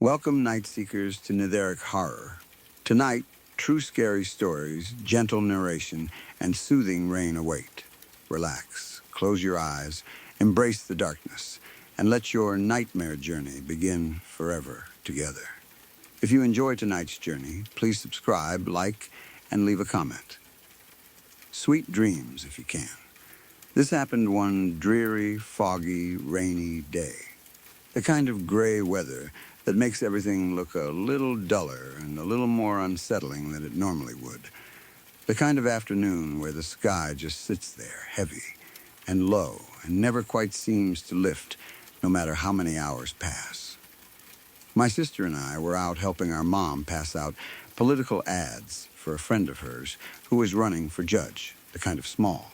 Welcome, night seekers, to Nytheric Horror. Tonight, true scary stories, gentle narration, and soothing rain await. Relax, close your eyes, embrace the darkness, and let your nightmare journey begin forever together. If you enjoy tonight's journey, please subscribe, like, and leave a comment. Sweet dreams if you can. This happened one dreary, foggy, rainy day. The kind of gray weather that makes everything look a little duller and a little more unsettling than it normally would. The kind of afternoon where the sky just sits there, heavy and low, and never quite seems to lift, no matter how many hours pass. My sister and I were out helping our mom pass out political ads for a friend of hers who was running for judge, the kind of small,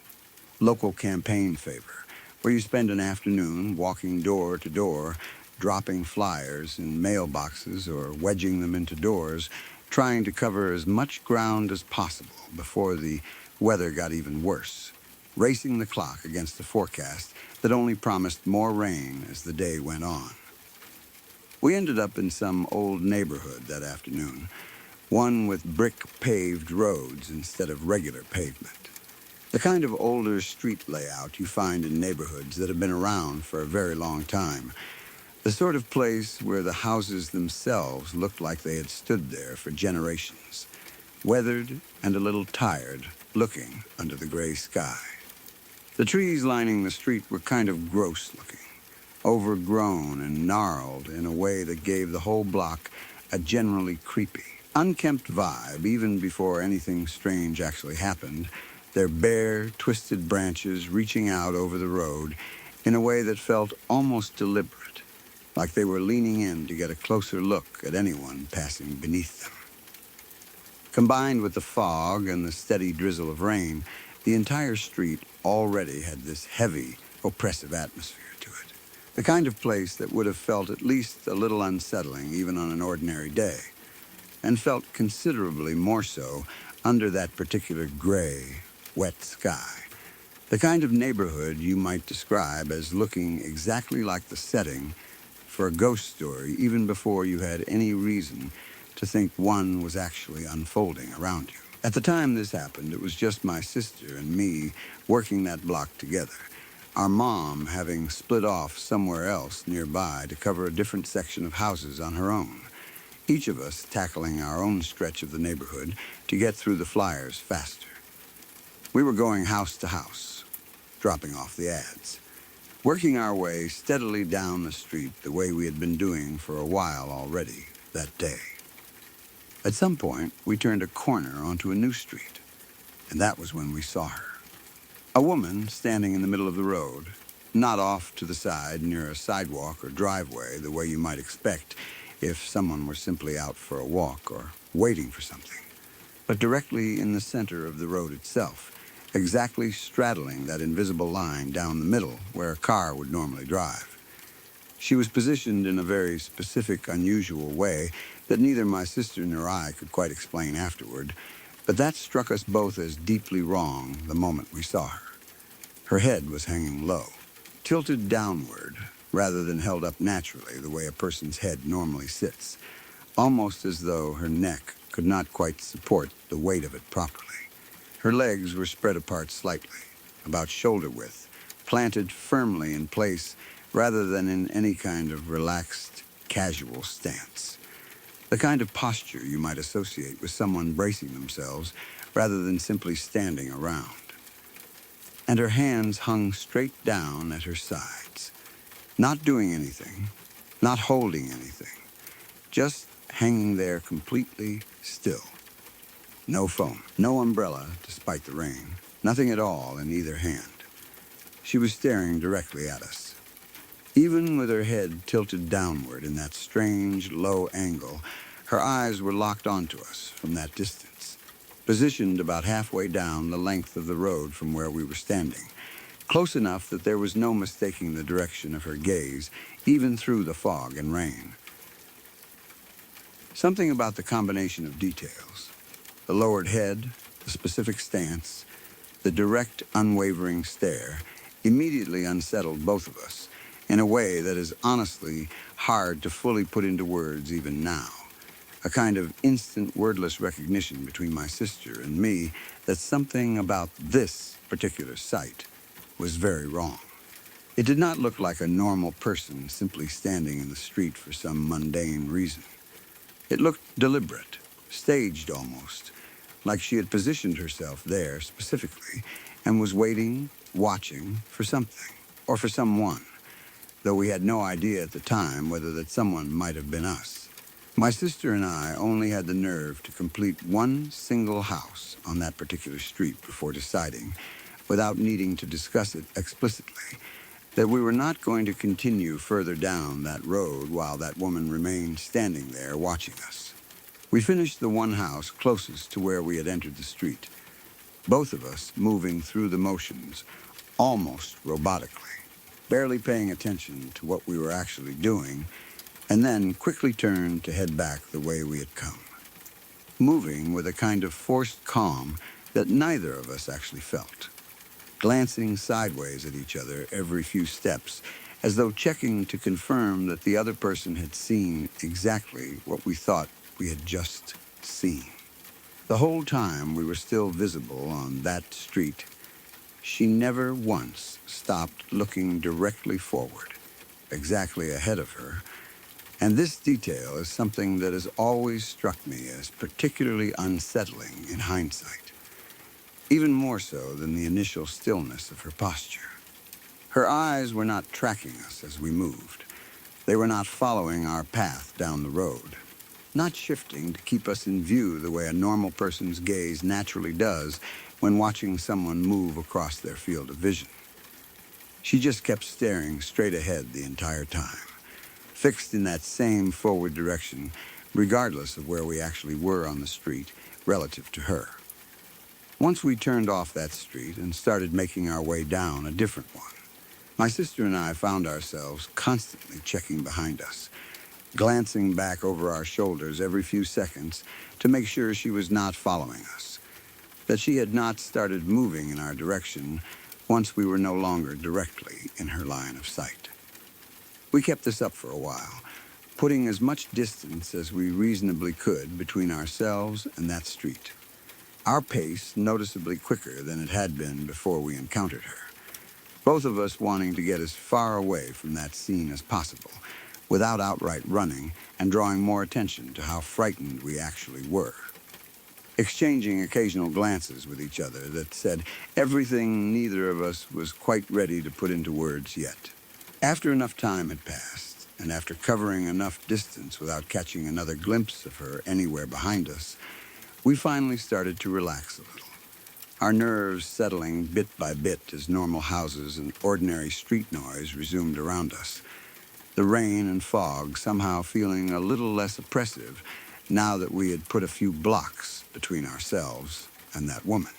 local campaign favor, where you spend an afternoon walking door to door, dropping flyers in mailboxes or wedging them into doors, trying to cover as much ground as possible before the weather got even worse, racing the clock against the forecast that only promised more rain as the day went on. We ended up in some old neighborhood that afternoon, one with brick-paved roads instead of regular pavement. The kind of older street layout you find in neighborhoods that have been around for a very long time. The sort of place where the houses themselves looked like they had stood there for generations, weathered and a little tired, looking under the gray sky. The trees lining the street were kind of gross-looking, overgrown and gnarled in a way that gave the whole block a generally creepy, unkempt vibe even before anything strange actually happened, their bare, twisted branches reaching out over the road in a way that felt almost deliberate, like they were leaning in to get a closer look at anyone passing beneath them. Combined with the fog and the steady drizzle of rain, the entire street already had this heavy, oppressive atmosphere to it. The kind of place that would have felt at least a little unsettling even on an ordinary day, and felt considerably more so under that particular gray, wet sky. The kind of neighborhood you might describe as looking exactly like the setting for a ghost story even before you had any reason to think one was actually unfolding around you. At the time this happened, it was just my sister and me working that block together, our mom having split off somewhere else nearby to cover a different section of houses on her own, each of us tackling our own stretch of the neighborhood to get through the flyers faster. We were going house to house, dropping off the ads, working our way steadily down the street the way we had been doing for a while already that day. At some point, we turned a corner onto a new street, and that was when we saw her. A woman standing in the middle of the road, not off to the side near a sidewalk or driveway the way you might expect if someone were simply out for a walk or waiting for something, but directly in the center of the road itself, exactly straddling that invisible line down the middle where a car would normally drive. She was positioned in a very specific, unusual way that neither my sister nor I could quite explain afterward, but that struck us both as deeply wrong the moment we saw her. Her head was hanging low, tilted downward, rather than held up naturally the way a person's head normally sits, almost as though her neck could not quite support the weight of it properly. Her legs were spread apart slightly, about shoulder width, planted firmly in place rather than in any kind of relaxed, casual stance. The kind of posture you might associate with someone bracing themselves rather than simply standing around. And her hands hung straight down at her sides, not doing anything, not holding anything, just hanging there completely still. No phone, no umbrella, despite the rain, nothing at all in either hand. She was staring directly at us. Even with her head tilted downward in that strange, low angle, her eyes were locked onto us from that distance, positioned about halfway down the length of the road from where we were standing, close enough that there was no mistaking the direction of her gaze, even through the fog and rain. Something about the combination of details, the lowered head, the specific stance, the direct, unwavering stare, immediately unsettled both of us, in a way that is honestly hard to fully put into words even now. A kind of instant wordless recognition between my sister and me that something about this particular sight was very wrong. It did not look like a normal person simply standing in the street for some mundane reason. It looked deliberate, staged almost, like she had positioned herself there specifically and was waiting, watching for something, or for someone, though we had no idea at the time whether that someone might have been us. My sister and I only had the nerve to complete one single house on that particular street before deciding, without needing to discuss it explicitly, that we were not going to continue further down that road while that woman remained standing there watching us. We finished the one house closest to where we had entered the street, both of us moving through the motions, almost robotically, barely paying attention to what we were actually doing, and then quickly turned to head back the way we had come, moving with a kind of forced calm that neither of us actually felt, glancing sideways at each other every few steps, as though checking to confirm that the other person had seen exactly what we thought we had just seen. The whole time we were still visible on that street, she never once stopped looking directly forward, exactly ahead of her, and this detail is something that has always struck me as particularly unsettling in hindsight, even more so than the initial stillness of her posture. Her eyes were not tracking us as we moved. They were not following our path down the road, not shifting to keep us in view the way a normal person's gaze naturally does when watching someone move across their field of vision. She just kept staring straight ahead the entire time, fixed in that same forward direction, regardless of where we actually were on the street relative to her. Once we turned off that street and started making our way down a different one, my sister and I found ourselves constantly checking behind us, glancing back over our shoulders every few seconds to make sure she was not following us, that she had not started moving in our direction once we were no longer directly in her line of sight. We kept this up for a while, putting as much distance as we reasonably could between ourselves and that street, our pace noticeably quicker than it had been before we encountered her, both of us wanting to get as far away from that scene as possible, without outright running and drawing more attention to how frightened we actually were, exchanging occasional glances with each other that said everything neither of us was quite ready to put into words yet. After enough time had passed, and after covering enough distance without catching another glimpse of her anywhere behind us, we finally started to relax a little, our nerves settling bit by bit as normal houses and ordinary street noise resumed around us, the rain and fog somehow feeling a little less oppressive now that we had put a few blocks between ourselves and that woman.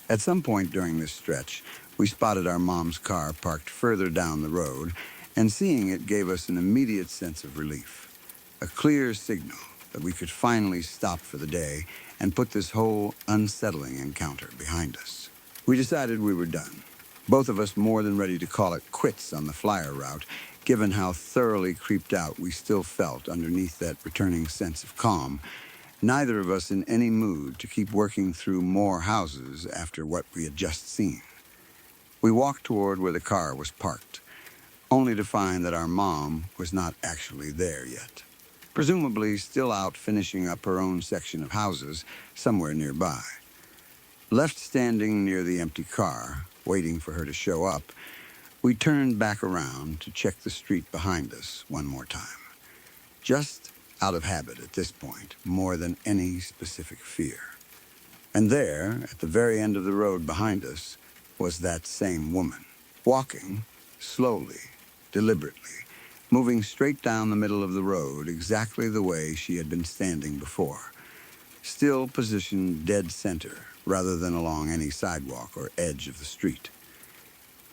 At some point during this stretch, we spotted our mom's car parked further down the road, and seeing it gave us an immediate sense of relief, a clear signal that we could finally stop for the day and put this whole unsettling encounter behind us. We decided we were done, both of us more than ready to call it quits on the flyer route, given how thoroughly creeped out we still felt underneath that returning sense of calm, neither of us in any mood to keep working through more houses after what we had just seen. We walked toward where the car was parked, only to find that our mom was not actually there yet, presumably still out finishing up her own section of houses somewhere nearby. Left standing near the empty car, waiting for her to show up, we turned back around to check the street behind us one more time, just out of habit at this point, more than any specific fear. And there, at the very end of the road behind us, was that same woman, walking, slowly, deliberately, moving straight down the middle of the road exactly the way she had been standing before, still positioned dead center rather than along any sidewalk or edge of the street,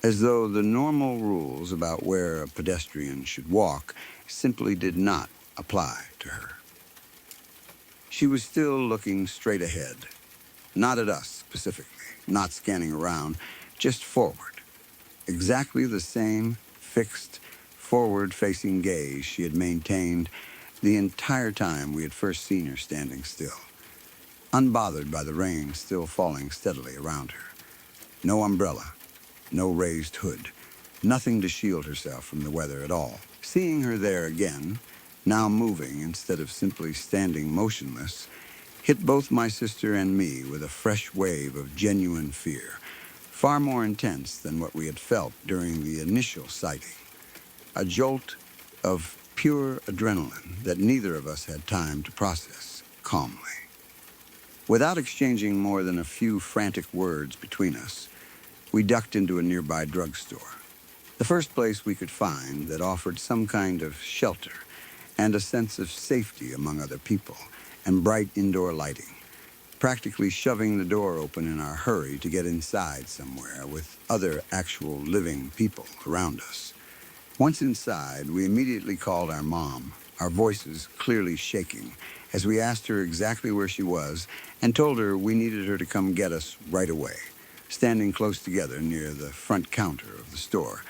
as though the normal rules about where a pedestrian should walk simply did not apply to her. She was still looking straight ahead, not at us specifically, not scanning around, just forward. Exactly the same fixed, forward-facing gaze she had maintained the entire time we had first seen her standing still, unbothered by the rain still falling steadily around her. No umbrella, no raised hood, nothing to shield herself from the weather at all. Seeing her there again, now moving instead of simply standing motionless, hit both my sister and me with a fresh wave of genuine fear, far more intense than what we had felt during the initial sighting. A jolt of pure adrenaline that neither of us had time to process calmly. Without exchanging more than a few frantic words between us, we ducked into a nearby drugstore, the first place we could find that offered some kind of shelter and a sense of safety among other people and bright indoor lighting, practically shoving the door open in our hurry to get inside somewhere with other actual living people around us. Once inside, we immediately called our mom, our voices clearly shaking, as we asked her exactly where she was and told her we needed her to come get us right away, standing close together near the front counter of the store,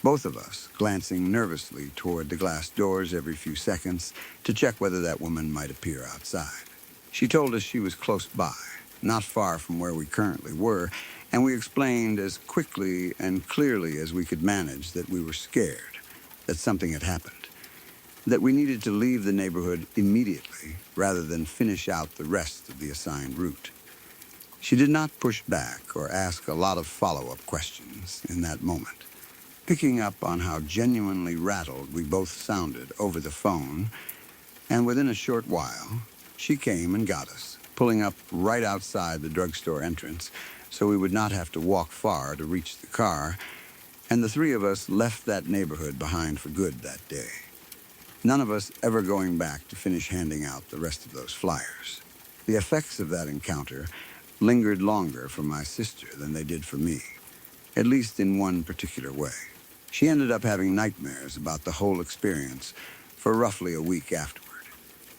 both of us glancing nervously toward the glass doors every few seconds to check whether that woman might appear outside. She told us she was close by, not far from where we currently were, and we explained as quickly and clearly as we could manage that we were scared, that something had happened, that we needed to leave the neighborhood immediately rather than finish out the rest of the assigned route. She did not push back or ask a lot of follow-up questions in that moment. Picking up on how genuinely rattled we both sounded over the phone, and within a short while, she came and got us, pulling up right outside the drugstore entrance so we would not have to walk far to reach the car, and the three of us left that neighborhood behind for good that day. None of us ever going back to finish handing out the rest of those flyers. The effects of that encounter lingered longer for my sister than they did for me, at least in one particular way. She ended up having nightmares about the whole experience for roughly a week afterward,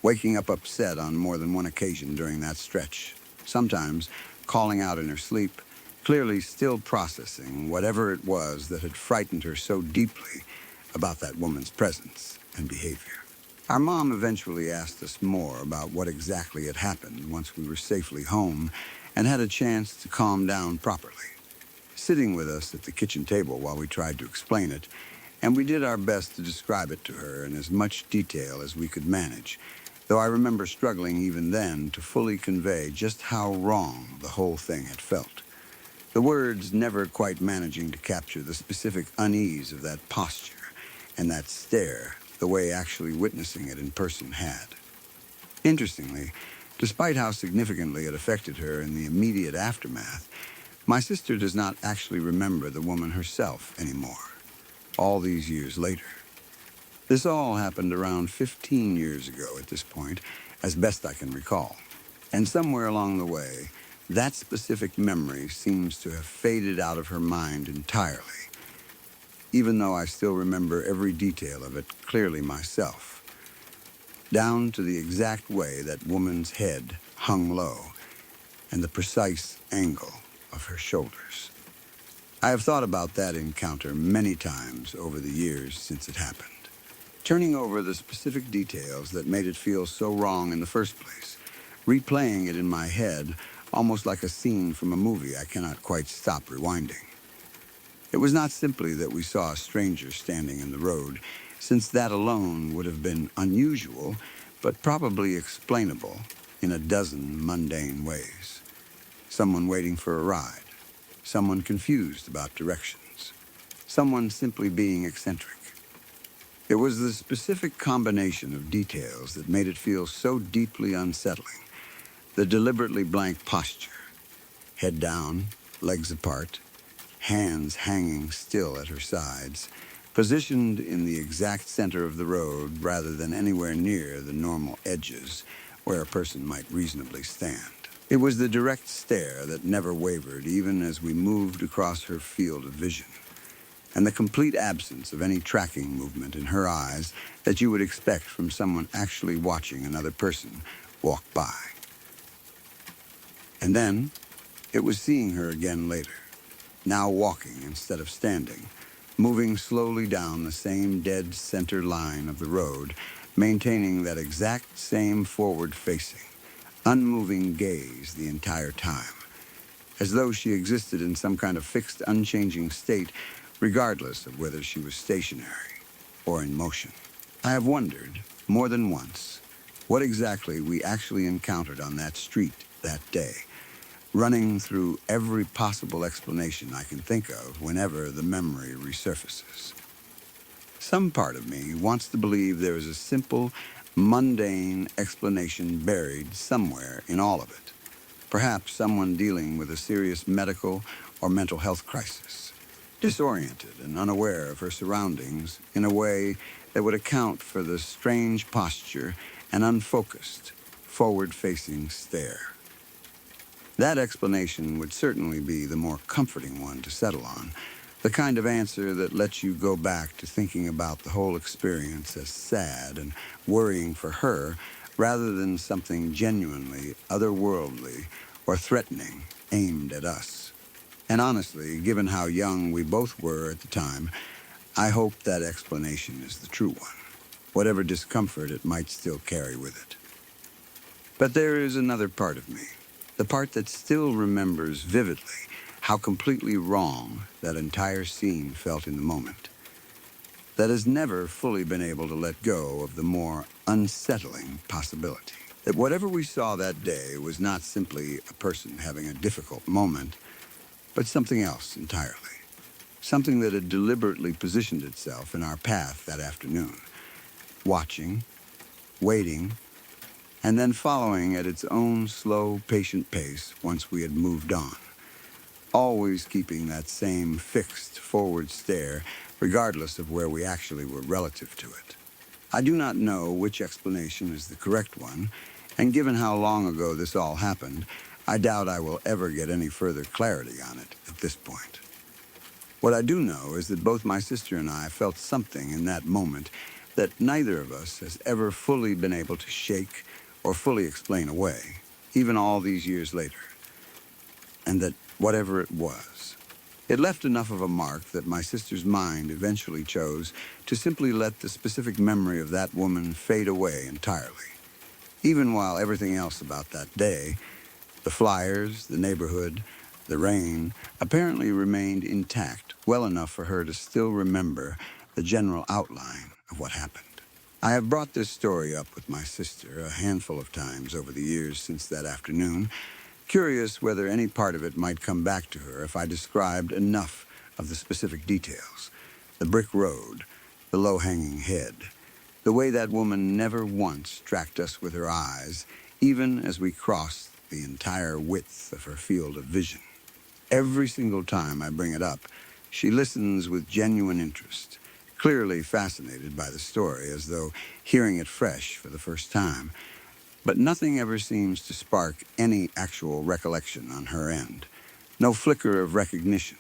waking up upset on more than one occasion during that stretch, sometimes calling out in her sleep, clearly still processing whatever it was that had frightened her so deeply about that woman's presence and behavior. Our mom eventually asked us more about what exactly had happened once we were safely home and had a chance to calm down properly, sitting with us at the kitchen table while we tried to explain it, and we did our best to describe it to her in as much detail as we could manage, though I remember struggling even then to fully convey just how wrong the whole thing had felt. The words never quite managing to capture the specific unease of that posture and that stare the way actually witnessing it in person had. Interestingly, despite how significantly it affected her in the immediate aftermath, my sister does not actually remember the woman herself anymore, all these years later. This all happened around 15 years ago at this point, as best I can recall. And somewhere along the way, that specific memory seems to have faded out of her mind entirely, even though I still remember every detail of it clearly myself, down to the exact way that woman's head hung low and the precise angle of her shoulders. I have thought about that encounter many times over the years since it happened, turning over the specific details that made it feel so wrong in the first place, replaying it in my head almost like a scene from a movie I cannot quite stop rewinding. It was not simply that we saw a stranger standing in the road, since that alone would have been unusual, but probably explainable in a dozen mundane ways. Someone waiting for a ride, someone confused about directions, someone simply being eccentric. It was the specific combination of details that made it feel so deeply unsettling. The deliberately blank posture, head down, legs apart, hands hanging still at her sides, positioned in the exact center of the road rather than anywhere near the normal edges where a person might reasonably stand. It was the direct stare that never wavered even as we moved across her field of vision, and the complete absence of any tracking movement in her eyes that you would expect from someone actually watching another person walk by. And then, it was seeing her again later, now walking instead of standing, moving slowly down the same dead center line of the road, maintaining that exact same forward-facing, unmoving gaze the entire time, as though she existed in some kind of fixed, unchanging state, regardless of whether she was stationary or in motion. I have wondered, more than once, what exactly we actually encountered on that street that day, running through every possible explanation I can think of whenever the memory resurfaces. Some part of me wants to believe there is a simple, mundane explanation buried somewhere in all of it. Perhaps someone dealing with a serious medical or mental health crisis, disoriented and unaware of her surroundings in a way that would account for the strange posture and unfocused, forward-facing stare. That explanation would certainly be the more comforting one to settle on, the kind of answer that lets you go back to thinking about the whole experience as sad and worrying for her rather than something genuinely otherworldly or threatening aimed at us. And honestly, given how young we both were at the time, I hope that explanation is the true one, whatever discomfort it might still carry with it. But there is another part of me, the part that still remembers vividly how completely wrong that entire scene felt in the moment, that has never fully been able to let go of the more unsettling possibility that whatever we saw that day was not simply a person having a difficult moment, but something else entirely. Something that had deliberately positioned itself in our path that afternoon, watching, waiting, and then following at its own slow, patient pace once we had moved on, always keeping that same fixed forward stare regardless of where we actually were relative to it. I do not know which explanation is the correct one, and given how long ago this all happened, I doubt I will ever get any further clarity on it at this point. What I do know is that both my sister and I felt something in that moment that neither of us has ever fully been able to shake or fully explain away, even all these years later. And that whatever it was, it left enough of a mark that my sister's mind eventually chose to simply let the specific memory of that woman fade away entirely, even while everything else about that day, the flyers, the neighborhood, the rain, apparently remained intact well enough for her to still remember the general outline of what happened. I have brought this story up with my sister a handful of times over the years since that afternoon, curious whether any part of it might come back to her if I described enough of the specific details. The brick road, the low-hanging head, the way that woman never once tracked us with her eyes, even as we crossed the entire width of her field of vision. Every single time I bring it up, she listens with genuine interest, clearly fascinated by the story, as though hearing it fresh for the first time. But nothing ever seems to spark any actual recollection on her end. No flicker of recognition,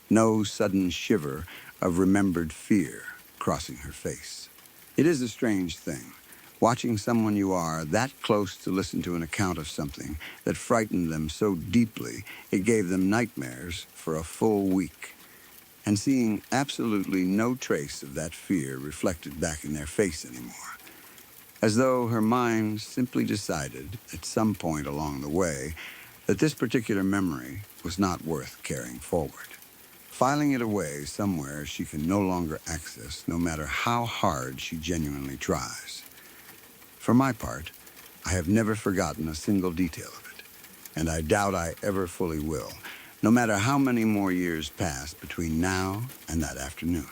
no sudden shiver of remembered fear crossing her face. It is a strange thing, watching someone you are that close to listen to an account of something that frightened them so deeply it gave them nightmares for a full week, and seeing absolutely no trace of that fear reflected back in their face anymore, as though her mind simply decided at some point along the way that this particular memory was not worth carrying forward, filing it away somewhere she can no longer access no matter how hard she genuinely tries. For my part, I have never forgotten a single detail of it, and I doubt I ever fully will, no matter how many more years pass between now and that afternoon.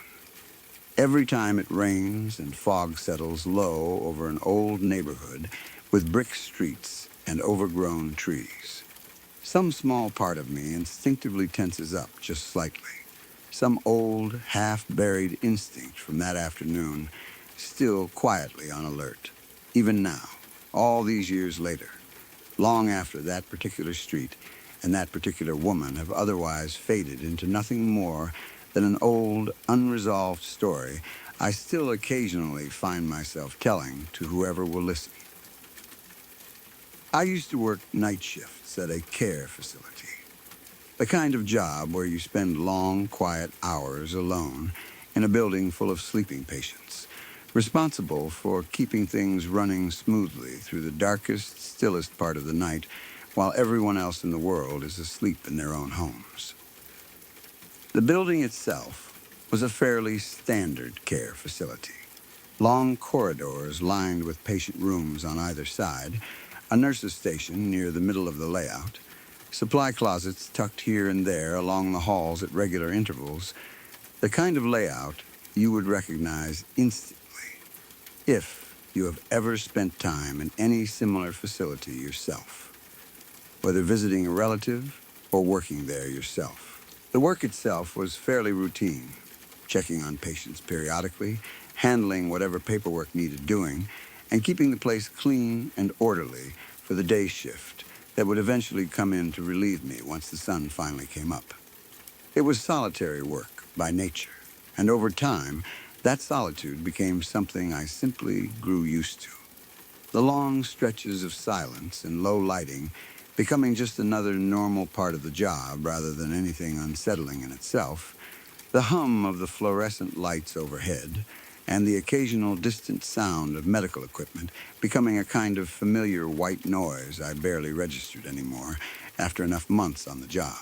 Every time it rains and fog settles low over an old neighborhood with brick streets and overgrown trees, some small part of me instinctively tenses up just slightly. Some old, half-buried instinct from that afternoon, still quietly on alert. Even now, all these years later, long after that particular street and that particular woman have otherwise faded into nothing more than an old, unresolved story, I still occasionally find myself telling to whoever will listen. I used to work night shifts at a care facility. The kind of job where you spend long, quiet hours alone in a building full of sleeping patients, responsible for keeping things running smoothly through the darkest, stillest part of the night while everyone else in the world is asleep in their own homes. The building itself was a fairly standard care facility. Long corridors lined with patient rooms on either side, a nurse's station near the middle of the layout, supply closets tucked here and there along the halls at regular intervals, the kind of layout you would recognize instantly if you have ever spent time in any similar facility yourself, whether visiting a relative or working there yourself. The work itself was fairly routine, checking on patients periodically, handling whatever paperwork needed doing, and keeping the place clean and orderly for the day shift that would eventually come in to relieve me once the sun finally came up. It was solitary work by nature, and over time, that solitude became something I simply grew used to. The long stretches of silence and low lighting becoming just another normal part of the job rather than anything unsettling in itself, the hum of the fluorescent lights overhead, and the occasional distant sound of medical equipment becoming a kind of familiar white noise I barely registered anymore after enough months on the job.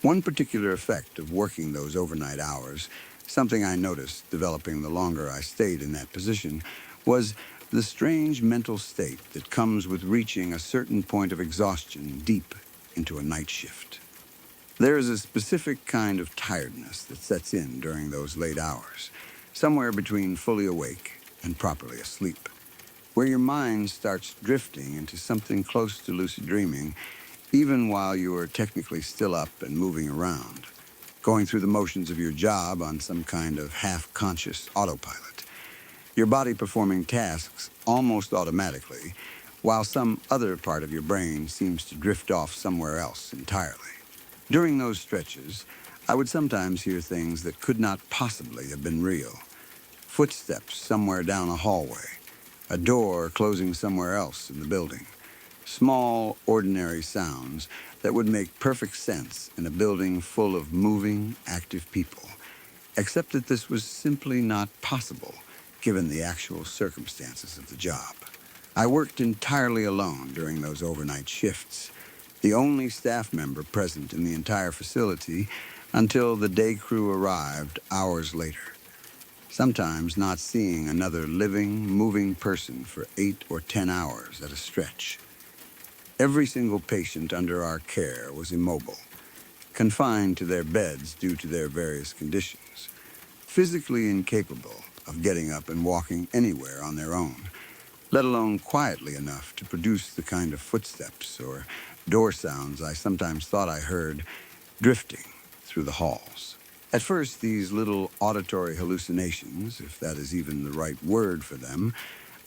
One particular effect of working those overnight hours, something I noticed developing the longer I stayed in that position, was the strange mental state that comes with reaching a certain point of exhaustion deep into a night shift. There is a specific kind of tiredness that sets in during those late hours, somewhere between fully awake and properly asleep, where your mind starts drifting into something close to lucid dreaming, even while you are technically still up and moving around, going through the motions of your job on some kind of half-conscious autopilot. Your body performing tasks almost automatically, while some other part of your brain seems to drift off somewhere else entirely. During those stretches, I would sometimes hear things that could not possibly have been real. Footsteps somewhere down a hallway, a door closing somewhere else in the building. Small, ordinary sounds that would make perfect sense in a building full of moving, active people, except that this was simply not possible given the actual circumstances of the job. I worked entirely alone during those overnight shifts, the only staff member present in the entire facility until the day crew arrived hours later, sometimes not seeing another living, moving person for 8 or 10 hours at a stretch. Every single patient under our care was immobile, confined to their beds due to their various conditions, physically incapable of getting up and walking anywhere on their own, let alone quietly enough to produce the kind of footsteps or door sounds I sometimes thought I heard drifting through the halls. At first, these little auditory hallucinations, if that is even the right word for them,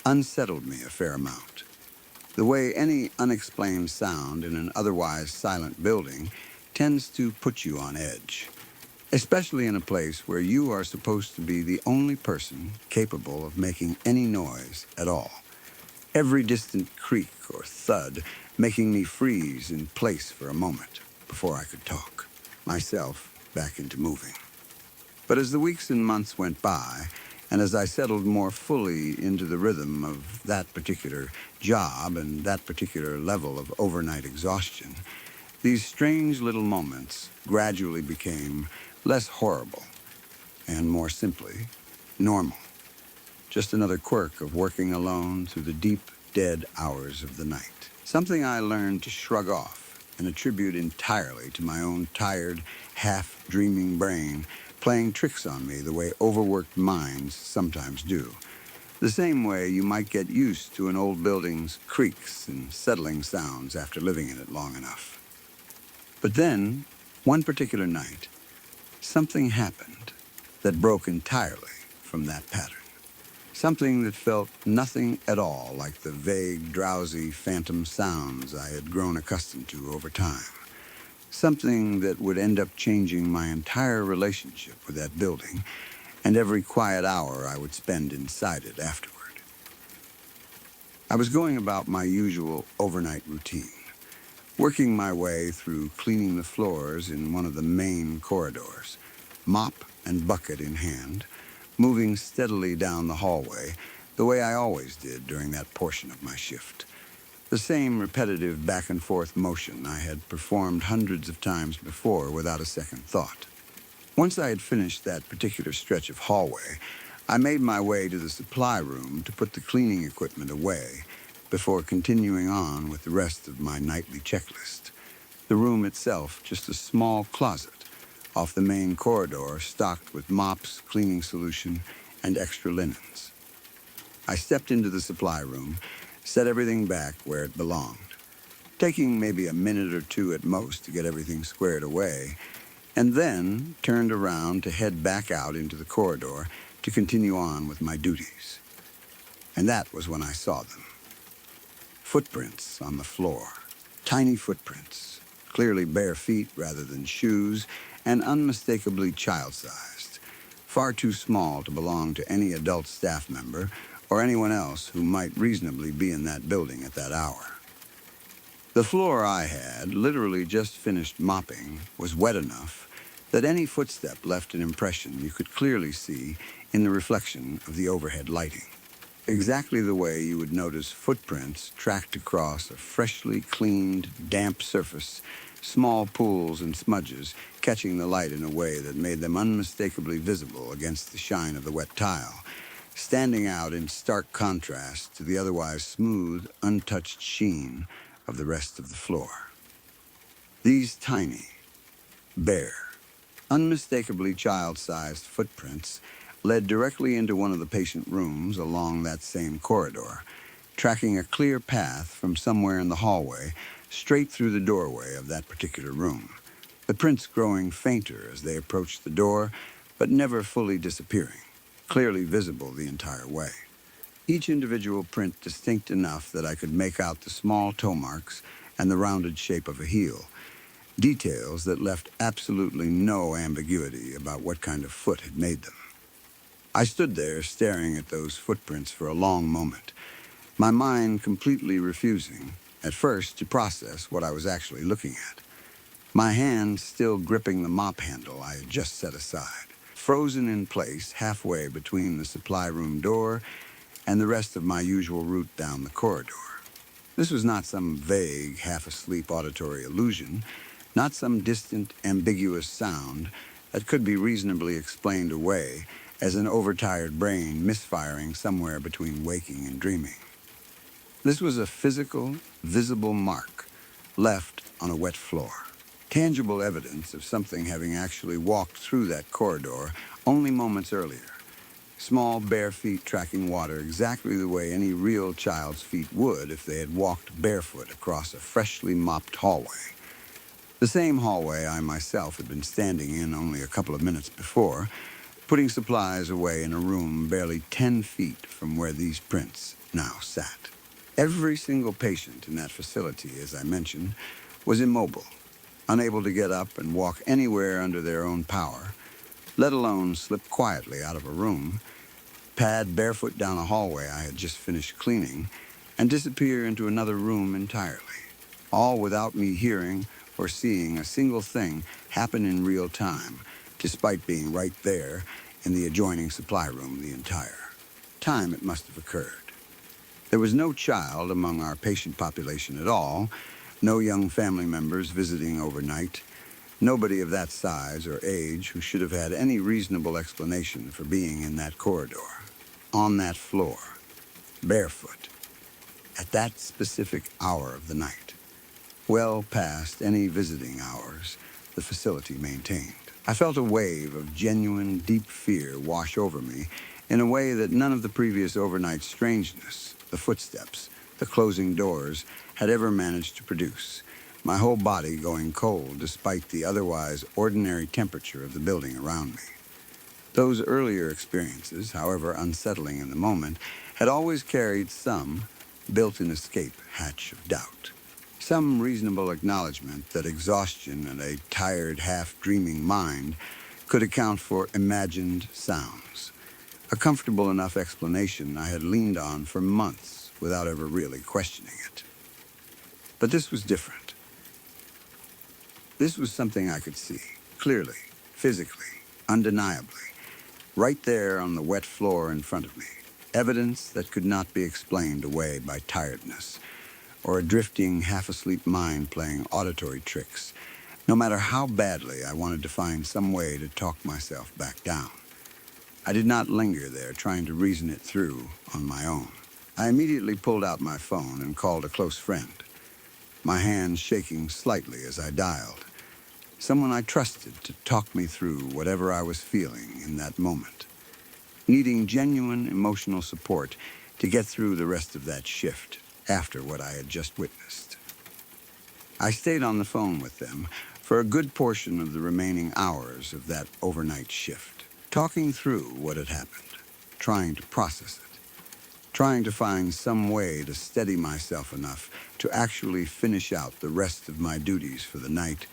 unsettled me a fair amount. The way any unexplained sound in an otherwise silent building tends to put you on edge, especially in a place where you are supposed to be the only person capable of making any noise at all. Every distant creak or thud making me freeze in place for a moment before I could talk myself back into moving. But as the weeks and months went by, and as I settled more fully into the rhythm of that particular job and that particular level of overnight exhaustion, these strange little moments gradually became less horrible and, more simply, normal. Just another quirk of working alone through the deep, dead hours of the night. Something I learned to shrug off and attribute entirely to my own tired, half-dreaming brain playing tricks on me the way overworked minds sometimes do. The same way you might get used to an old building's creaks and settling sounds after living in it long enough. But then, one particular night, something happened that broke entirely from that pattern. Something that felt nothing at all like the vague, drowsy, phantom sounds I had grown accustomed to over time. Something that would end up changing my entire relationship with that building and every quiet hour I would spend inside it afterward. I was going about my usual overnight routine, Working my way through cleaning the floors in one of the main corridors, mop and bucket in hand, moving steadily down the hallway the way I always did during that portion of my shift. The same repetitive back and forth motion I had performed hundreds of times before without a second thought. Once I had finished that particular stretch of hallway, I made my way to the supply room to put the cleaning equipment away before continuing on with the rest of my nightly checklist. The room itself, just a small closet off the main corridor stocked with mops, cleaning solution, and extra linens. I stepped into the supply room, set everything back where it belonged, taking maybe a minute or two at most to get everything squared away, and then turned around to head back out into the corridor to continue on with my duties. And that was when I saw them. Footprints on the floor. Tiny footprints, clearly bare feet rather than shoes, and unmistakably child-sized, far too small to belong to any adult staff member or anyone else who might reasonably be in that building at that hour. The floor I had literally just finished mopping was wet enough that any footstep left an impression you could clearly see in the reflection of the overhead lighting. Exactly the way you would notice footprints tracked across a freshly cleaned, damp surface, small pools and smudges catching the light in a way that made them unmistakably visible against the shine of the wet tile, standing out in stark contrast to the otherwise smooth, untouched sheen of the rest of the floor. These tiny, bare, unmistakably child-sized footprints led directly into one of the patient rooms along that same corridor, tracking a clear path from somewhere in the hallway straight through the doorway of that particular room, the prints growing fainter as they approached the door, but never fully disappearing, clearly visible the entire way. Each individual print distinct enough that I could make out the small toe marks and the rounded shape of a heel, details that left absolutely no ambiguity about what kind of foot had made them. I stood there staring at those footprints for a long moment, my mind completely refusing, at first, to process what I was actually looking at. My hand still gripping the mop handle I had just set aside, frozen in place halfway between the supply room door and the rest of my usual route down the corridor. This was not some vague, half-asleep auditory illusion, not some distant, ambiguous sound that could be reasonably explained away as an overtired brain misfiring somewhere between waking and dreaming. This was a physical, visible mark left on a wet floor. Tangible evidence of something having actually walked through that corridor only moments earlier. Small, bare feet tracking water exactly the way any real child's feet would if they had walked barefoot across a freshly mopped hallway. The same hallway I myself had been standing in only a couple of minutes before, putting supplies away in a room barely 10 feet from where these prints now sat. Every single patient in that facility, as I mentioned, was immobile, unable to get up and walk anywhere under their own power, let alone slip quietly out of a room, pad barefoot down a hallway I had just finished cleaning, and disappear into another room entirely, all without me hearing or seeing a single thing happen in real time, despite being right there in the adjoining supply room the entire time it must have occurred. There was no child among our patient population at all, no young family members visiting overnight, nobody of that size or age who should have had any reasonable explanation for being in that corridor, on that floor, barefoot, at that specific hour of the night, well past any visiting hours the facility maintained. I felt a wave of genuine, deep fear wash over me in a way that none of the previous overnight strangeness, the footsteps, the closing doors, had ever managed to produce, my whole body going cold despite the otherwise ordinary temperature of the building around me. Those earlier experiences, however unsettling in the moment, had always carried some built-in escape hatch of doubt. Some reasonable acknowledgement that exhaustion and a tired, half-dreaming mind could account for imagined sounds. A comfortable enough explanation I had leaned on for months without ever really questioning it. But this was different. This was something I could see, clearly, physically, undeniably, right there on the wet floor in front of me. Evidence that could not be explained away by tiredness, or a drifting, half-asleep mind playing auditory tricks, no matter how badly I wanted to find some way to talk myself back down. I did not linger there trying to reason it through on my own. I immediately pulled out my phone and called a close friend, my hands shaking slightly as I dialed. Someone I trusted to talk me through whatever I was feeling in that moment, needing genuine emotional support to get through the rest of that shift after what I had just witnessed. I stayed on the phone with them for a good portion of the remaining hours of that overnight shift, talking through what had happened, trying to process it, trying to find some way to steady myself enough to actually finish out the rest of my duties for the night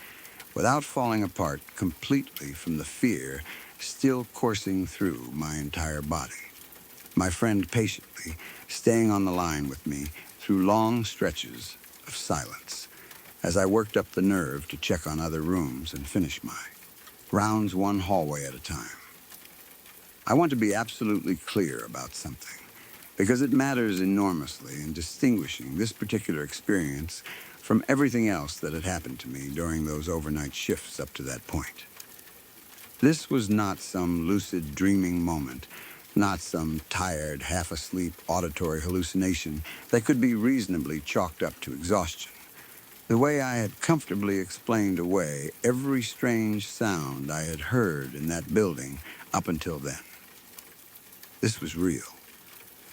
without falling apart completely from the fear still coursing through my entire body. My friend patiently staying on the line with me through long stretches of silence as I worked up the nerve to check on other rooms and finish my rounds one hallway at a time. I want to be absolutely clear about something, because it matters enormously in distinguishing this particular experience from everything else that had happened to me during those overnight shifts up to that point. This was not some lucid dreaming moment, not some tired, half-asleep auditory hallucination that could be reasonably chalked up to exhaustion. The way I had comfortably explained away every strange sound I had heard in that building up until then. This was real.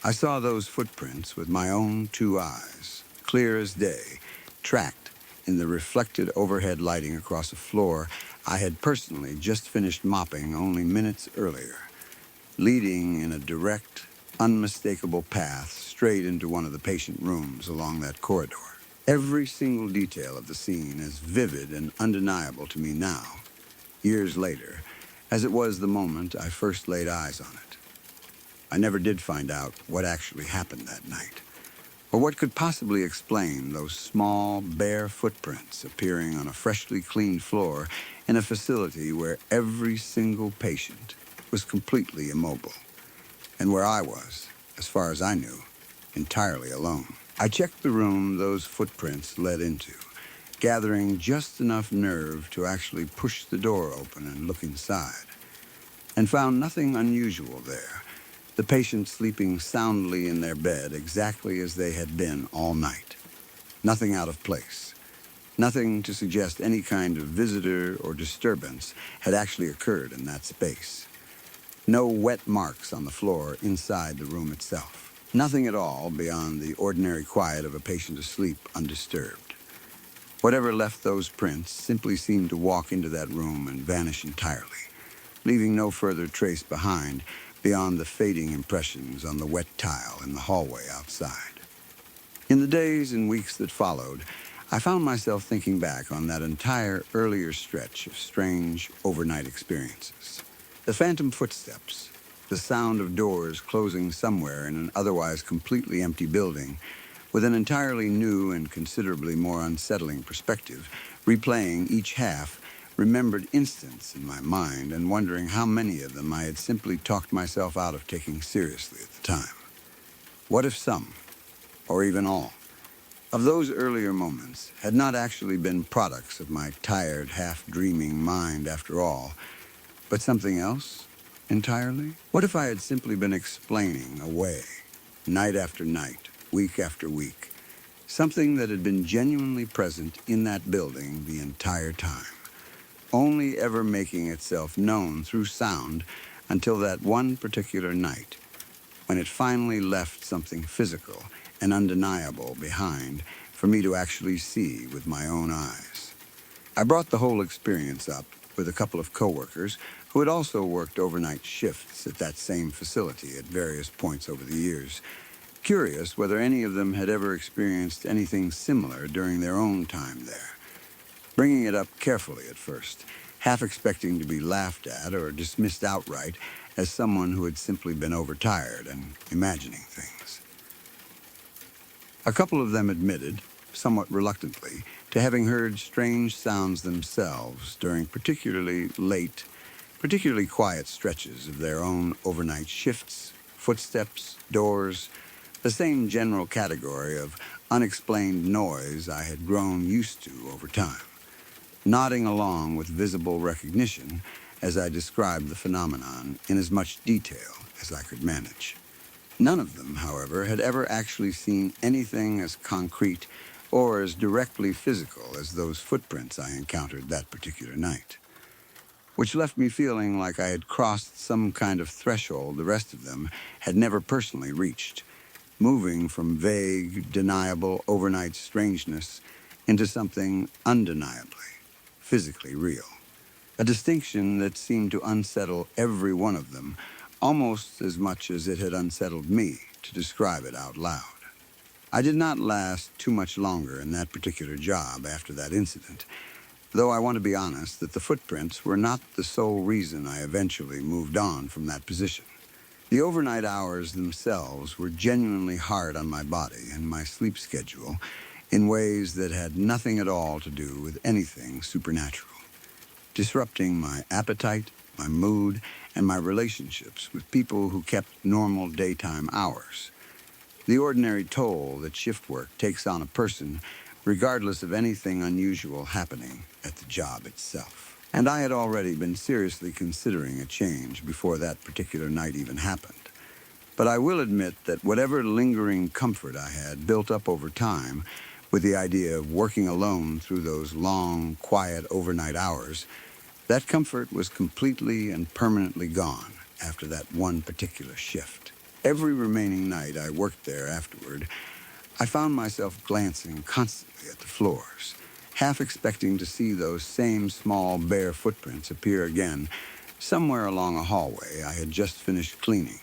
I saw those footprints with my own two eyes, clear as day, tracked in the reflected overhead lighting across a floor I had personally just finished mopping only minutes earlier, leading in a direct, unmistakable path straight into one of the patient rooms along that corridor. Every single detail of the scene as vivid and undeniable to me now, years later, as it was the moment I first laid eyes on it. I never did find out what actually happened that night, or what could possibly explain those small, bare footprints appearing on a freshly cleaned floor in a facility where every single patient was completely immobile, and where I was, as far as I knew, entirely alone. I checked the room those footprints led into, gathering just enough nerve to actually push the door open and look inside, and found nothing unusual there. The patients sleeping soundly in their bed exactly as they had been all night. Nothing out of place. Nothing to suggest any kind of visitor or disturbance had actually occurred in that space. No wet marks on the floor inside the room itself. Nothing at all beyond the ordinary quiet of a patient asleep undisturbed. Whatever left those prints simply seemed to walk into that room and vanish entirely, leaving no further trace behind beyond the fading impressions on the wet tile in the hallway outside. In the days and weeks that followed, I found myself thinking back on that entire earlier stretch of strange overnight experiences. The phantom footsteps, the sound of doors closing somewhere in an otherwise completely empty building, with an entirely new and considerably more unsettling perspective, replaying each half remembered instants in my mind and wondering how many of them I had simply talked myself out of taking seriously at the time. What if some, or even all, of those earlier moments had not actually been products of my tired, half-dreaming mind after all, but something else entirely? What if I had simply been explaining away, night after night, week after week, something that had been genuinely present in that building the entire time, only ever making itself known through sound until that one particular night, when it finally left something physical and undeniable behind for me to actually see with my own eyes. I brought the whole experience up with a couple of coworkers who had also worked overnight shifts at that same facility at various points over the years, curious whether any of them had ever experienced anything similar during their own time there. Bringing it up carefully at first, half expecting to be laughed at or dismissed outright as someone who had simply been overtired and imagining things. A couple of them admitted, somewhat reluctantly, to to having heard strange sounds themselves during particularly quiet stretches of their own overnight shifts, footsteps, doors, the same general category of unexplained noise I had grown used to over time, nodding along with visible recognition as I described the phenomenon in as much detail as I could manage. None of them, however, had ever actually seen anything as concrete or as directly physical as those footprints I encountered that particular night, which left me feeling like I had crossed some kind of threshold the rest of them had never personally reached, moving from vague, deniable overnight strangeness into something undeniably, physically real. A distinction that seemed to unsettle every one of them almost as much as it had unsettled me to describe it out loud. I did not last too much longer in that particular job after that incident, though I want to be honest that the footprints were not the sole reason I eventually moved on from that position. The overnight hours themselves were genuinely hard on my body and my sleep schedule in ways that had nothing at all to do with anything supernatural, disrupting my appetite, my mood, and my relationships with people who kept normal daytime hours. The ordinary toll that shift work takes on a person, regardless of anything unusual happening at the job itself. And I had already been seriously considering a change before that particular night even happened. But I will admit that whatever lingering comfort I had built up over time with the idea of working alone through those long, quiet overnight hours, that comfort was completely and permanently gone after that one particular shift. Every remaining night I worked there afterward, I found myself glancing constantly at the floors, half expecting to see those same small bare footprints appear again somewhere along a hallway I had just finished cleaning,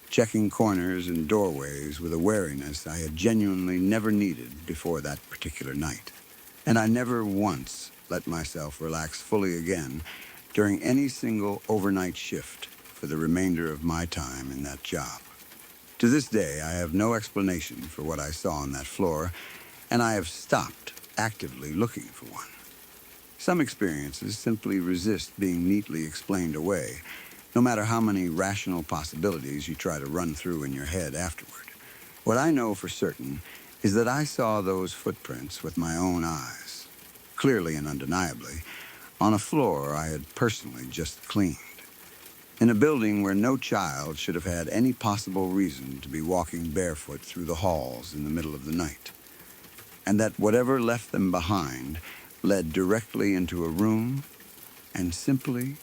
checking corners and doorways with a wariness I had genuinely never needed before that particular night. And I never once let myself relax fully again during any single overnight shift for the remainder of my time in that job. To this day, I have no explanation for what I saw on that floor, and I have stopped actively looking for one. Some experiences simply resist being neatly explained away, no matter how many rational possibilities you try to run through in your head afterward. What I know for certain is that I saw those footprints with my own eyes, clearly and undeniably, on a floor I had personally just cleaned, in a building where no child should have had any possible reason to be walking barefoot through the halls in the middle of the night, and that whatever left them behind led directly into a room and simply,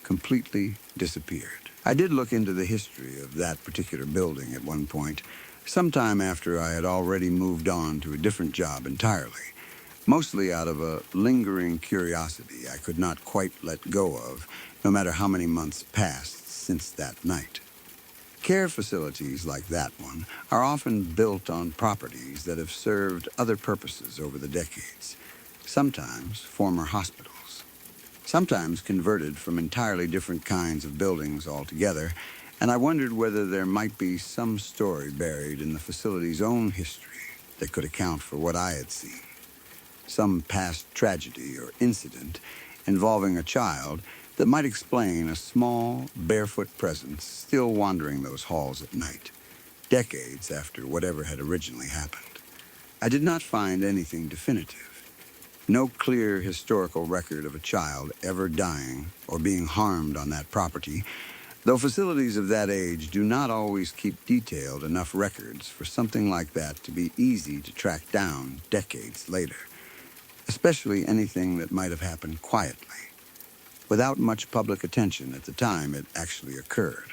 completely disappeared. I did look into the history of that particular building at one point, sometime after I had already moved on to a different job entirely, mostly out of a lingering curiosity I could not quite let go of, no matter how many months passed since that night. Care facilities like that one are often built on properties that have served other purposes over the decades, sometimes former hospitals, sometimes converted from entirely different kinds of buildings altogether, and I wondered whether there might be some story buried in the facility's own history that could account for what I had seen. Some past tragedy or incident involving a child that might explain a small, barefoot presence still wandering those halls at night, decades after whatever had originally happened. I did not find anything definitive. No clear historical record of a child ever dying or being harmed on that property, though facilities of that age do not always keep detailed enough records for something like that to be easy to track down decades later, especially anything that might have happened quietly, without much public attention at the time it actually occurred.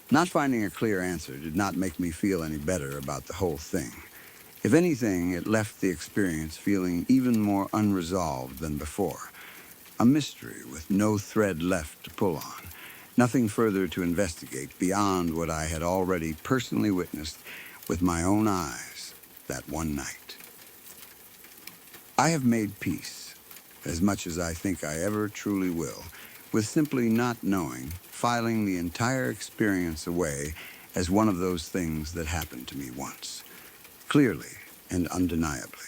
Not finding a clear answer did not make me feel any better about the whole thing. If anything, it left the experience feeling even more unresolved than before, a mystery with no thread left to pull on, nothing further to investigate beyond what I had already personally witnessed with my own eyes that one night. I have made peace, as much as I think I ever truly will, with simply not knowing, filing the entire experience away as one of those things that happened to me once, clearly and undeniably.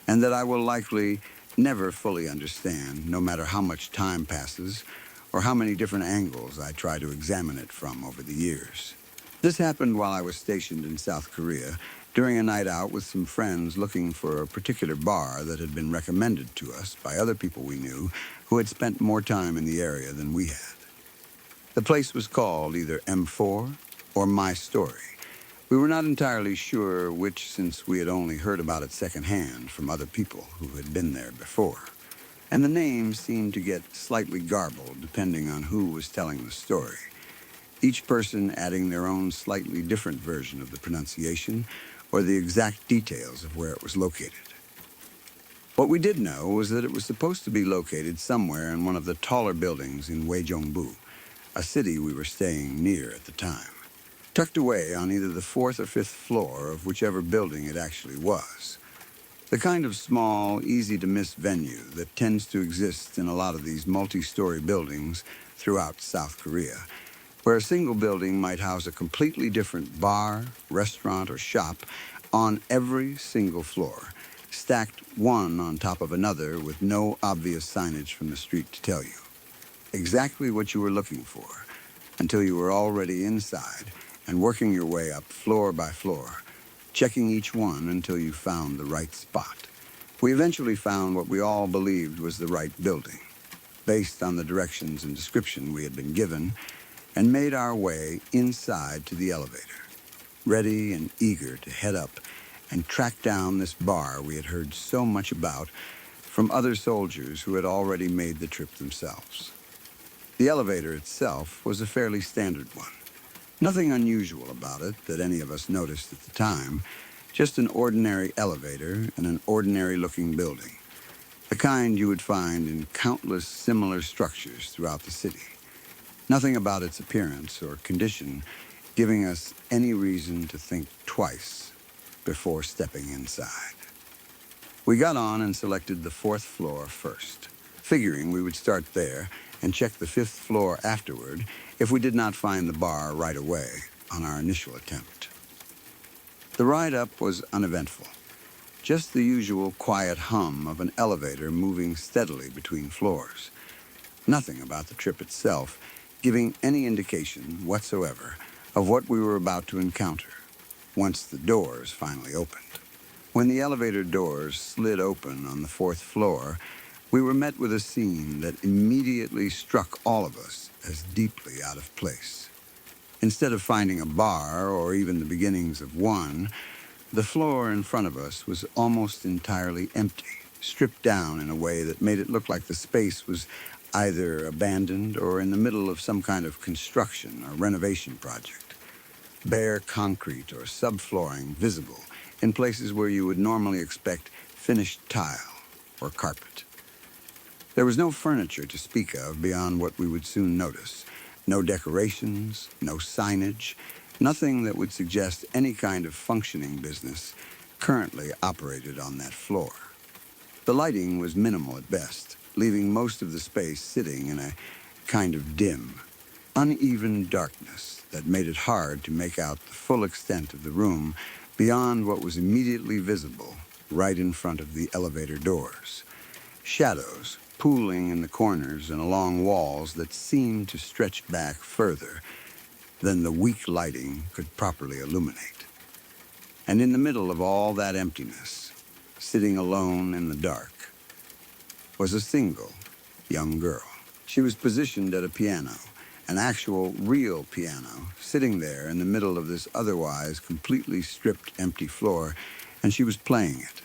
and that I will likely never fully understand, no matter how much time passes or how many different angles I try to examine it from over the years. This happened while I was stationed in South Korea during a night out with some friends looking for a particular bar that had been recommended to us by other people we knew who had spent more time in the area than we had. The place was called either M4 or My Story. We were not entirely sure which, since we had only heard about it secondhand from other people who had been there before. And the name seemed to get slightly garbled depending on who was telling the story, each person adding their own slightly different version of the pronunciation or the exact details of where it was located. What we did know was that it was supposed to be located somewhere in one of the taller buildings in Uijeongbu, a city we were staying near at the time, tucked away on either the fourth or fifth floor of whichever building it actually was. The kind of small, easy-to-miss venue that tends to exist in a lot of these multi-story buildings throughout South Korea, where a single building might house a completely different bar, restaurant, or shop on every single floor, stacked one on top of another with no obvious signage from the street to tell you exactly what you were looking for until you were already inside and working your way up floor by floor, checking each one until you found the right spot. We eventually found what we all believed was the right building, based on the directions and description we had been given, and made our way inside to the elevator, ready and eager to head up and track down this bar we had heard so much about from other soldiers who had already made the trip themselves. The elevator itself was a fairly standard one. Nothing unusual about it that any of us noticed at the time, just an ordinary elevator in an ordinary-looking building, the kind you would find in countless similar structures throughout the city. Nothing about its appearance or condition giving us any reason to think twice before stepping inside. We got on and selected the fourth floor first, figuring we would start there and check the fifth floor afterward if we did not find the bar right away on our initial attempt. The ride up was uneventful, just the usual quiet hum of an elevator moving steadily between floors. Nothing about the trip itself giving any indication whatsoever of what we were about to encounter once the doors finally opened. When the elevator doors slid open on the fourth floor, we were met with a scene that immediately struck all of us as deeply out of place. Instead of finding a bar or even the beginnings of one, the floor in front of us was almost entirely empty, stripped down in a way that made it look like the space was either abandoned or in the middle of some kind of construction or renovation project. Bare concrete or subflooring visible in places where you would normally expect finished tile or carpet. There was no furniture to speak of beyond what we would soon notice. No decorations, no signage, nothing that would suggest any kind of functioning business currently operated on that floor. The lighting was minimal at best, leaving most of the space sitting in a kind of dim, uneven darkness that made it hard to make out the full extent of the room beyond what was immediately visible right in front of the elevator doors. Shadows pooling in the corners and along walls that seemed to stretch back further than the weak lighting could properly illuminate. And in the middle of all that emptiness, sitting alone in the dark, was a single young girl. She was positioned at a piano, an actual, real piano, sitting there in the middle of this otherwise completely stripped, empty floor, and she was playing it,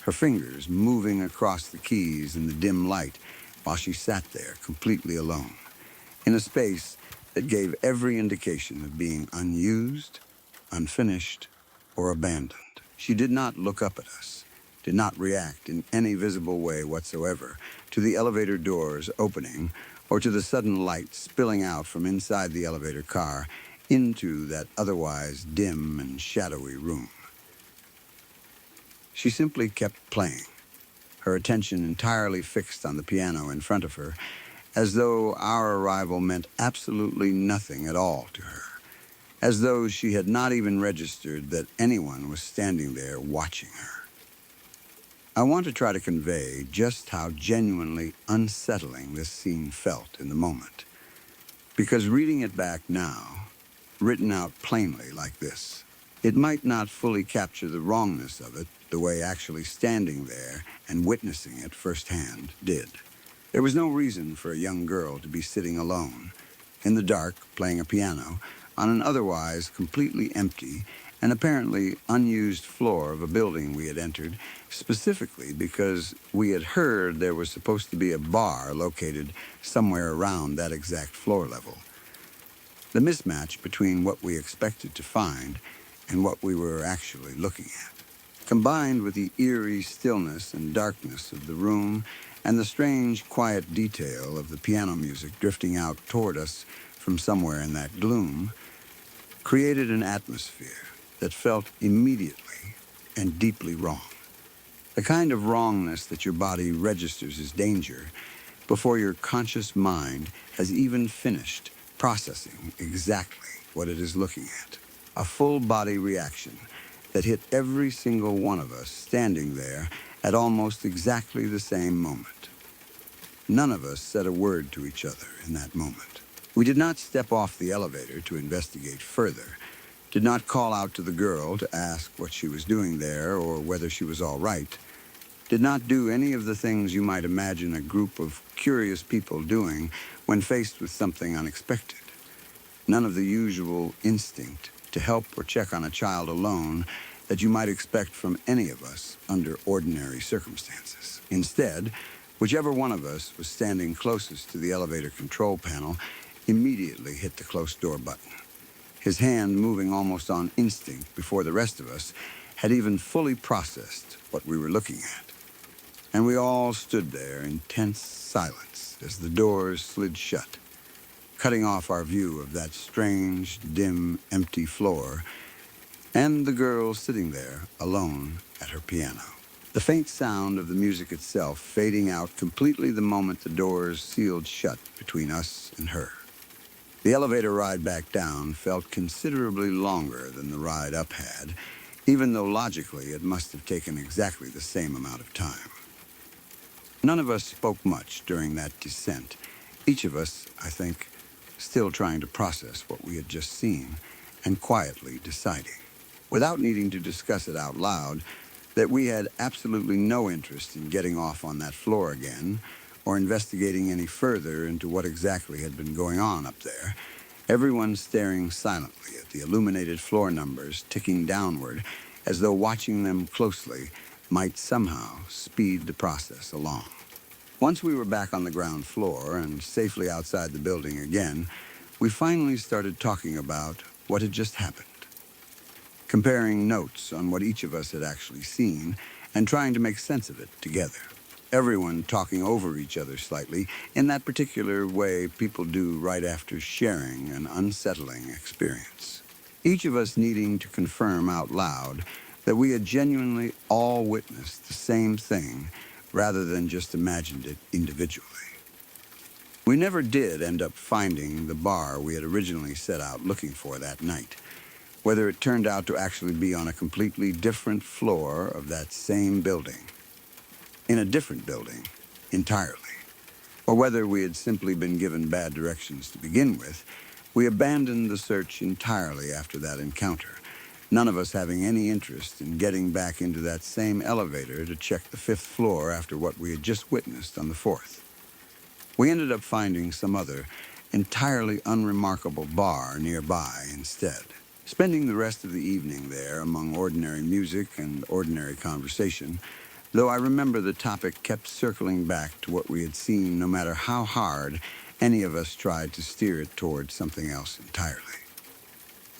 her fingers moving across the keys in the dim light while she sat there completely alone, in a space that gave every indication of being unused, unfinished, or abandoned. She did not look up at us, did not react in any visible way whatsoever to the elevator doors opening or to the sudden light spilling out from inside the elevator car into that otherwise dim and shadowy room. She simply kept playing, her attention entirely fixed on the piano in front of her, as though our arrival meant absolutely nothing at all to her, as though she had not even registered that anyone was standing there watching her. I want to try to convey just how genuinely unsettling this scene felt in the moment. Because reading it back now, written out plainly like this, it might not fully capture the wrongness of it the way actually standing there and witnessing it firsthand did. There was no reason for a young girl to be sitting alone, in the dark, playing a piano, on an otherwise completely empty and apparently unused floor of a building we had entered, specifically because we had heard there was supposed to be a bar located somewhere around that exact floor level. The mismatch between what we expected to find and what we were actually looking at, combined with the eerie stillness and darkness of the room and the strange, quiet detail of the piano music drifting out toward us from somewhere in that gloom, created an atmosphere that felt immediately and deeply wrong. The kind of wrongness that your body registers as danger before your conscious mind has even finished processing exactly what it is looking at. A full-body reaction that hit every single one of us standing there at almost exactly the same moment. None of us said a word to each other in that moment. We did not step off the elevator to investigate further, did not call out to the girl to ask what she was doing there or whether she was all right, did not do any of the things you might imagine a group of curious people doing when faced with something unexpected. None of the usual instinct to help or check on a child alone that you might expect from any of us under ordinary circumstances. Instead, whichever one of us was standing closest to the elevator control panel immediately hit the close door button, his hand moving almost on instinct before the rest of us had even fully processed what we were looking at. And we all stood there in tense silence as the doors slid shut, cutting off our view of that strange, dim, empty floor and the girl sitting there alone at her piano. The faint sound of the music itself fading out completely the moment the doors sealed shut between us and her. The elevator ride back down felt considerably longer than the ride up had, even though logically it must have taken exactly the same amount of time. None of us spoke much during that descent, each of us, I think, still trying to process what we had just seen and quietly deciding, without needing to discuss it out loud, that we had absolutely no interest in getting off on that floor again or investigating any further into what exactly had been going on up there, everyone staring silently at the illuminated floor numbers ticking downward as though watching them closely might somehow speed the process along. Once we were back on the ground floor and safely outside the building again, we finally started talking about what had just happened, comparing notes on what each of us had actually seen and trying to make sense of it together. Everyone talking over each other slightly in that particular way people do right after sharing an unsettling experience. Each of us needing to confirm out loud that we had genuinely all witnessed the same thing rather than just imagined it individually. We never did end up finding the bar we had originally set out looking for that night, whether it turned out to actually be on a completely different floor of that same building, in a different building entirely, or whether we had simply been given bad directions to begin with. We abandoned the search entirely after that encounter, none of us having any interest in getting back into that same elevator to check the 5th floor after what we had just witnessed on the 4th. We ended up finding some other, entirely unremarkable bar nearby instead, spending the rest of the evening there among ordinary music and ordinary conversation, though I remember the topic kept circling back to what we had seen no matter how hard any of us tried to steer it towards something else entirely.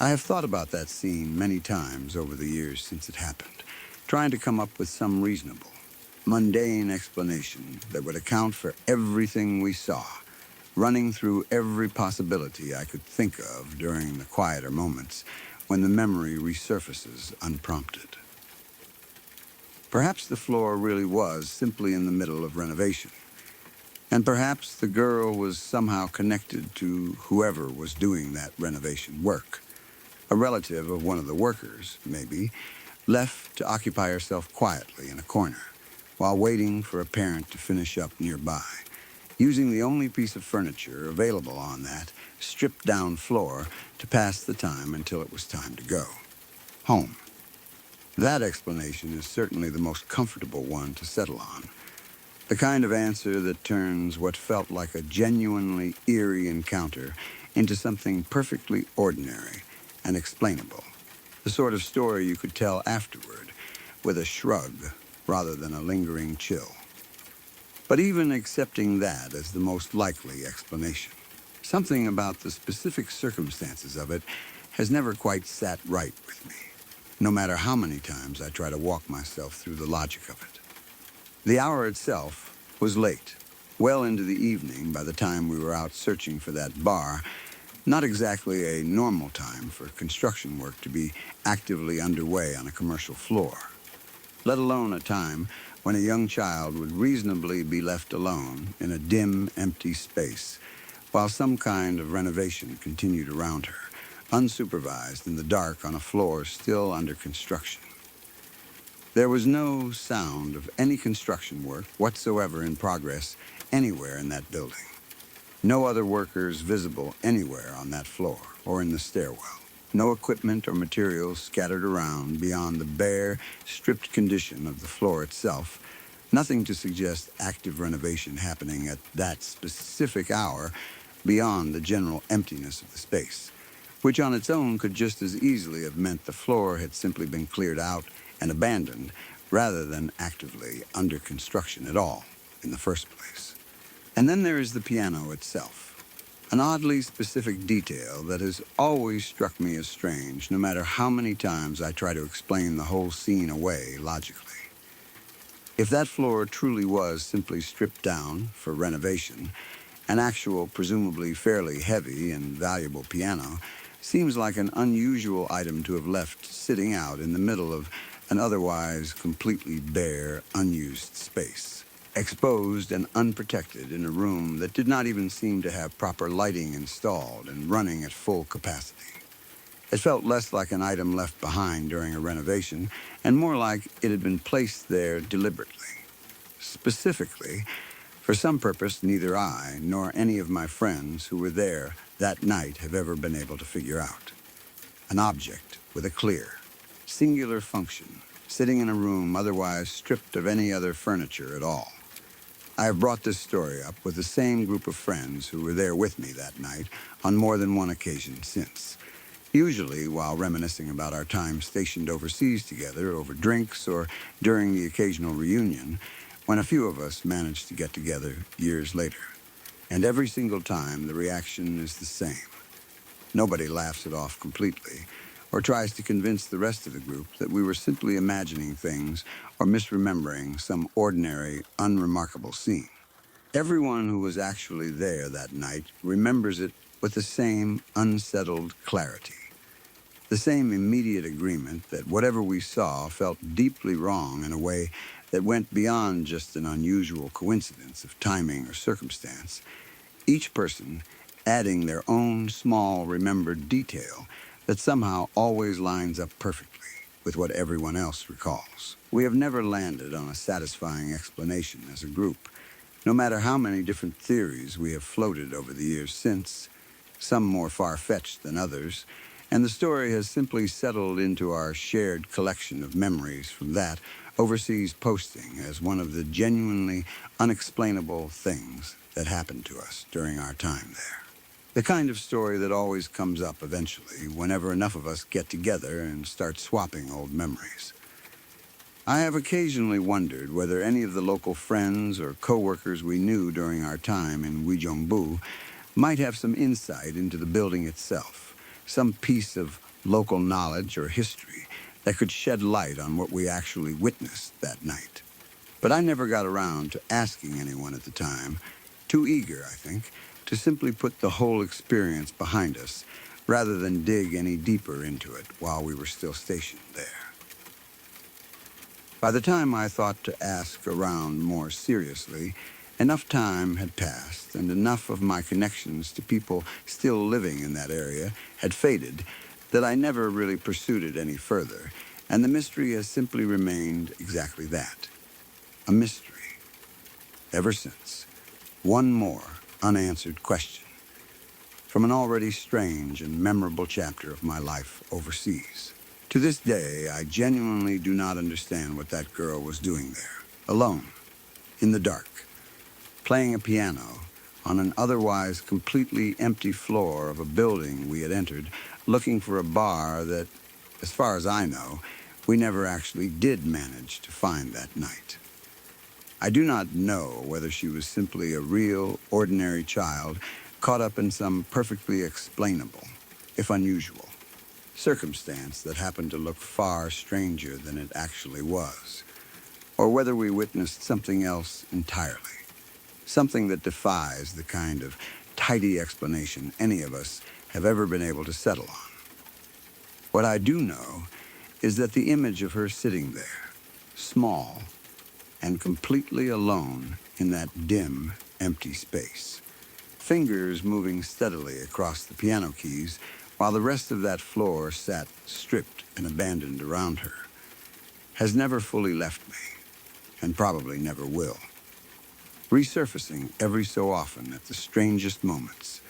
I have thought about that scene many times over the years since it happened, trying to come up with some reasonable, mundane explanation that would account for everything we saw, running through every possibility I could think of during the quieter moments when the memory resurfaces unprompted. Perhaps the floor really was simply in the middle of renovation, and perhaps the girl was somehow connected to whoever was doing that renovation work. A relative of one of the workers, maybe, left to occupy herself quietly in a corner, while waiting for a parent to finish up nearby, using the only piece of furniture available on that stripped-down floor to pass the time until it was time to go. Home. That explanation is certainly the most comfortable one to settle on. The kind of answer that turns what felt like a genuinely eerie encounter into something perfectly ordinary and explainable. The sort of story you could tell afterward with a shrug rather than a lingering chill. But even accepting that as the most likely explanation, something about the specific circumstances of it has never quite sat right with me, no matter how many times I try to walk myself through the logic of it. The hour itself was late, well into the evening by the time we were out searching for that bar, not exactly a normal time for construction work to be actively underway on a commercial floor, let alone a time when a young child would reasonably be left alone in a dim, empty space while some kind of renovation continued around her, unsupervised in the dark on a floor still under construction. There was no sound of any construction work whatsoever in progress anywhere in that building. No other workers visible anywhere on that floor or in the stairwell. No equipment or materials scattered around beyond the bare, stripped condition of the floor itself. Nothing to suggest active renovation happening at that specific hour beyond the general emptiness of the space, which on its own could just as easily have meant the floor had simply been cleared out and abandoned rather than actively under construction at all in the first place. And then there is the piano itself, an oddly specific detail that has always struck me as strange no matter how many times I try to explain the whole scene away logically. If that floor truly was simply stripped down for renovation, an actual, presumably fairly heavy and valuable piano seems like an unusual item to have left sitting out in the middle of an otherwise completely bare, unused space, exposed and unprotected in a room that did not even seem to have proper lighting installed and running at full capacity. It felt less like an item left behind during a renovation and more like it had been placed there deliberately. Specifically, for some purpose neither I nor any of my friends who were there that night have ever been able to figure out. An object with a clear, singular function, sitting in a room otherwise stripped of any other furniture at all. I have brought this story up with the same group of friends who were there with me that night on more than one occasion since, usually while reminiscing about our time stationed overseas together over drinks or during the occasional reunion, when a few of us managed to get together years later. And every single time the reaction is the same. Nobody laughs it off completely or tries to convince the rest of the group that we were simply imagining things or misremembering some ordinary, unremarkable scene. Everyone who was actually there that night remembers it with the same unsettled clarity, the same immediate agreement that whatever we saw felt deeply wrong in a way that went beyond just an unusual coincidence of timing or circumstance, each person adding their own small remembered detail that somehow always lines up perfectly with what everyone else recalls. We have never landed on a satisfying explanation as a group, no matter how many different theories we have floated over the years since, some more far-fetched than others, and the story has simply settled into our shared collection of memories from that overseas posting as one of the genuinely unexplainable things that happened to us during our time there. The kind of story that always comes up eventually whenever enough of us get together and start swapping old memories. I have occasionally wondered whether any of the local friends or co-workers we knew during our time in Uijeongbu might have some insight into the building itself, some piece of local knowledge or history that could shed light on what we actually witnessed that night. But I never got around to asking anyone at the time, too eager, I think, to simply put the whole experience behind us rather than dig any deeper into it while we were still stationed there. By the time I thought to ask around more seriously, enough time had passed and enough of my connections to people still living in that area had faded that I never really pursued it any further, and the mystery has simply remained exactly that, a mystery. Ever since, one more unanswered question from an already strange and memorable chapter of my life overseas. To this day, I genuinely do not understand what that girl was doing there, alone, in the dark, playing a piano on an otherwise completely empty floor of a building we had entered, looking for a bar that, as far as I know, we never actually did manage to find that night. I do not know whether she was simply a real, ordinary child caught up in some perfectly explainable, if unusual, circumstance that happened to look far stranger than it actually was, or whether we witnessed something else entirely, something that defies the kind of tidy explanation any of us have ever been able to settle on. What I do know is that the image of her sitting there, small and completely alone in that dim, empty space, fingers moving steadily across the piano keys while the rest of that floor sat stripped and abandoned around her, has never fully left me, and probably never will, resurfacing every so often at the strangest moments,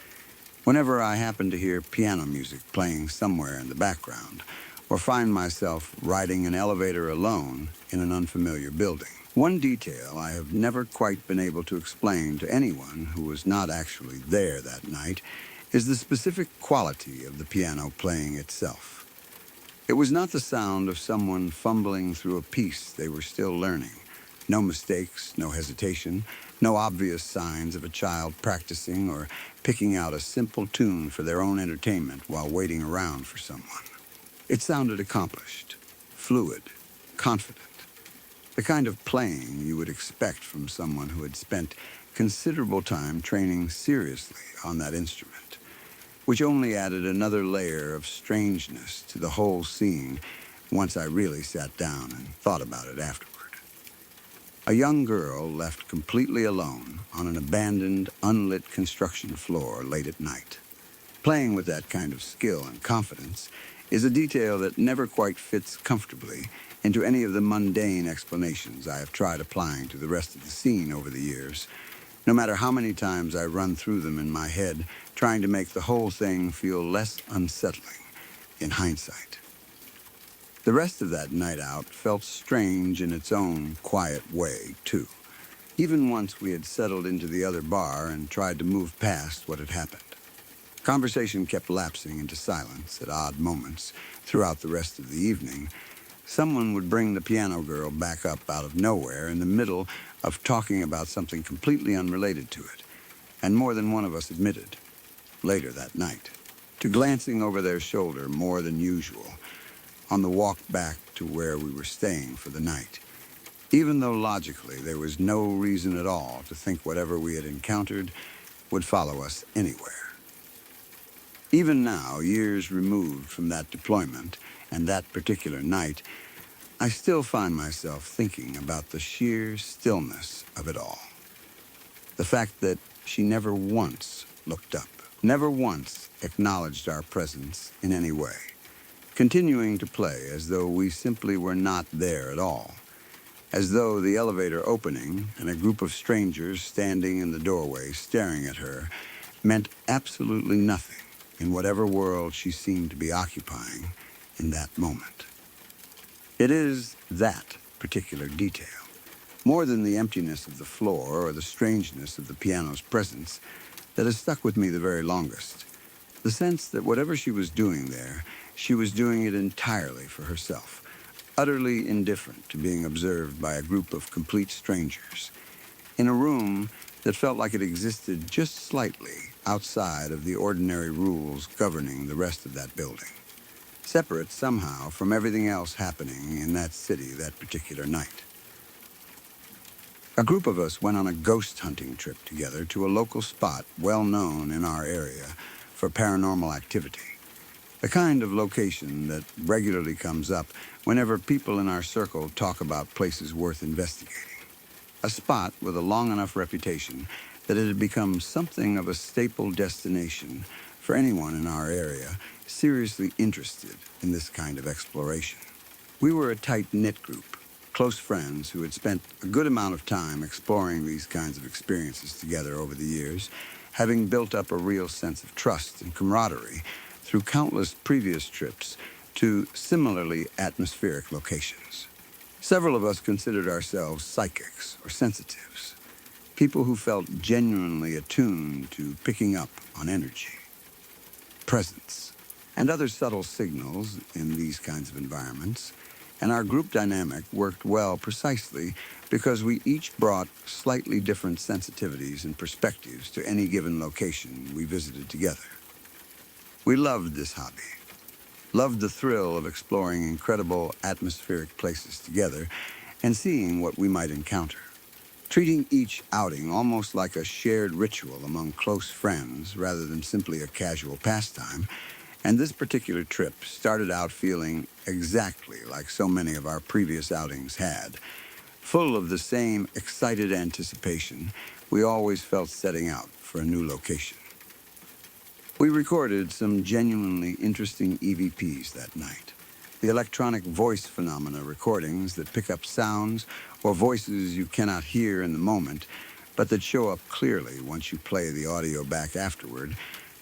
whenever I happen to hear piano music playing somewhere in the background, or find myself riding an elevator alone in an unfamiliar building. One detail I have never quite been able to explain to anyone who was not actually there that night is the specific quality of the piano playing itself. It was not the sound of someone fumbling through a piece they were still learning. No mistakes, no hesitation, no obvious signs of a child practicing or picking out a simple tune for their own entertainment while waiting around for someone. It sounded accomplished, fluid, confident. The kind of playing you would expect from someone who had spent considerable time training seriously on that instrument, which only added another layer of strangeness to the whole scene once I really sat down and thought about it afterward. A young girl left completely alone on an abandoned, unlit construction floor late at night. Playing with that kind of skill and confidence is a detail that never quite fits comfortably into any of the mundane explanations I have tried applying to the rest of the scene over the years, no matter how many times I run through them in my head, trying to make the whole thing feel less unsettling in hindsight. The rest of that night out felt strange in its own quiet way, too, even once we had settled into the other bar and tried to move past what had happened. Conversation kept lapsing into silence at odd moments throughout the rest of the evening. Someone would bring the piano girl back up out of nowhere in the middle of talking about something completely unrelated to it, and more than one of us admitted, later that night, to glancing over their shoulder more than usual on the walk back to where we were staying for the night, even though logically there was no reason at all to think whatever we had encountered would follow us anywhere. Even now, years removed from that deployment and that particular night, I still find myself thinking about the sheer stillness of it all. The fact that she never once looked up, never once acknowledged our presence in any way, continuing to play as though we simply were not there at all, as though the elevator opening and a group of strangers standing in the doorway staring at her meant absolutely nothing in whatever world she seemed to be occupying in that moment. It is that particular detail, more than the emptiness of the floor or the strangeness of the piano's presence, that has stuck with me the very longest. The sense that whatever she was doing there, she was doing it entirely for herself, utterly indifferent to being observed by a group of complete strangers, in a room that felt like it existed just slightly outside of the ordinary rules governing the rest of that building, separate somehow from everything else happening in that city that particular night. A group of us went on a ghost hunting trip together to a local spot well known in our area for paranormal activity, the kind of location that regularly comes up whenever people in our circle talk about places worth investigating. A spot with a long enough reputation that it had become something of a staple destination for anyone in our area seriously interested in this kind of exploration. We were a tight-knit group, close friends who had spent a good amount of time exploring these kinds of experiences together over the years, having built up a real sense of trust and camaraderie through countless previous trips to similarly atmospheric locations. Several of us considered ourselves psychics or sensitives, people who felt genuinely attuned to picking up on energy, presence, and other subtle signals in these kinds of environments, and our group dynamic worked well precisely because we each brought slightly different sensitivities and perspectives to any given location we visited together. We loved this hobby, loved the thrill of exploring incredible atmospheric places together and seeing what we might encounter, treating each outing almost like a shared ritual among close friends rather than simply a casual pastime. And this particular trip started out feeling exactly like so many of our previous outings had, full of the same excited anticipation we always felt setting out for a new location. We recorded some genuinely interesting EVPs that night. The electronic voice phenomena recordings that pick up sounds or voices you cannot hear in the moment, but that show up clearly once you play the audio back afterward.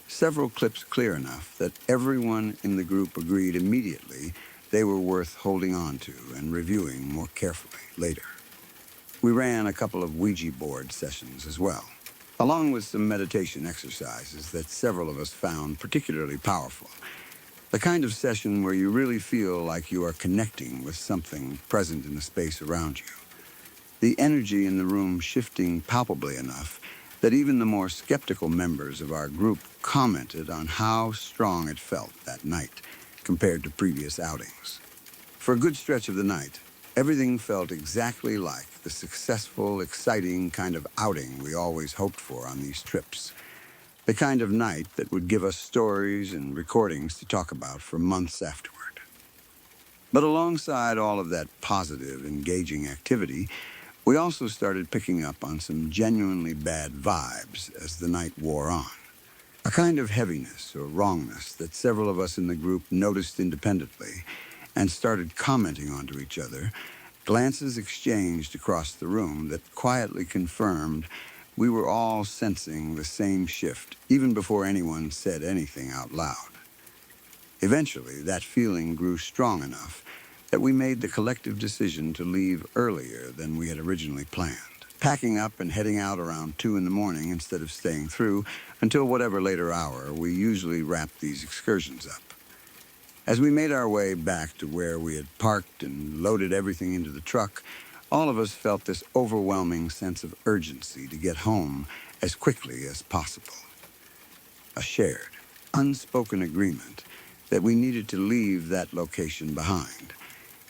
Several clips clear enough that everyone in the group agreed immediately they were worth holding on to and reviewing more carefully later. We ran a couple of Ouija board sessions as well, along with some meditation exercises that several of us found particularly powerful. The kind of session where you really feel like you are connecting with something present in the space around you. The energy in the room shifting palpably enough that even the more skeptical members of our group commented on how strong it felt that night compared to previous outings. For a good stretch of the night, everything felt exactly like the successful, exciting kind of outing we always hoped for on these trips. The kind of night that would give us stories and recordings to talk about for months afterward. But alongside all of that positive, engaging activity, we also started picking up on some genuinely bad vibes as the night wore on. A kind of heaviness or wrongness that several of us in the group noticed independently and started commenting onto each other, glances exchanged across the room that quietly confirmed we were all sensing the same shift even before anyone said anything out loud. Eventually, that feeling grew strong enough that we made the collective decision to leave earlier than we had originally planned, packing up and heading out around 2 in the morning instead of staying through until whatever later hour we usually wrapped these excursions up. As we made our way back to where we had parked and loaded everything into the truck, all of us felt this overwhelming sense of urgency to get home as quickly as possible. A shared, unspoken agreement that we needed to leave that location behind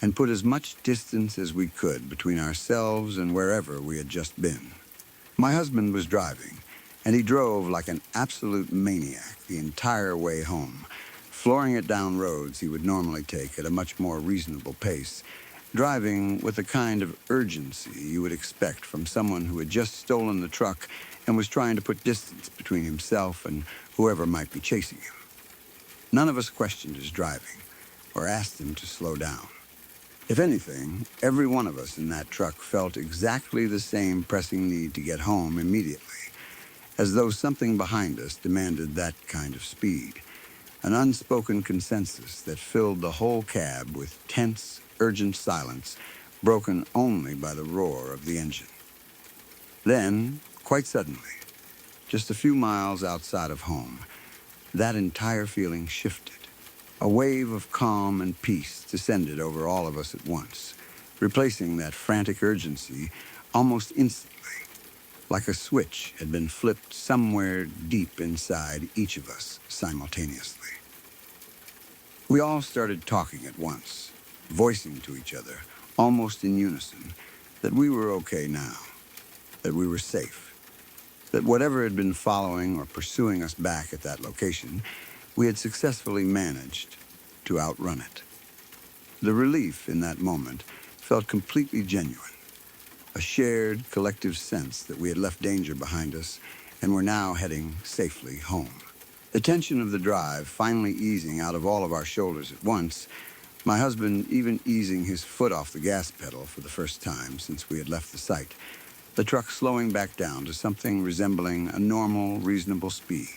and put as much distance as we could between ourselves and wherever we had just been. My husband was driving, and he drove like an absolute maniac the entire way home, flooring it down roads he would normally take at a much more reasonable pace, driving with the kind of urgency you would expect from someone who had just stolen the truck and was trying to put distance between himself and whoever might be chasing him. None of us questioned his driving or asked him to slow down. If anything, every one of us in that truck felt exactly the same pressing need to get home immediately, as though something behind us demanded that kind of speed, an unspoken consensus that filled the whole cab with tense, urgent silence, broken only by the roar of the engine. Then, quite suddenly, just a few miles outside of home, that entire feeling shifted. A wave of calm and peace descended over all of us at once, replacing that frantic urgency almost instantly, like a switch had been flipped somewhere deep inside each of us simultaneously. We all started talking at once, voicing to each other, almost in unison, that we were okay now, that we were safe, that whatever had been following or pursuing us back at that location, we had successfully managed to outrun it. The relief in that moment felt completely genuine, a shared collective sense that we had left danger behind us and were now heading safely home. The tension of the drive finally easing out of all of our shoulders at once, My husband even easing his foot off the gas pedal for the first time since we had left the site, the truck slowing back down to something resembling a normal, reasonable speed.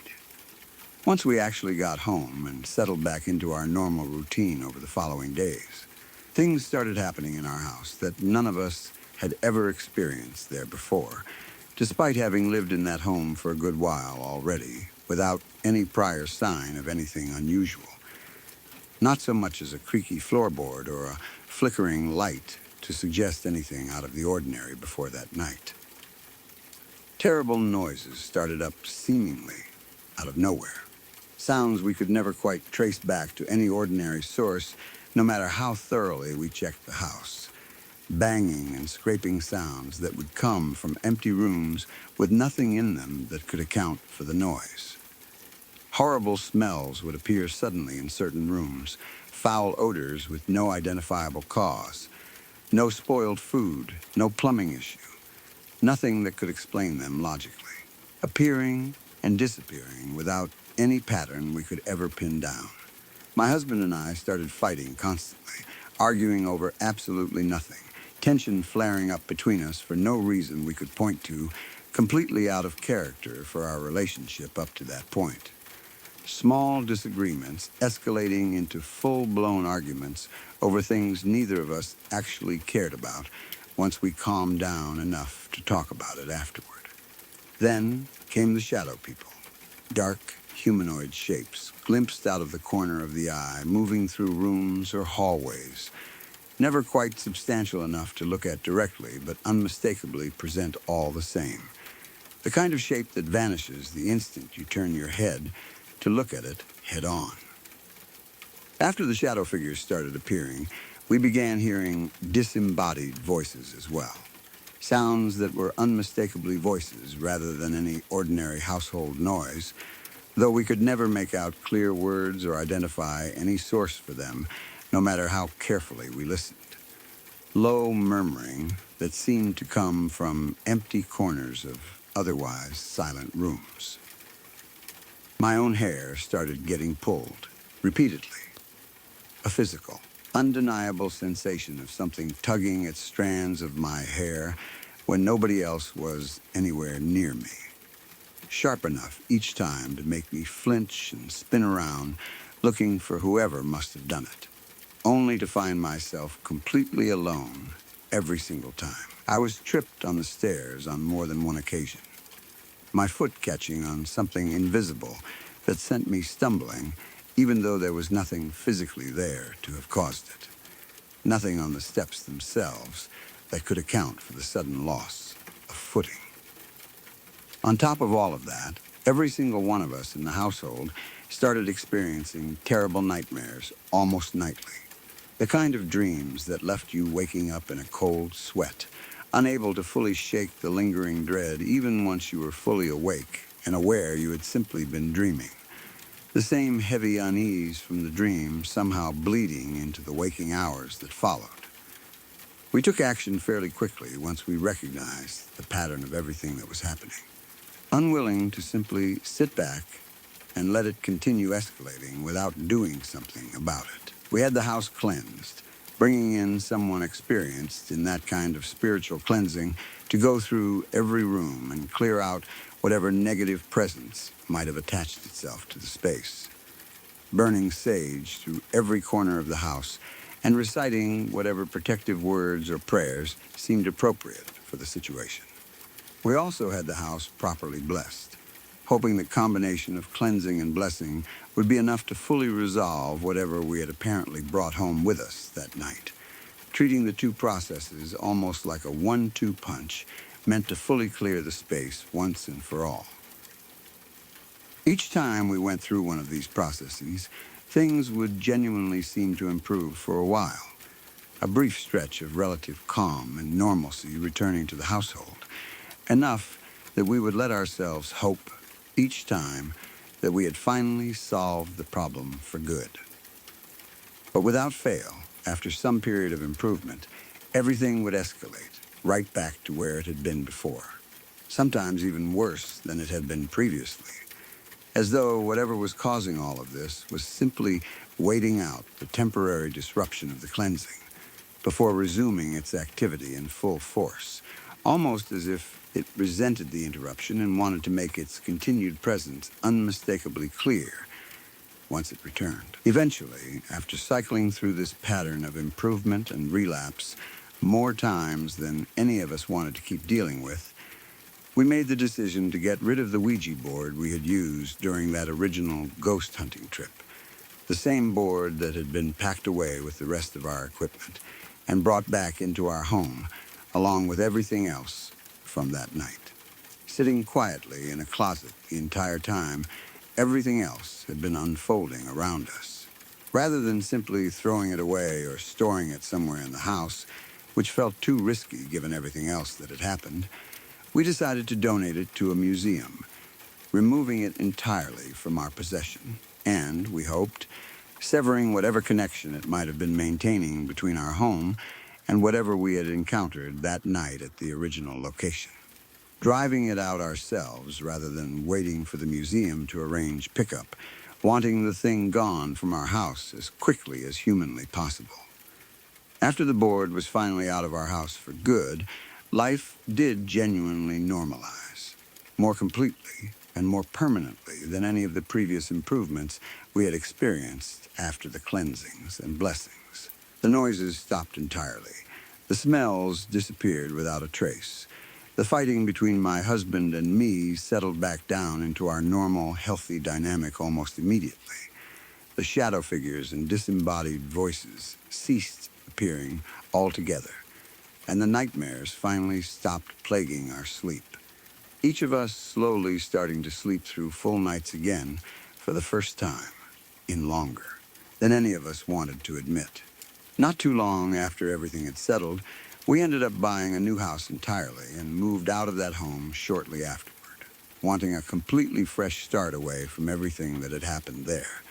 Once we actually got home and settled back into our normal routine over the following days, things started happening in our house that none of us had ever experienced there before, despite having lived in that home for a good while already, without any prior sign of anything unusual. Not so much as a creaky floorboard or a flickering light to suggest anything out of the ordinary before that night. Terrible noises started up seemingly out of nowhere. Sounds we could never quite trace back to any ordinary source, no matter how thoroughly we checked the house. Banging and scraping sounds that would come from empty rooms with nothing in them that could account for the noise. Horrible smells would appear suddenly in certain rooms, foul odors with no identifiable cause. No spoiled food, no plumbing issue. Nothing that could explain them logically. Appearing and disappearing without any pattern we could ever pin down. My husband and I started fighting constantly, arguing over absolutely nothing, tension flaring up between us for no reason we could point to, completely out of character for our relationship up to that point. Small disagreements escalating into full-blown arguments over things neither of us actually cared about once we calmed down enough to talk about it afterward. Then came the shadow people, dark humanoid shapes glimpsed out of the corner of the eye, moving through rooms or hallways, never quite substantial enough to look at directly, but unmistakably present all the same. The kind of shape that vanishes the instant you turn your head to look at it head on. After the shadow figures started appearing, we began hearing disembodied voices as well. Sounds that were unmistakably voices rather than any ordinary household noise, though we could never make out clear words or identify any source for them, no matter how carefully we listened. Low murmuring that seemed to come from empty corners of otherwise silent rooms. My own hair started getting pulled, repeatedly. A physical, undeniable sensation of something tugging at strands of my hair when nobody else was anywhere near me. Sharp enough each time to make me flinch and spin around, looking for whoever must have done it, only to find myself completely alone every single time. I was tripped on the stairs on more than one occasion, my foot catching on something invisible that sent me stumbling, even though there was nothing physically there to have caused it. Nothing on the steps themselves that could account for the sudden loss of footing. On top of all of that, every single one of us in the household started experiencing terrible nightmares almost nightly. The kind of dreams that left you waking up in a cold sweat, unable to fully shake the lingering dread even once you were fully awake and aware you had simply been dreaming. The same heavy unease from the dream somehow bleeding into the waking hours that followed. We took action fairly quickly once we recognized the pattern of everything that was happening, unwilling to simply sit back and let it continue escalating without doing something about it. We had the house cleansed, bringing in someone experienced in that kind of spiritual cleansing to go through every room and clear out whatever negative presence might have attached itself to the space. Burning sage through every corner of the house and reciting whatever protective words or prayers seemed appropriate for the situation. We also had the house properly blessed, hoping the combination of cleansing and blessing would be enough to fully resolve whatever we had apparently brought home with us that night, treating the two processes almost like a 1-2 punch meant to fully clear the space once and for all. Each time we went through one of these processes, things would genuinely seem to improve for a while, a brief stretch of relative calm and normalcy returning to the household, enough that we would let ourselves hope each time that we had finally solved the problem for good. But without fail, after some period of improvement, everything would escalate right back to where it had been before, sometimes even worse than it had been previously, as though whatever was causing all of this was simply waiting out the temporary disruption of the cleansing before resuming its activity in full force, almost as if it resented the interruption and wanted to make its continued presence unmistakably clear once it returned. Eventually, after cycling through this pattern of improvement and relapse more times than any of us wanted to keep dealing with, we made the decision to get rid of the Ouija board we had used during that original ghost hunting trip, the same board that had been packed away with the rest of our equipment and brought back into our home, along with everything else from that night. Sitting quietly in a closet the entire time, everything else had been unfolding around us. Rather than simply throwing it away or storing it somewhere in the house, which felt too risky given everything else that had happened, we decided to donate it to a museum, removing it entirely from our possession, and, we hoped, severing whatever connection it might have been maintaining between our home and whatever we had encountered that night at the original location. Driving it out ourselves rather than waiting for the museum to arrange pickup, wanting the thing gone from our house as quickly as humanly possible. After the board was finally out of our house for good, life did genuinely normalize, more completely and more permanently than any of the previous improvements we had experienced after the cleansings and blessings. The noises stopped entirely. The smells disappeared without a trace. The fighting between my husband and me settled back down into our normal, healthy dynamic almost immediately. The shadow figures and disembodied voices ceased appearing altogether, and the nightmares finally stopped plaguing our sleep. Each of us slowly starting to sleep through full nights again for the first time in longer than any of us wanted to admit. Not too long after everything had settled, we ended up buying a new house entirely and moved out of that home shortly afterward, wanting a completely fresh start away from everything that had happened there.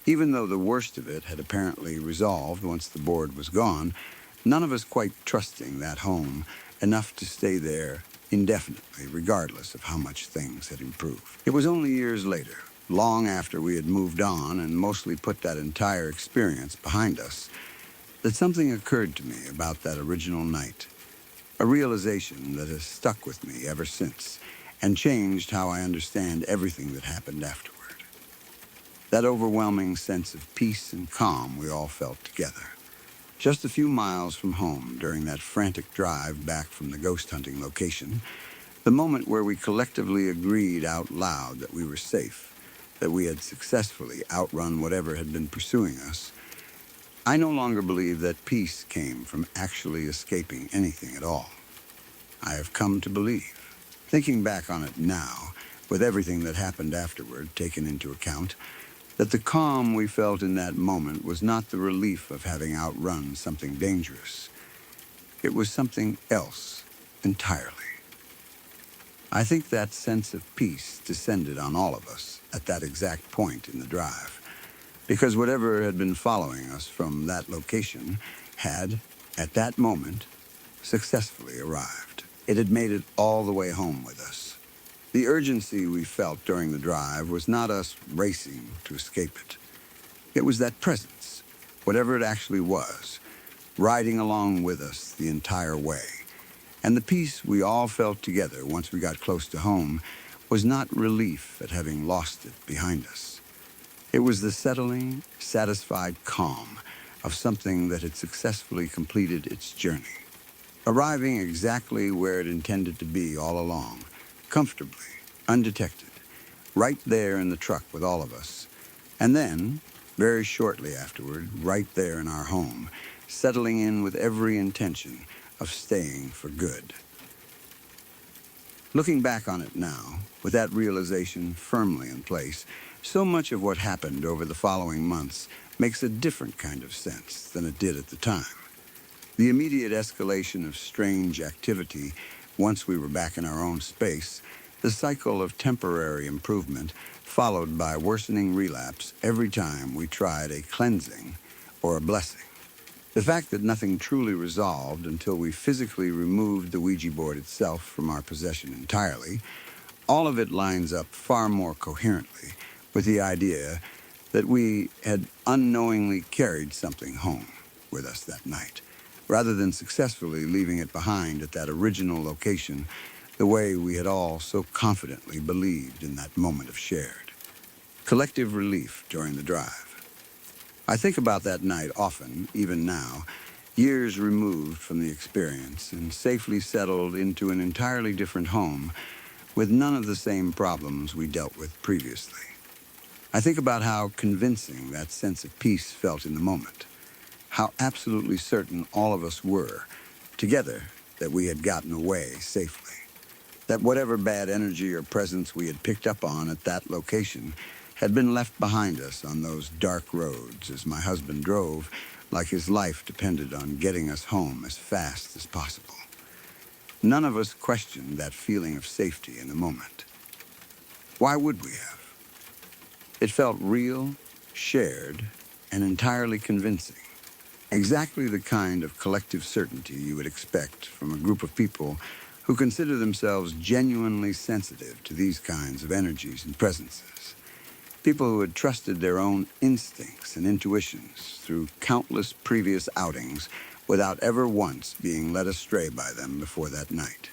Even though the worst of it had apparently resolved once the board was gone, none of us quite trusting that home enough to stay there indefinitely, regardless of how much things had improved. It was only years later, long after we had moved on and mostly put that entire experience behind us, that something occurred to me about that original night, a realization that has stuck with me ever since and changed how I understand everything that happened afterward. That overwhelming sense of peace and calm we all felt together. Just a few miles from home during that frantic drive back from the ghost hunting location, the moment where we collectively agreed out loud that we were safe, that we had successfully outrun whatever had been pursuing us, I no longer believe that peace came from actually escaping anything at all. I have come to believe, thinking back on it now, with everything that happened afterward taken into account, that the calm we felt in that moment was not the relief of having outrun something dangerous. It was something else entirely. I think that sense of peace descended on all of us at that exact point in the drive, because whatever had been following us from that location had, at that moment, successfully arrived. It had made it all the way home with us. The urgency we felt during the drive was not us racing to escape it. It was that presence, whatever it actually was, riding along with us the entire way. And the peace we all felt together once we got close to home was not relief at having lost it behind us. It was the settling, satisfied calm of something that had successfully completed its journey, arriving exactly where it intended to be all along, comfortably, undetected, right there in the truck with all of us, and then, very shortly afterward, right there in our home, settling in with every intention of staying for good. Looking back on it now, with that realization firmly in place, so much of what happened over the following months makes a different kind of sense than it did at the time. The immediate escalation of strange activity once we were back in our own space, the cycle of temporary improvement followed by worsening relapse every time we tried a cleansing or a blessing. The fact that nothing truly resolved until we physically removed the Ouija board itself from our possession entirely, all of it lines up far more coherently with the idea that we had unknowingly carried something home with us that night, rather than successfully leaving it behind at that original location the way we had all so confidently believed in that moment of shared collective relief during the drive. I think about that night often, even now, years removed from the experience and safely settled into an entirely different home with none of the same problems we dealt with previously. I think about how convincing that sense of peace felt in the moment, how absolutely certain all of us were, together, that we had gotten away safely, that whatever bad energy or presence we had picked up on at that location had been left behind us on those dark roads as my husband drove, like his life depended on getting us home as fast as possible. None of us questioned that feeling of safety in the moment. Why would we have? It felt real, shared, and entirely convincing. Exactly the kind of collective certainty you would expect from a group of people who consider themselves genuinely sensitive to these kinds of energies and presences. People who had trusted their own instincts and intuitions through countless previous outings without ever once being led astray by them before that night.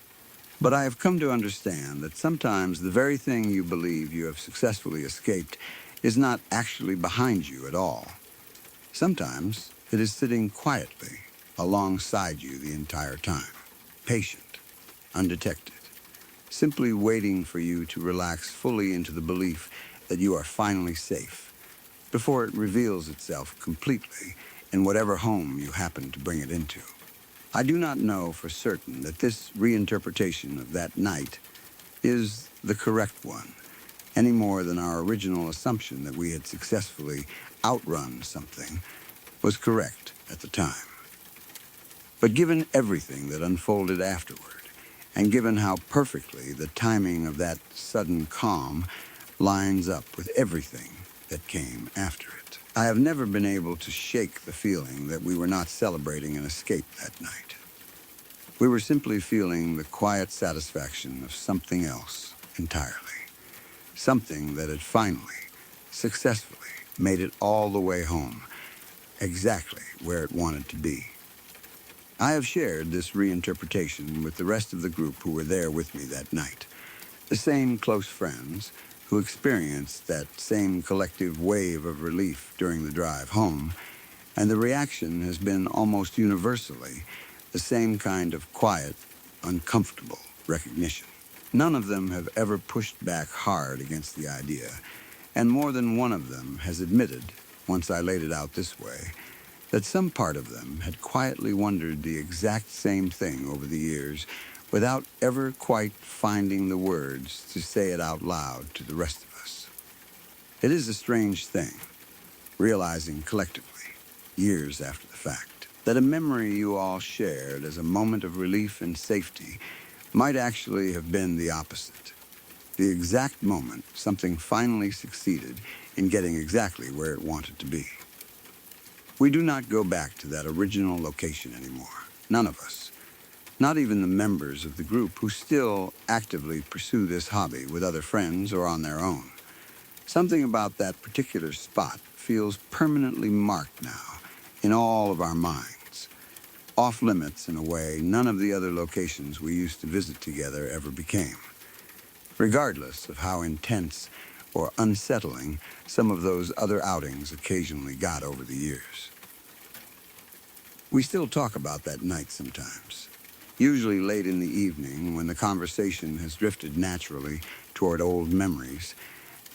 But I have come to understand that sometimes the very thing you believe you have successfully escaped is not actually behind you at all. Sometimes it is sitting quietly alongside you the entire time, patient, undetected, simply waiting for you to relax fully into the belief that you are finally safe before it reveals itself completely in whatever home you happen to bring it into. I do not know for certain that this reinterpretation of that night is the correct one, any more than our original assumption that we had successfully outrun something was correct at the time. But given everything that unfolded afterward, and given how perfectly the timing of that sudden calm lines up with everything that came after it, I have never been able to shake the feeling that we were not celebrating an escape that night. We were simply feeling the quiet satisfaction of something else entirely. Something that had finally, successfully, made it all the way home, exactly where it wanted to be. I have shared this reinterpretation with the rest of the group who were there with me that night, the same close friends who experienced that same collective wave of relief during the drive home, and the reaction has been almost universally the same kind of quiet, uncomfortable recognition. None of them have ever pushed back hard against the idea, and more than one of them has admitted, once I laid it out this way, that some part of them had quietly wondered the exact same thing over the years without ever quite finding the words to say it out loud to the rest of us. It is a strange thing, realizing collectively, years after the fact, that a memory you all shared as a moment of relief and safety might actually have been the opposite. The exact moment something finally succeeded in getting exactly where it wanted to be. We do not go back to that original location anymore. None of us. Not even the members of the group who still actively pursue this hobby with other friends or on their own. Something about that particular spot feels permanently marked now in all of our minds. Off limits in a way none of the other locations we used to visit together ever became. Regardless of how intense or unsettling some of those other outings occasionally got over the years. We still talk about that night sometimes, usually late in the evening when the conversation has drifted naturally toward old memories,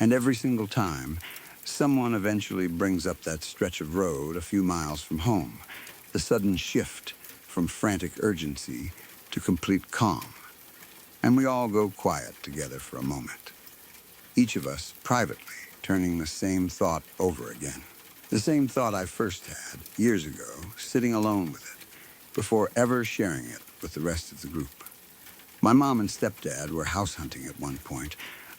and every single time, someone eventually brings up that stretch of road a few miles from home, the sudden shift from frantic urgency to complete calm, and we all go quiet together for a moment, each of us privately turning the same thought over again. The same thought I first had, years ago, sitting alone with it, before ever sharing it with the rest of the group. My mom and stepdad were house hunting at one point,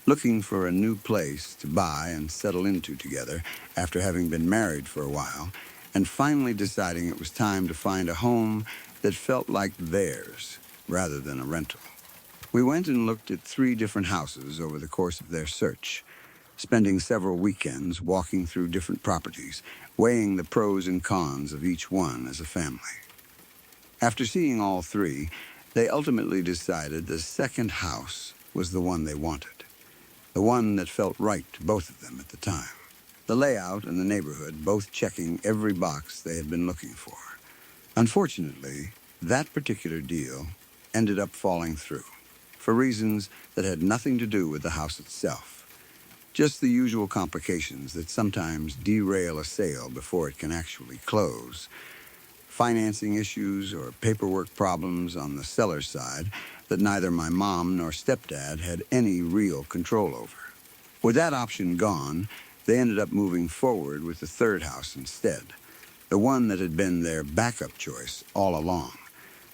looking for a new place to buy and settle into together after having been married for a while, and finally deciding it was time to find a home that felt like theirs rather than a rental. We went and looked at 3 different houses over the course of their search, spending several weekends walking through different properties, weighing the pros and cons of each one as a family. After seeing all three, they ultimately decided the second house was the one they wanted, the one that felt right to both of them at the time. The layout and the neighborhood both checking every box they had been looking for. Unfortunately, that particular deal ended up falling through, for reasons that had nothing to do with the house itself. Just the usual complications that sometimes derail a sale before it can actually close. Financing issues or paperwork problems on the seller's side that neither my mom nor stepdad had any real control over. With that option gone, they ended up moving forward with the third house instead, the one that had been their backup choice all along,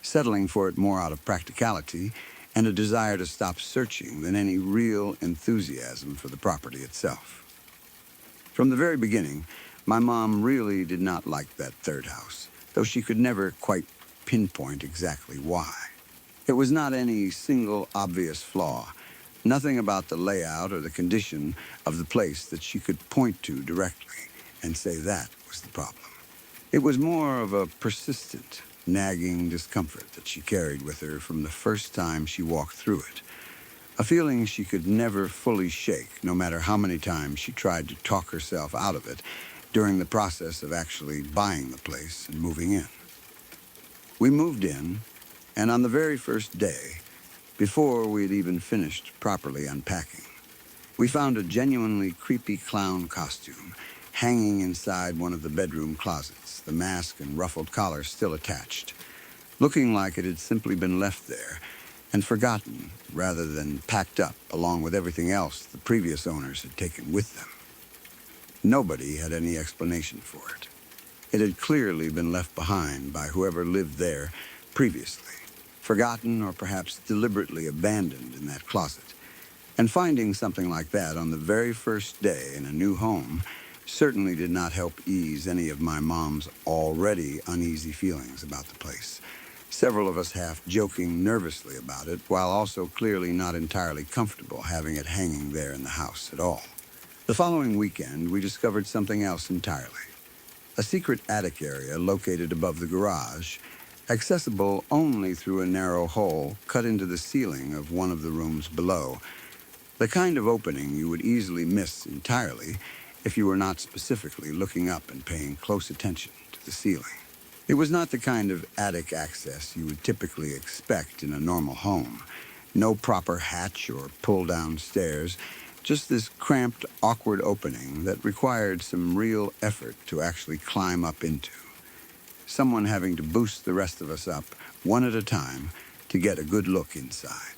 settling for it more out of practicality and a desire to stop searching than any real enthusiasm for the property itself. From the very beginning, my mom really did not like that third house, though she could never quite pinpoint exactly why. It was not any single obvious flaw, nothing about the layout or the condition of the place that she could point to directly and say that was the problem. It was more of a persistent, nagging discomfort that she carried with her from the first time she walked through it. A feeling she could never fully shake, no matter how many times she tried to talk herself out of it during the process of actually buying the place and moving in. We moved in, and on the very first day, before we had even finished properly unpacking, we found a genuinely creepy clown costume hanging inside one of the bedroom closets, the mask and ruffled collar still attached, looking like it had simply been left there and forgotten rather than packed up along with everything else the previous owners had taken with them. Nobody had any explanation for it. It had clearly been left behind by whoever lived there previously, forgotten or perhaps deliberately abandoned in that closet. And finding something like that on the very first day in a new home certainly did not help ease any of my mom's already uneasy feelings about the place. Several of us half joking nervously about it, while also clearly not entirely comfortable having it hanging there in the house at all. The following weekend, we discovered something else entirely. A secret attic area located above the garage, accessible only through a narrow hole cut into the ceiling of one of the rooms below, the kind of opening you would easily miss entirely if you were not specifically looking up and paying close attention to the ceiling. It was not the kind of attic access you would typically expect in a normal home. No proper hatch or pull-down stairs, just this cramped, awkward opening that required some real effort to actually climb up into. Someone having to boost the rest of us up, one at a time, to get a good look inside.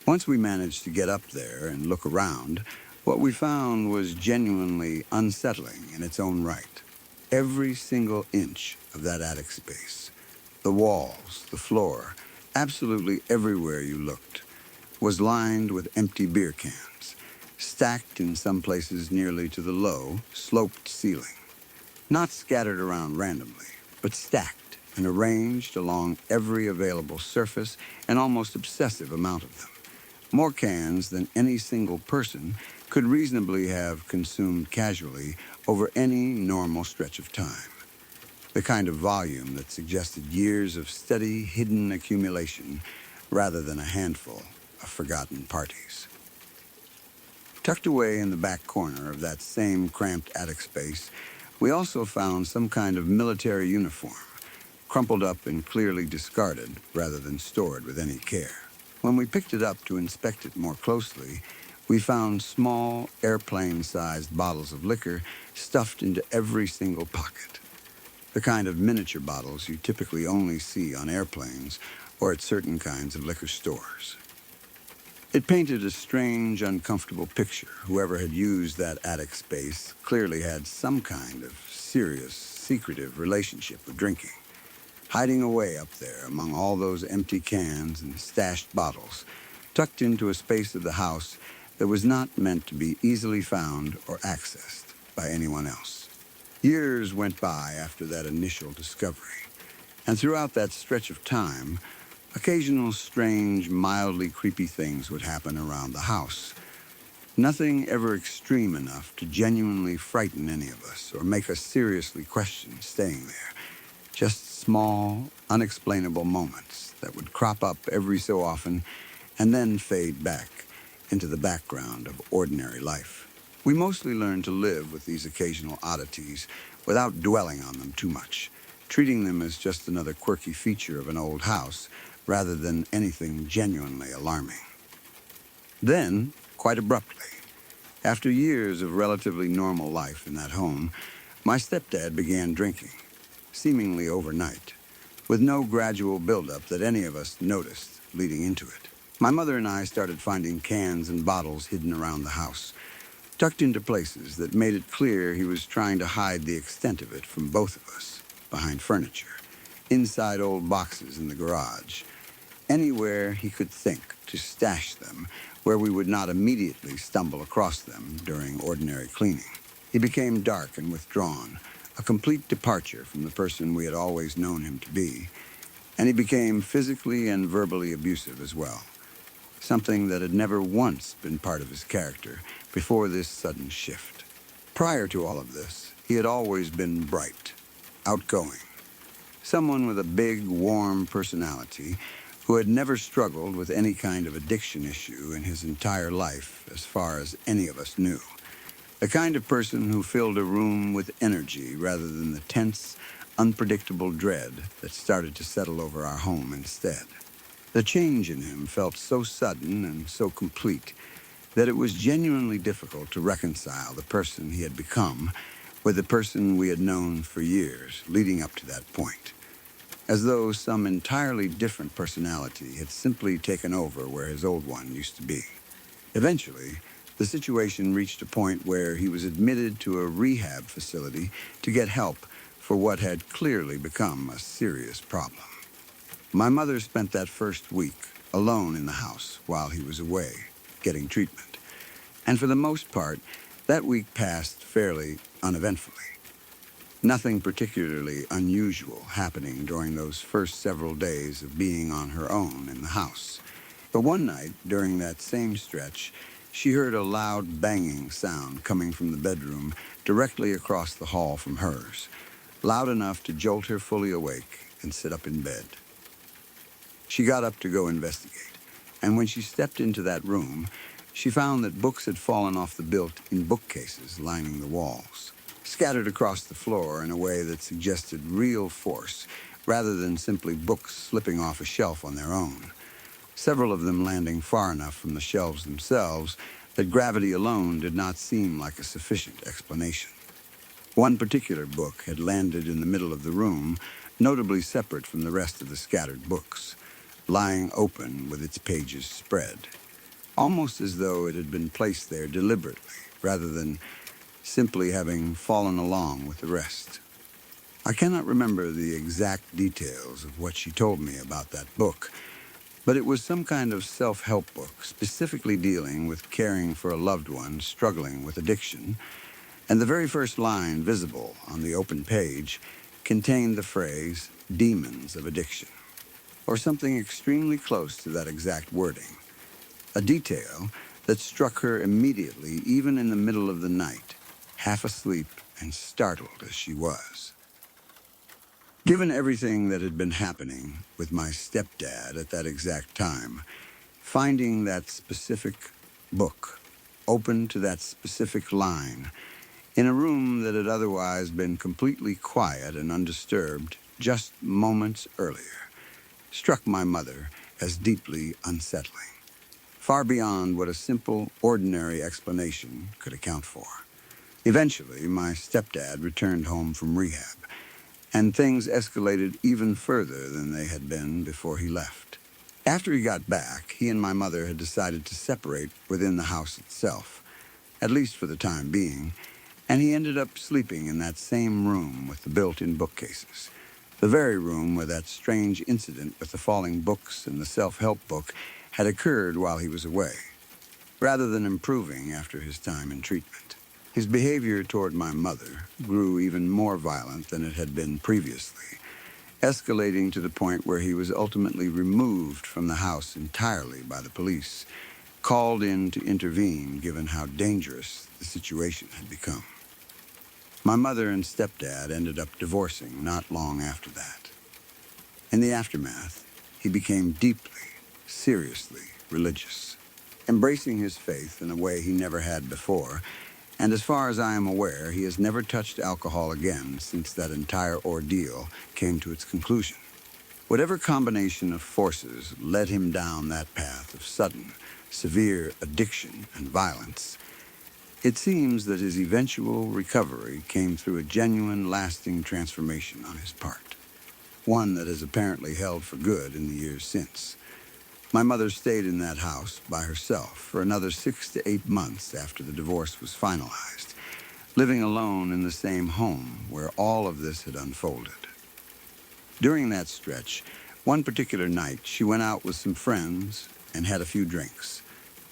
Once we managed to get up there and look around, what we found was genuinely unsettling in its own right. Every single inch of that attic space, the walls, the floor, absolutely everywhere you looked, was lined with empty beer cans, stacked in some places nearly to the low, sloped ceiling. Not scattered around randomly, but stacked and arranged along every available surface, an almost obsessive amount of them. More cans than any single person could reasonably have consumed casually over any normal stretch of time. The kind of volume that suggested years of steady, hidden accumulation rather than a handful of forgotten parties. Tucked away in the back corner of that same cramped attic space, we also found some kind of military uniform, crumpled up and clearly discarded rather than stored with any care. When we picked it up to inspect it more closely, we found small, airplane-sized bottles of liquor stuffed into every single pocket. The kind of miniature bottles you typically only see on airplanes or at certain kinds of liquor stores. It painted a strange, uncomfortable picture. Whoever had used that attic space clearly had some kind of serious, secretive relationship with drinking, hiding away up there among all those empty cans and stashed bottles, tucked into a space of the house that was not meant to be easily found or accessed by anyone else. Years went by after that initial discovery, and throughout that stretch of time, occasional strange, mildly creepy things would happen around the house. Nothing ever extreme enough to genuinely frighten any of us or make us seriously question staying there. Just small, unexplainable moments that would crop up every so often and then fade back into the background of ordinary life. We mostly learned to live with these occasional oddities without dwelling on them too much, treating them as just another quirky feature of an old house rather than anything genuinely alarming. Then, quite abruptly, after years of relatively normal life in that home, my stepdad began drinking, seemingly overnight, with no gradual buildup that any of us noticed leading into it. My mother and I started finding cans and bottles hidden around the house, tucked into places that made it clear he was trying to hide the extent of it from both of us, behind furniture, inside old boxes in the garage, anywhere he could think to stash them where we would not immediately stumble across them during ordinary cleaning. He became dark and withdrawn, a complete departure from the person we had always known him to be, and he became physically and verbally abusive as well, something that had never once been part of his character before this sudden shift. Prior to all of this, he had always been bright, outgoing, someone with a big, warm personality who had never struggled with any kind of addiction issue in his entire life as far as any of us knew. The kind of person who filled a room with energy rather than the tense, unpredictable dread that started to settle over our home instead. The change in him felt so sudden and so complete that it was genuinely difficult to reconcile the person he had become with the person we had known for years leading up to that point, as though some entirely different personality had simply taken over where his old one used to be. Eventually, the situation reached a point where he was admitted to a rehab facility to get help for what had clearly become a serious problem. My mother spent that first week alone in the house while he was away, getting treatment. And for the most part, that week passed fairly uneventfully. Nothing particularly unusual happening during those first several days of being on her own in the house. But one night, during that same stretch, she heard a loud banging sound coming from the bedroom directly across the hall from hers, loud enough to jolt her fully awake and sit up in bed. She got up to go investigate, and when she stepped into that room, she found that books had fallen off the built-in bookcases lining the walls, scattered across the floor in a way that suggested real force rather than simply books slipping off a shelf on their own, several of them landing far enough from the shelves themselves that gravity alone did not seem like a sufficient explanation. One particular book had landed in the middle of the room, notably separate from the rest of the scattered books, lying open with its pages spread, almost as though it had been placed there deliberately rather than simply having fallen along with the rest. I cannot remember the exact details of what she told me about that book, but it was some kind of self-help book specifically dealing with caring for a loved one struggling with addiction, and the very first line visible on the open page contained the phrase, "demons of addiction," or something extremely close to that exact wording, a detail that struck her immediately even in the middle of the night, half asleep and startled as she was. Given everything that had been happening with my stepdad at that exact time, finding that specific book open to that specific line in a room that had otherwise been completely quiet and undisturbed just moments earlier struck my mother as deeply unsettling, far beyond what a simple, ordinary explanation could account for. Eventually, my stepdad returned home from rehab, and things escalated even further than they had been before he left. After he got back, he and my mother had decided to separate within the house itself, at least for the time being, and he ended up sleeping in that same room with the built-in bookcases, the very room where that strange incident with the falling books and the self-help book had occurred while he was away, rather than improving after his time in treatment. His behavior toward my mother grew even more violent than it had been previously, escalating to the point where he was ultimately removed from the house entirely by the police, called in to intervene given how dangerous the situation had become. My mother and stepdad ended up divorcing not long after that. In the aftermath, he became deeply, seriously religious, embracing his faith in a way he never had before, and as far as I am aware, he has never touched alcohol again since that entire ordeal came to its conclusion. Whatever combination of forces led him down that path of sudden, severe addiction and violence, it seems that his eventual recovery came through a genuine, lasting transformation on his part, one that has apparently held for good in the years since. My mother stayed in that house by herself for another 6 to 8 months after the divorce was finalized, living alone in the same home where all of this had unfolded. During that stretch, one particular night, she went out with some friends and had a few drinks.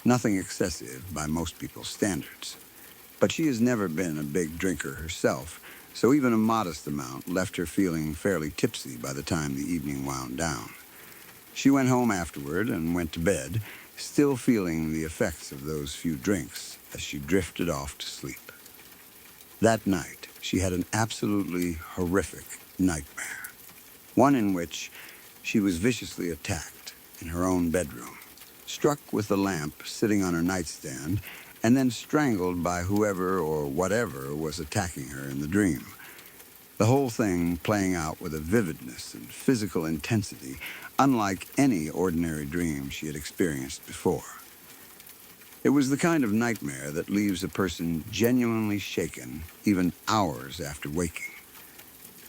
Nothing excessive by most people's standards. But she has never been a big drinker herself, so even a modest amount left her feeling fairly tipsy by the time the evening wound down. She went home afterward and went to bed, still feeling the effects of those few drinks as she drifted off to sleep. That night, she had an absolutely horrific nightmare, one in which she was viciously attacked in her own bedroom, struck with a lamp sitting on her nightstand, and then strangled by whoever or whatever was attacking her in the dream. The whole thing playing out with a vividness and physical intensity unlike any ordinary dream she had experienced before. It was the kind of nightmare that leaves a person genuinely shaken even hours after waking.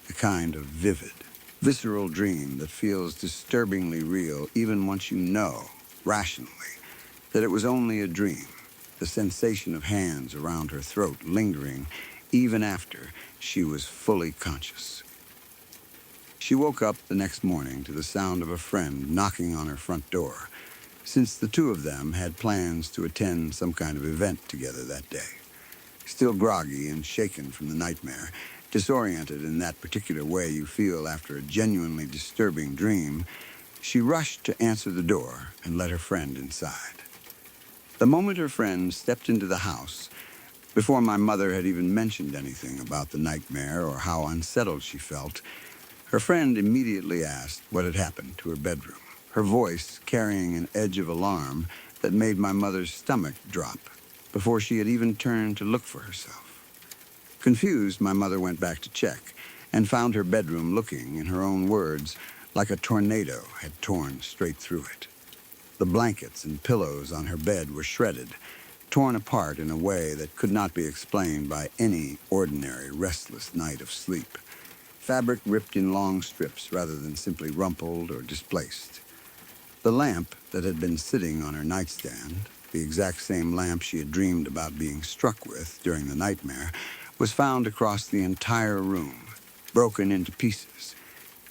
The kind of vivid, visceral dream that feels disturbingly real even once you know, rationally, that it was only a dream, the sensation of hands around her throat lingering even after she was fully conscious. She woke up the next morning to the sound of a friend knocking on her front door, since the two of them had plans to attend some kind of event together that day. Still groggy and shaken from the nightmare, disoriented in that particular way you feel after a genuinely disturbing dream, she rushed to answer the door and let her friend inside. The moment her friend stepped into the house, before my mother had even mentioned anything about the nightmare or how unsettled she felt, her friend immediately asked what had happened to her bedroom, her voice carrying an edge of alarm that made my mother's stomach drop before she had even turned to look for herself. Confused, my mother went back to check and found her bedroom looking, in her own words, like a tornado had torn straight through it. The blankets and pillows on her bed were shredded, torn apart in a way that could not be explained by any ordinary restless night of sleep. Fabric ripped in long strips rather than simply rumpled or displaced. The lamp that had been sitting on her nightstand, the exact same lamp she had dreamed about being struck with during the nightmare, was found across the entire room, broken into pieces,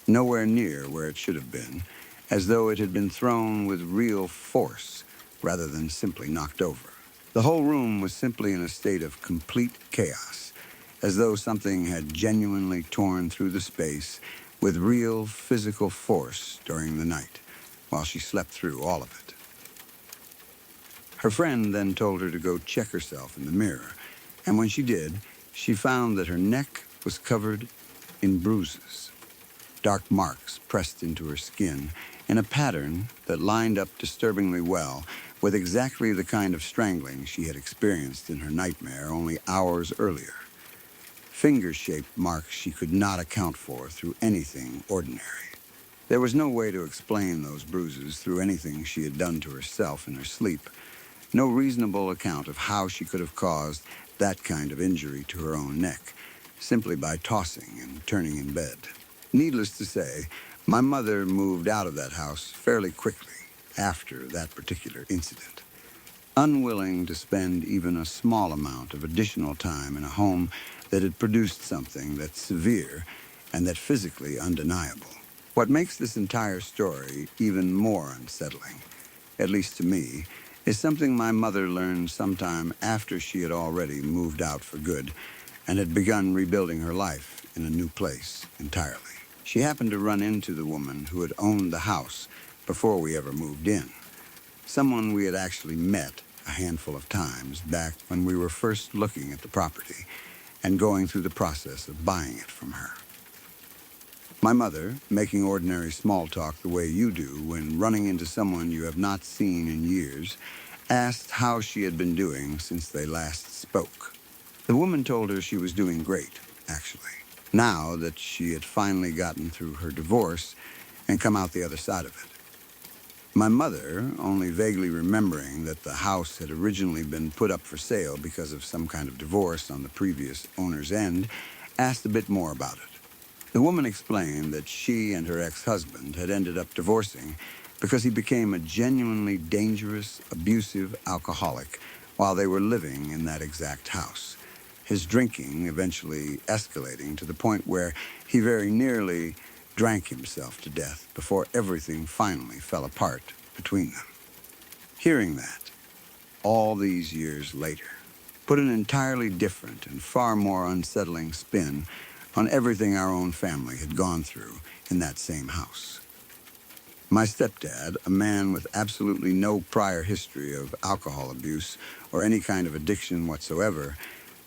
nowhere near where it should have been, as though it had been thrown with real force rather than simply knocked over. The whole room was simply in a state of complete chaos, as though something had genuinely torn through the space with real physical force during the night, while she slept through all of it. Her friend then told her to go check herself in the mirror, and when she did, she found that her neck was covered in bruises, dark marks pressed into her skin in a pattern that lined up disturbingly well with exactly the kind of strangling she had experienced in her nightmare only hours earlier. Finger-shaped marks she could not account for through anything ordinary. There was no way to explain those bruises through anything she had done to herself in her sleep. No reasonable account of how she could have caused that kind of injury to her own neck, simply by tossing and turning in bed. Needless to say, my mother moved out of that house fairly quickly after that particular incident, unwilling to spend even a small amount of additional time in a home that had produced something that's severe and that physically undeniable. What makes this entire story even more unsettling, at least to me, is something my mother learned sometime after she had already moved out for good and had begun rebuilding her life in a new place entirely. She happened to run into the woman who had owned the house before we ever moved in. someone we had actually met a handful of times back when we were first looking at the property and going through the process of buying it from her. My mother, making ordinary small talk the way you do when running into someone you have not seen in years, asked how she had been doing since they last spoke. The woman told her she was doing great, actually, now that she had finally gotten through her divorce and come out the other side of it. My mother, only vaguely remembering that the house had originally been put up for sale because of some kind of divorce on the previous owner's end, asked a bit more about it. The woman explained that she and her ex-husband had ended up divorcing because he became a genuinely dangerous, abusive alcoholic while they were living in that exact house, his drinking eventually escalating to the point where he very nearly drank himself to death before everything finally fell apart between them. Hearing that, all these years later, put an entirely different and far more unsettling spin on everything our own family had gone through in that same house. My stepdad, a man with absolutely no prior history of alcohol abuse or any kind of addiction whatsoever,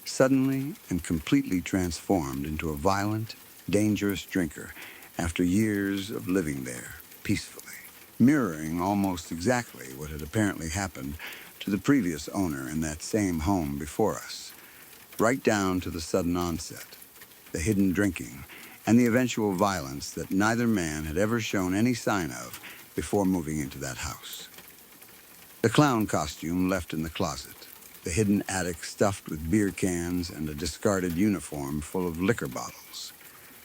suddenly and completely transformed into a violent, dangerous drinker after years of living there peacefully, mirroring almost exactly what had apparently happened to the previous owner in that same home before us, right down to the sudden onset, the hidden drinking, and the eventual violence that neither man had ever shown any sign of before moving into that house. The clown costume left in the closet, the hidden attic stuffed with beer cans and a discarded uniform full of liquor bottles.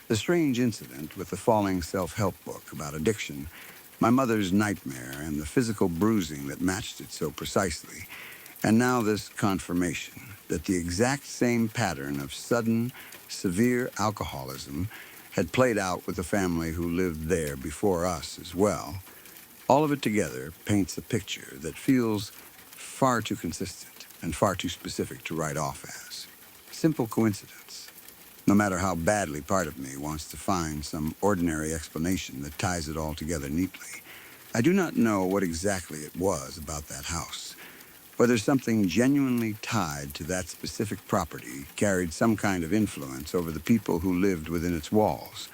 The strange incident with the falling self-help book about addiction, my mother's nightmare and the physical bruising that matched it so precisely, and now this confirmation that the exact same pattern of sudden, severe alcoholism had played out with the family who lived there before us as well. All of it together paints a picture that feels far too consistent and far too specific to write off as simple coincidence, no matter how badly part of me wants to find some ordinary explanation that ties it all together neatly. I do not know what exactly it was about that house, whether something genuinely tied to that specific property carried some kind of influence over the people who lived within its walls,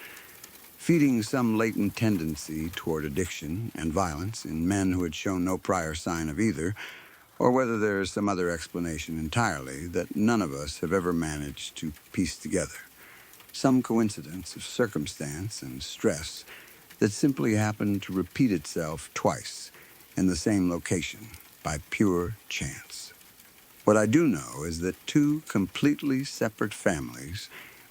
feeding some latent tendency toward addiction and violence in men who had shown no prior sign of either, or whether there is some other explanation entirely that none of us have ever managed to piece together. Some coincidence of circumstance and stress that simply happened to repeat itself twice in the same location by pure chance. What I do know is that two completely separate families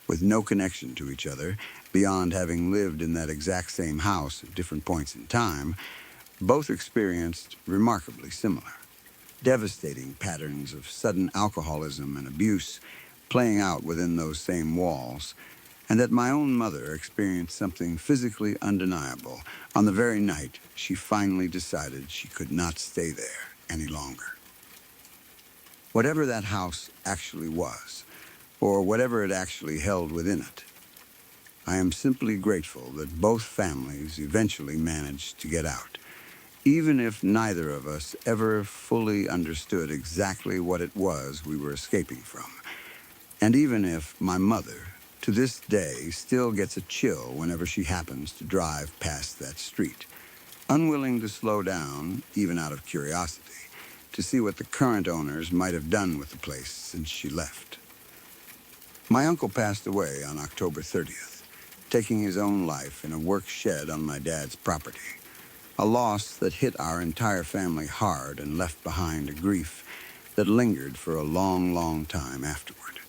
with no connection to each other beyond having lived in that exact same house at different points in time, both experienced remarkably similar, devastating patterns of sudden alcoholism and abuse playing out within those same walls, and that my own mother experienced something physically undeniable on the very night she finally decided she could not stay there any longer. Whatever that house actually was, or whatever it actually held within it, I am simply grateful that both families eventually managed to get out, even if neither of us ever fully understood exactly what it was we were escaping from, and even if my mother, to this day, still gets a chill whenever she happens to drive past that street, unwilling to slow down, even out of curiosity, to see what the current owners might have done with the place since she left. My uncle passed away on October 30th, taking his own life in a work shed on my dad's property, a loss that hit our entire family hard and left behind a grief that lingered for a long, long time afterward.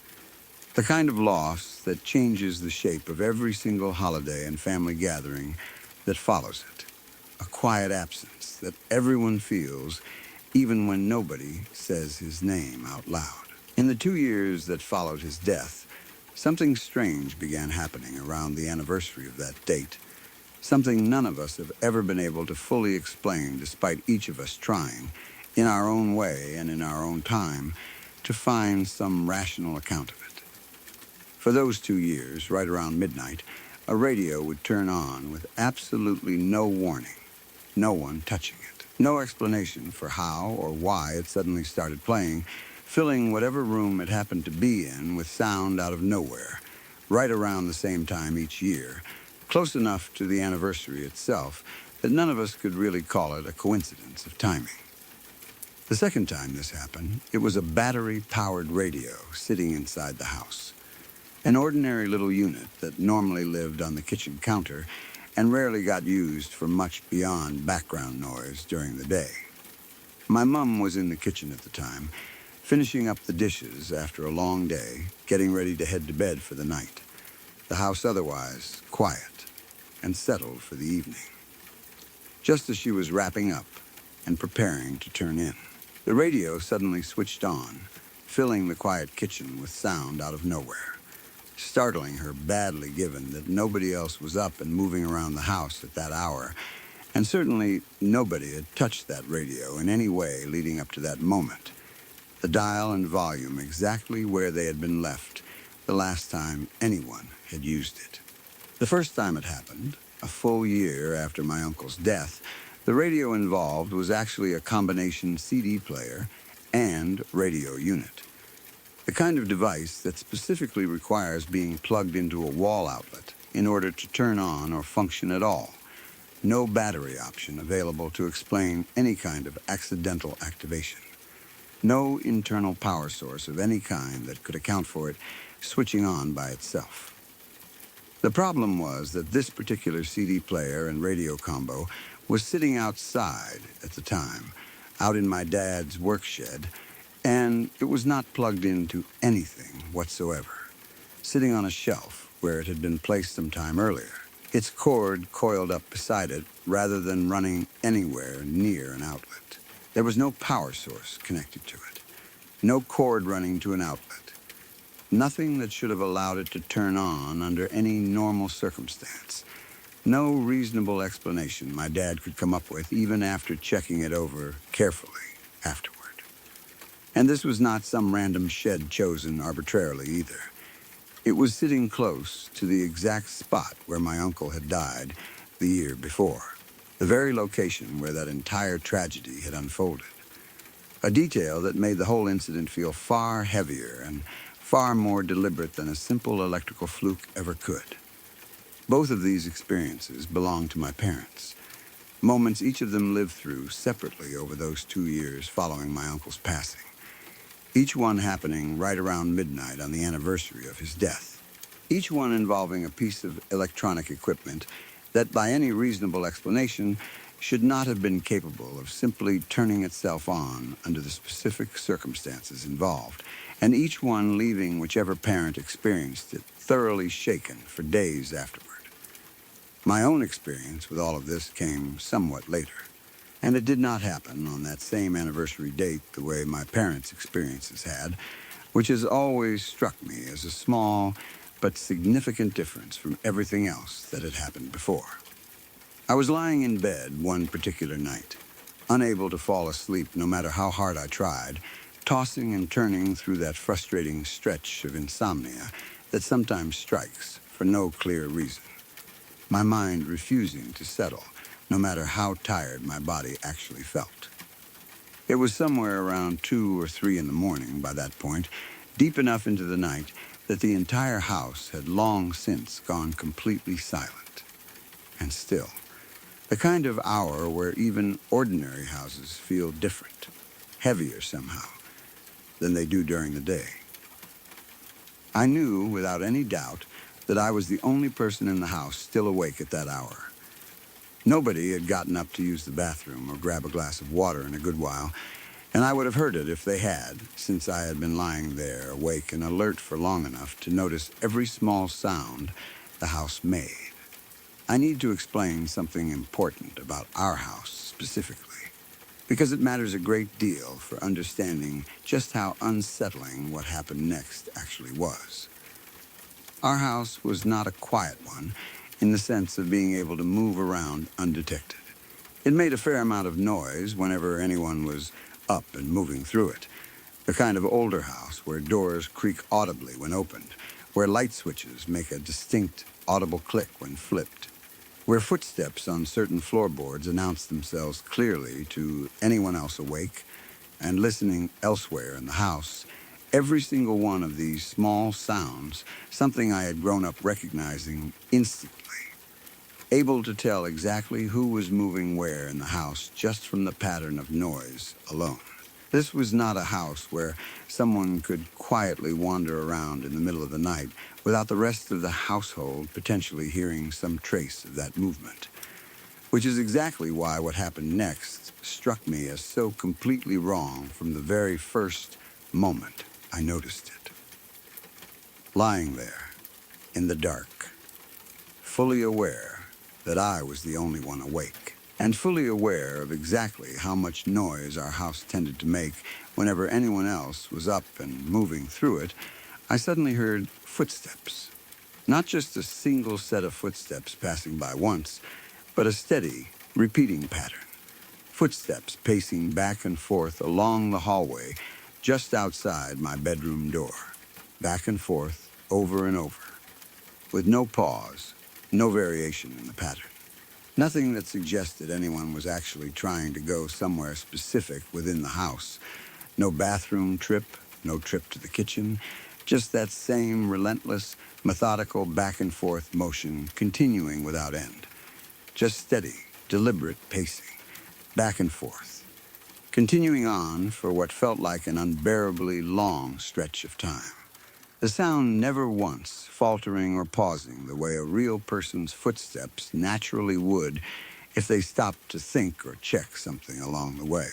The kind of loss that changes the shape of every single holiday and family gathering that follows it. A quiet absence that everyone feels even when nobody says his name out loud. In the 2 years that followed his death, something strange began happening around the anniversary of that date. Something none of us have ever been able to fully explain despite each of us trying, in our own way and in our own time, to find some rational account of it. For those 2 years, right around midnight, a radio would turn on with absolutely no warning, no one touching it. No explanation for how or why it suddenly started playing, filling whatever room it happened to be in with sound out of nowhere, right around the same time each year, close enough to the anniversary itself that none of us could really call it a coincidence of timing. The second time this happened, it was a battery-powered radio sitting inside the house. An ordinary little unit that normally lived on the kitchen counter and rarely got used for much beyond background noise during the day. My mum was in the kitchen at the time, finishing up the dishes after a long day, getting ready to head to bed for the night. The house otherwise quiet and settled for the evening. Just as she was wrapping up and preparing to turn in, the radio suddenly switched on, filling the quiet kitchen with sound out of nowhere, startling her badly given that nobody else was up and moving around the house at that hour, and certainly nobody had touched that radio in any way leading up to that moment. The dial and volume exactly where they had been left the last time anyone had used it. The first time it happened, a full year after my uncle's death, the radio involved was actually a combination CD player and radio unit. The kind of device that specifically requires being plugged into a wall outlet in order to turn on or function at all. No battery option available to explain any kind of accidental activation. No internal power source of any kind that could account for it switching on by itself. The problem was that this particular CD player and radio combo was sitting outside at the time, out in my dad's work shed, and it was not plugged into anything whatsoever, sitting on a shelf where it had been placed some time earlier, its cord coiled up beside it rather than running anywhere near an outlet. There was no power source connected to it, no cord running to an outlet. Nothing that should have allowed it to turn on under any normal circumstance. No reasonable explanation my dad could come up with even after checking it over carefully afterward. And this was not some random shed chosen arbitrarily either. It was sitting close to the exact spot where my uncle had died the year before, the very location where that entire tragedy had unfolded. A detail that made the whole incident feel far heavier and far more deliberate than a simple electrical fluke ever could. Both of these experiences belonged to my parents, moments each of them lived through separately over those 2 years following my uncle's passing, each one happening right around midnight on the anniversary of his death, each one involving a piece of electronic equipment that by any reasonable explanation should not have been capable of simply turning itself on under the specific circumstances involved, and each one leaving whichever parent experienced it thoroughly shaken for days afterward. My own experience with all of this came somewhat later, and it did not happen on that same anniversary date the way my parents' experiences had, which has always struck me as a small but significant difference from everything else that had happened before. I was lying in bed one particular night, unable to fall asleep no matter how hard I tried, tossing and turning through that frustrating stretch of insomnia that sometimes strikes for no clear reason, my mind refusing to settle no matter how tired my body actually felt. It was somewhere around 2 or 3 in the morning by that point, deep enough into the night that the entire house had long since gone completely silent. And still, the kind of hour where even ordinary houses feel different, heavier somehow, than they do during the day. I knew without any doubt that I was the only person in the house still awake at that hour. Nobody had gotten up to use the bathroom or grab a glass of water in a good while, and I would have heard it if they had, since I had been lying there awake and alert for long enough to notice every small sound the house made. I need to explain something important about our house specifically, because it matters a great deal for understanding just how unsettling what happened next actually was. Our house was not a quiet one in the sense of being able to move around undetected. It made a fair amount of noise whenever anyone was up and moving through it, the kind of older house where doors creak audibly when opened, where light switches make a distinct, audible click when flipped. Where footsteps on certain floorboards announced themselves clearly to anyone else awake and listening elsewhere in the house, every single one of these small sounds, something I had grown up recognizing instantly, able to tell exactly who was moving where in the house just from the pattern of noise alone. This was not a house where someone could quietly wander around in the middle of the night without the rest of the household potentially hearing some trace of that movement. Which is exactly why what happened next struck me as so completely wrong from the very first moment I noticed it. Lying there, in the dark, fully aware that I was the only one awake, and fully aware of exactly how much noise our house tended to make whenever anyone else was up and moving through it, I suddenly heard footsteps. Not just a single set of footsteps passing by once, but a steady, repeating pattern. Footsteps pacing back and forth along the hallway just outside my bedroom door. Back and forth, over and over, with no pause, no variation in the pattern. Nothing that suggested anyone was actually trying to go somewhere specific within the house. No bathroom trip, no trip to the kitchen, just that same relentless, methodical back and forth motion continuing without end. Just steady, deliberate pacing, back and forth, continuing on for what felt like an unbearably long stretch of time. The sound never once faltering or pausing the way a real person's footsteps naturally would if they stopped to think or check something along the way.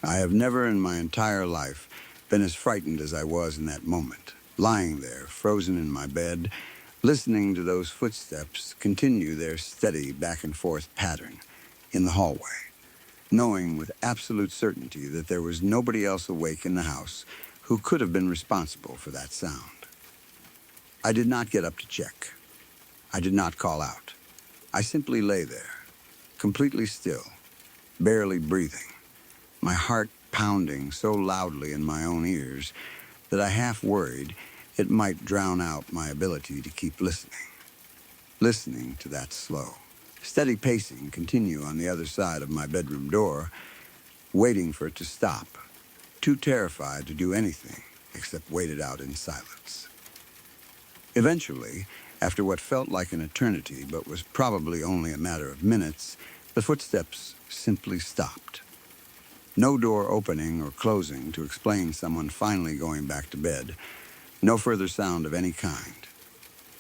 I have never in my entire life been as frightened as I was in that moment, lying there, frozen in my bed, listening to those footsteps continue their steady back and forth pattern in the hallway, knowing with absolute certainty that there was nobody else awake in the house who could have been responsible for that sound. I did not get up to check. I did not call out. I simply lay there, completely still, barely breathing, my heart pounding so loudly in my own ears that I half worried it might drown out my ability to keep listening to that slow, steady pacing continue on the other side of my bedroom door, waiting for it to stop, too terrified to do anything except wait it out in silence. Eventually, after what felt like an eternity but was probably only a matter of minutes, the footsteps simply stopped. No door opening or closing to explain someone finally going back to bed. No further sound of any kind.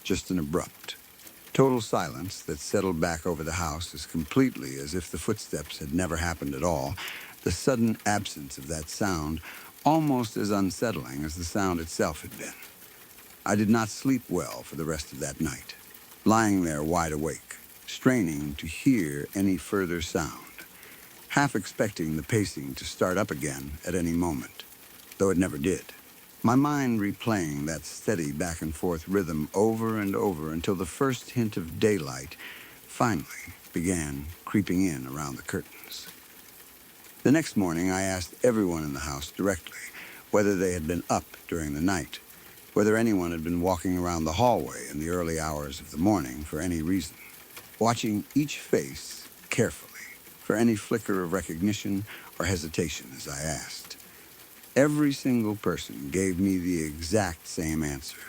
Just an abrupt, total silence that settled back over the house as completely as if the footsteps had never happened at all. The sudden absence of that sound almost as unsettling as the sound itself had been. I did not sleep well for the rest of that night, lying there wide awake, straining to hear any further sound, half expecting the pacing to start up again at any moment, though it never did. My mind replaying that steady back and forth rhythm over and over until the first hint of daylight finally began creeping in around the curtains. The next morning, I asked everyone in the house directly whether they had been up during the night, whether anyone had been walking around the hallway in the early hours of the morning for any reason, watching each face carefully for any flicker of recognition or hesitation as I asked. Every single person gave me the exact same answer,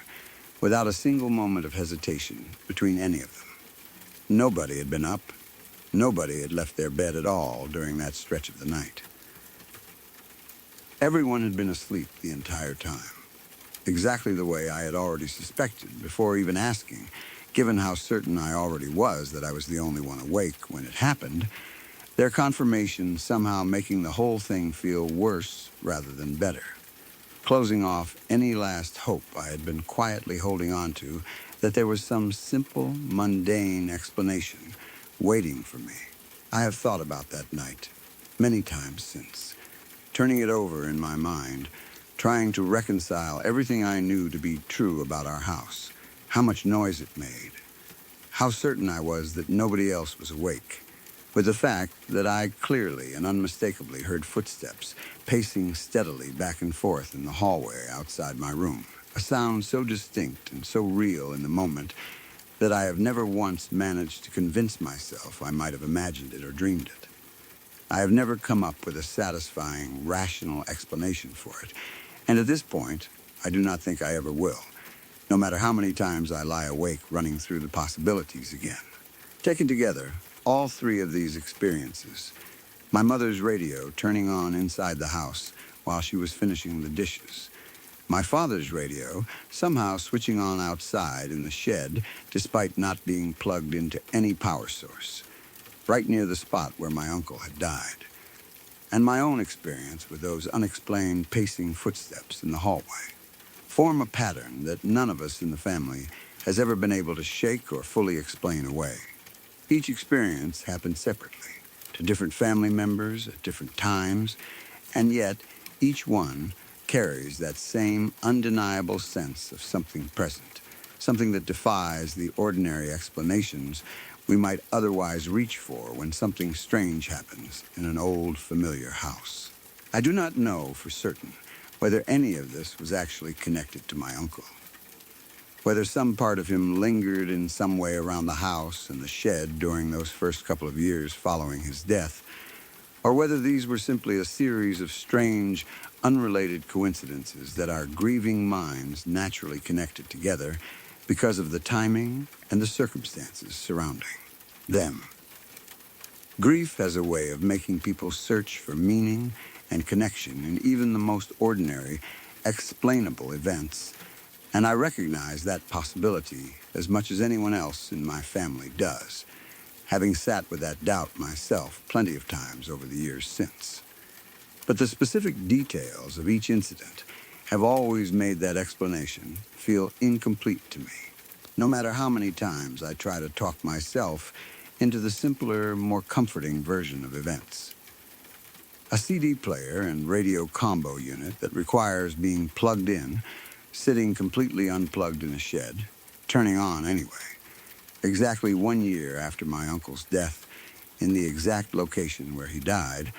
without a single moment of hesitation between any of them. Nobody had been up. Nobody had left their bed at all during that stretch of the night. Everyone had been asleep the entire time, exactly the way I had already suspected before even asking, given how certain I already was that I was the only one awake when it happened, their confirmation somehow making the whole thing feel worse rather than better, closing off any last hope I had been quietly holding on to that there was some simple, mundane explanation waiting for me. I have thought about that night many times since, turning it over in my mind, trying to reconcile everything I knew to be true about our house, how much noise it made, how certain I was that nobody else was awake, with the fact that I clearly and unmistakably heard footsteps pacing steadily back and forth in the hallway outside my room, a sound so distinct and so real in the moment that I have never once managed to convince myself I might have imagined it or dreamed it. I have never come up with a satisfying, rational explanation for it, and at this point, I do not think I ever will, no matter how many times I lie awake running through the possibilities again. Taken together, all three of these experiences, my mother's radio turning on inside the house while she was finishing the dishes, my father's radio somehow switching on outside in the shed despite not being plugged into any power source, right near the spot where my uncle had died, and my own experience with those unexplained pacing footsteps in the hallway, form a pattern that none of us in the family has ever been able to shake or fully explain away. Each experience happened separately, to different family members at different times, and yet each one carries that same undeniable sense of something present, something that defies the ordinary explanations we might otherwise reach for when something strange happens in an old, familiar house. I do not know for certain whether any of this was actually connected to my uncle, whether some part of him lingered in some way around the house and the shed during those first couple of years following his death, or whether these were simply a series of strange, unrelated coincidences that our grieving minds naturally connected together because of the timing and the circumstances surrounding them. Grief has a way of making people search for meaning and connection in even the most ordinary, explainable events, and I recognize that possibility as much as anyone else in my family does, having sat with that doubt myself plenty of times over the years since. But the specific details of each incident have always made that explanation feel incomplete to me, no matter how many times I try to talk myself into the simpler, more comforting version of events. A CD player and radio combo unit that requires being plugged in, sitting completely unplugged in a shed, turning on anyway, exactly 1 year after my uncle's death, in the exact location where he died,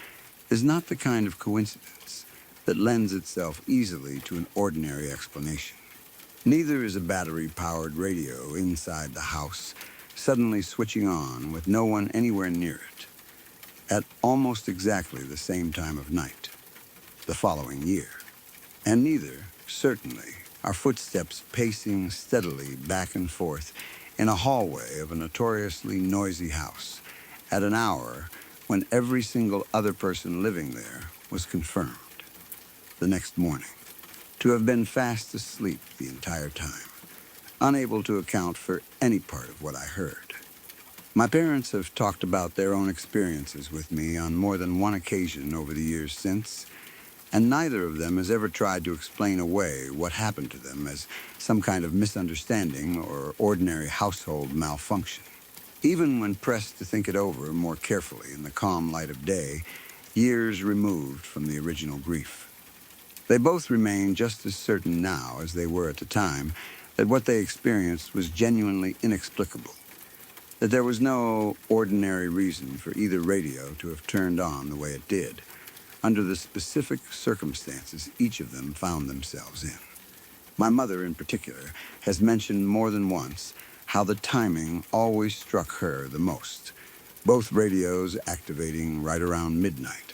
is not the kind of coincidence that lends itself easily to an ordinary explanation. Neither is a battery-powered radio inside the house suddenly switching on with no one anywhere near it, at almost exactly the same time of night, the following year. And neither, certainly, are footsteps pacing steadily back and forth in a hallway of a notoriously noisy house at an hour when every single other person living there was confirmed, the next morning, to have been fast asleep the entire time, unable to account for any part of what I heard. My parents have talked about their own experiences with me on more than one occasion over the years since, and neither of them has ever tried to explain away what happened to them as some kind of misunderstanding or ordinary household malfunction. Even when pressed to think it over more carefully in the calm light of day, years removed from the original grief, they both remain just as certain now as they were at the time that what they experienced was genuinely inexplicable, that there was no ordinary reason for either radio to have turned on the way it did, under the specific circumstances each of them found themselves in. My mother, in particular, has mentioned more than once how the timing always struck her the most, both radios activating right around midnight,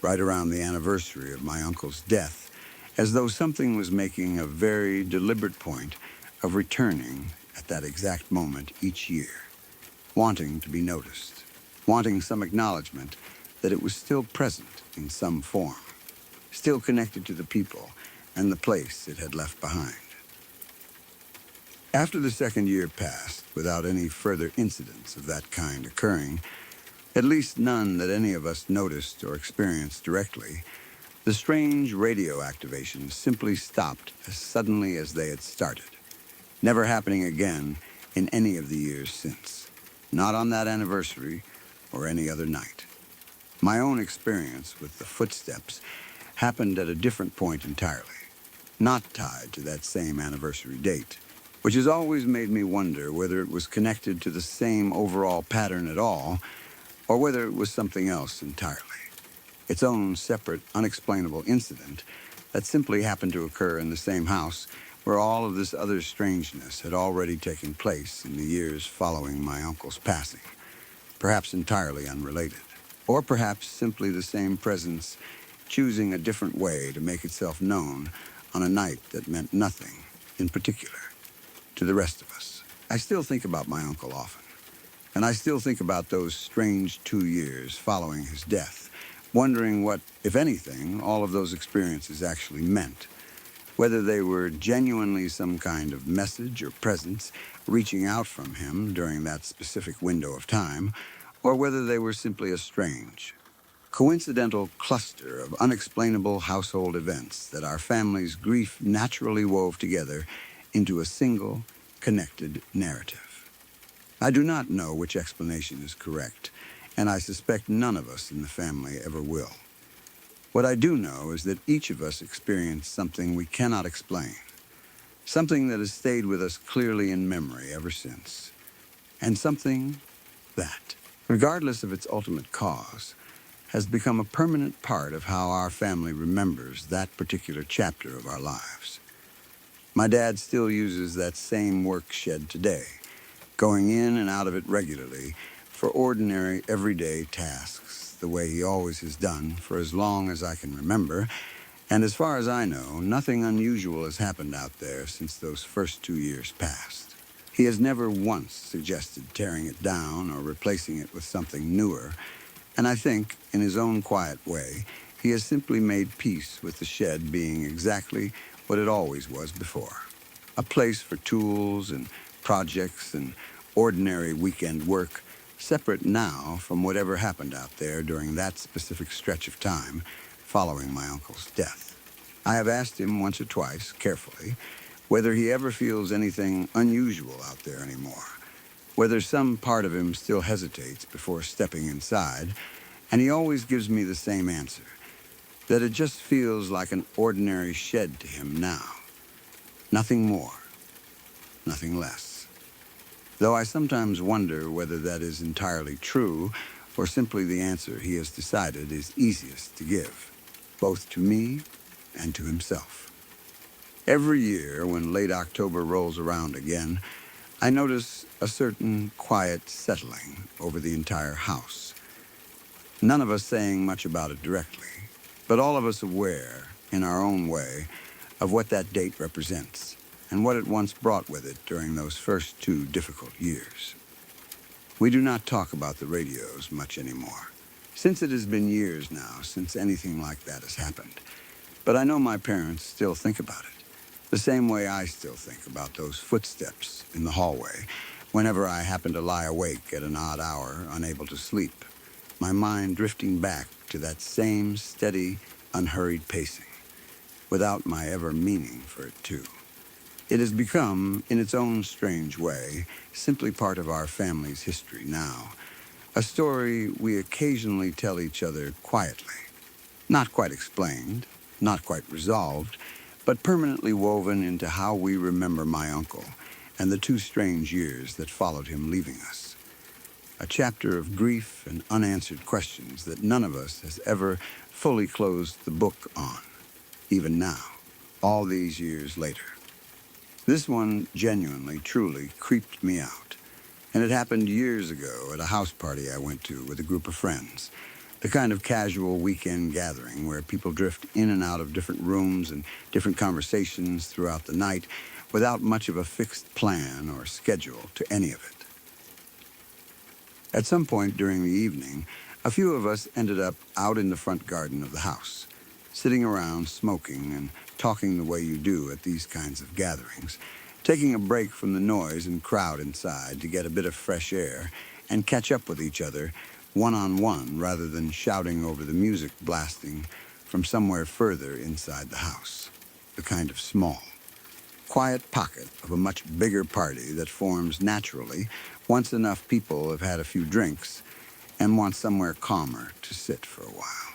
right around the anniversary of my uncle's death, as though something was making a very deliberate point of returning at that exact moment each year, wanting to be noticed, wanting some acknowledgement that it was still present in some form, still connected to the people and the place it had left behind. After the second year passed without any further incidents of that kind occurring, at least none that any of us noticed or experienced directly, the strange radio activations simply stopped as suddenly as they had started, never happening again in any of the years since, not on that anniversary or any other night. My own experience with the footsteps happened at a different point entirely, not tied to that same anniversary date, which has always made me wonder whether it was connected to the same overall pattern at all, or whether it was something else entirely, its own separate, unexplainable incident that simply happened to occur in the same house where all of this other strangeness had already taken place in the years following my uncle's passing, perhaps entirely unrelated, or perhaps simply the same presence choosing a different way to make itself known on a night that meant nothing in particular to the rest of us. I still think about my uncle often, and I still think about those strange 2 years following his death, wondering what, if anything, all of those experiences actually meant, whether they were genuinely some kind of message or presence reaching out from him during that specific window of time, or whether they were simply a strange, coincidental cluster of unexplainable household events that our family's grief naturally wove together into a single, connected narrative. I do not know which explanation is correct, and I suspect none of us in the family ever will. What I do know is that each of us experienced something we cannot explain, something that has stayed with us clearly in memory ever since, and something that, regardless of its ultimate cause, has become a permanent part of how our family remembers that particular chapter of our lives. My dad still uses that same work shed today, going in and out of it regularly for ordinary, everyday tasks, the way he always has done for as long as I can remember. And as far as I know, nothing unusual has happened out there since those first 2 years passed. He has never once suggested tearing it down or replacing it with something newer, and I think, in his own quiet way, he has simply made peace with the shed being exactly what it always was before. A place for tools and projects and ordinary weekend work, separate now from whatever happened out there during that specific stretch of time following my uncle's death. I have asked him once or twice, carefully, whether he ever feels anything unusual out there anymore, whether some part of him still hesitates before stepping inside, and he always gives me the same answer, that it just feels like an ordinary shed to him now. Nothing more, nothing less. Though I sometimes wonder whether that is entirely true, or simply the answer he has decided is easiest to give, both to me and to himself. Every year, when late October rolls around again, I notice a certain quiet settling over the entire house. None of us saying much about it directly, but all of us aware, in our own way, of what that date represents and what it once brought with it during those first 2 difficult years. We do not talk about the radios much anymore, since it has been years now since anything like that has happened. But I know my parents still think about it, the same way I still think about those footsteps in the hallway whenever I happen to lie awake at an odd hour, unable to sleep, my mind drifting back to that same steady, unhurried pacing, without my ever meaning for it to. It has become, in its own strange way, simply part of our family's history now, a story we occasionally tell each other quietly, not quite explained, not quite resolved, but permanently woven into how we remember my uncle and the 2 strange years that followed him leaving us. A chapter of grief and unanswered questions that none of us has ever fully closed the book on, even now, all these years later. This one genuinely, truly creeped me out, and it happened years ago at a house party I went to with a group of friends, the kind of casual weekend gathering where people drift in and out of different rooms and different conversations throughout the night without much of a fixed plan or schedule to any of it. At some point during the evening, a few of us ended up out in the front garden of the house, sitting around smoking and talking the way you do at these kinds of gatherings, taking a break from the noise and crowd inside to get a bit of fresh air and catch up with each other one-on-one rather than shouting over the music blasting from somewhere further inside the house, the kind of small, quiet pocket of a much bigger party that forms naturally once enough people have had a few drinks and want somewhere calmer to sit for a while.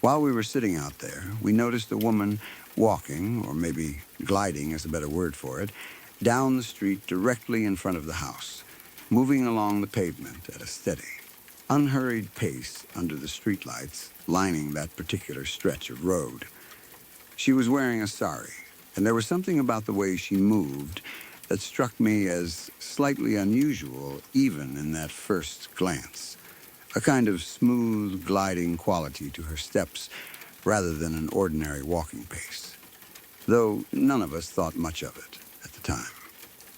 While we were sitting out there, we noticed a woman walking, or maybe gliding is a better word for it, down the street directly in front of the house, moving along the pavement at a steady, unhurried pace under the streetlights lining that particular stretch of road. She was wearing a sari, And there was something about the way she moved that struck me as slightly unusual even in that first glance. A kind of smooth, gliding quality to her steps rather than an ordinary walking pace. Though none of us thought much of it at the time,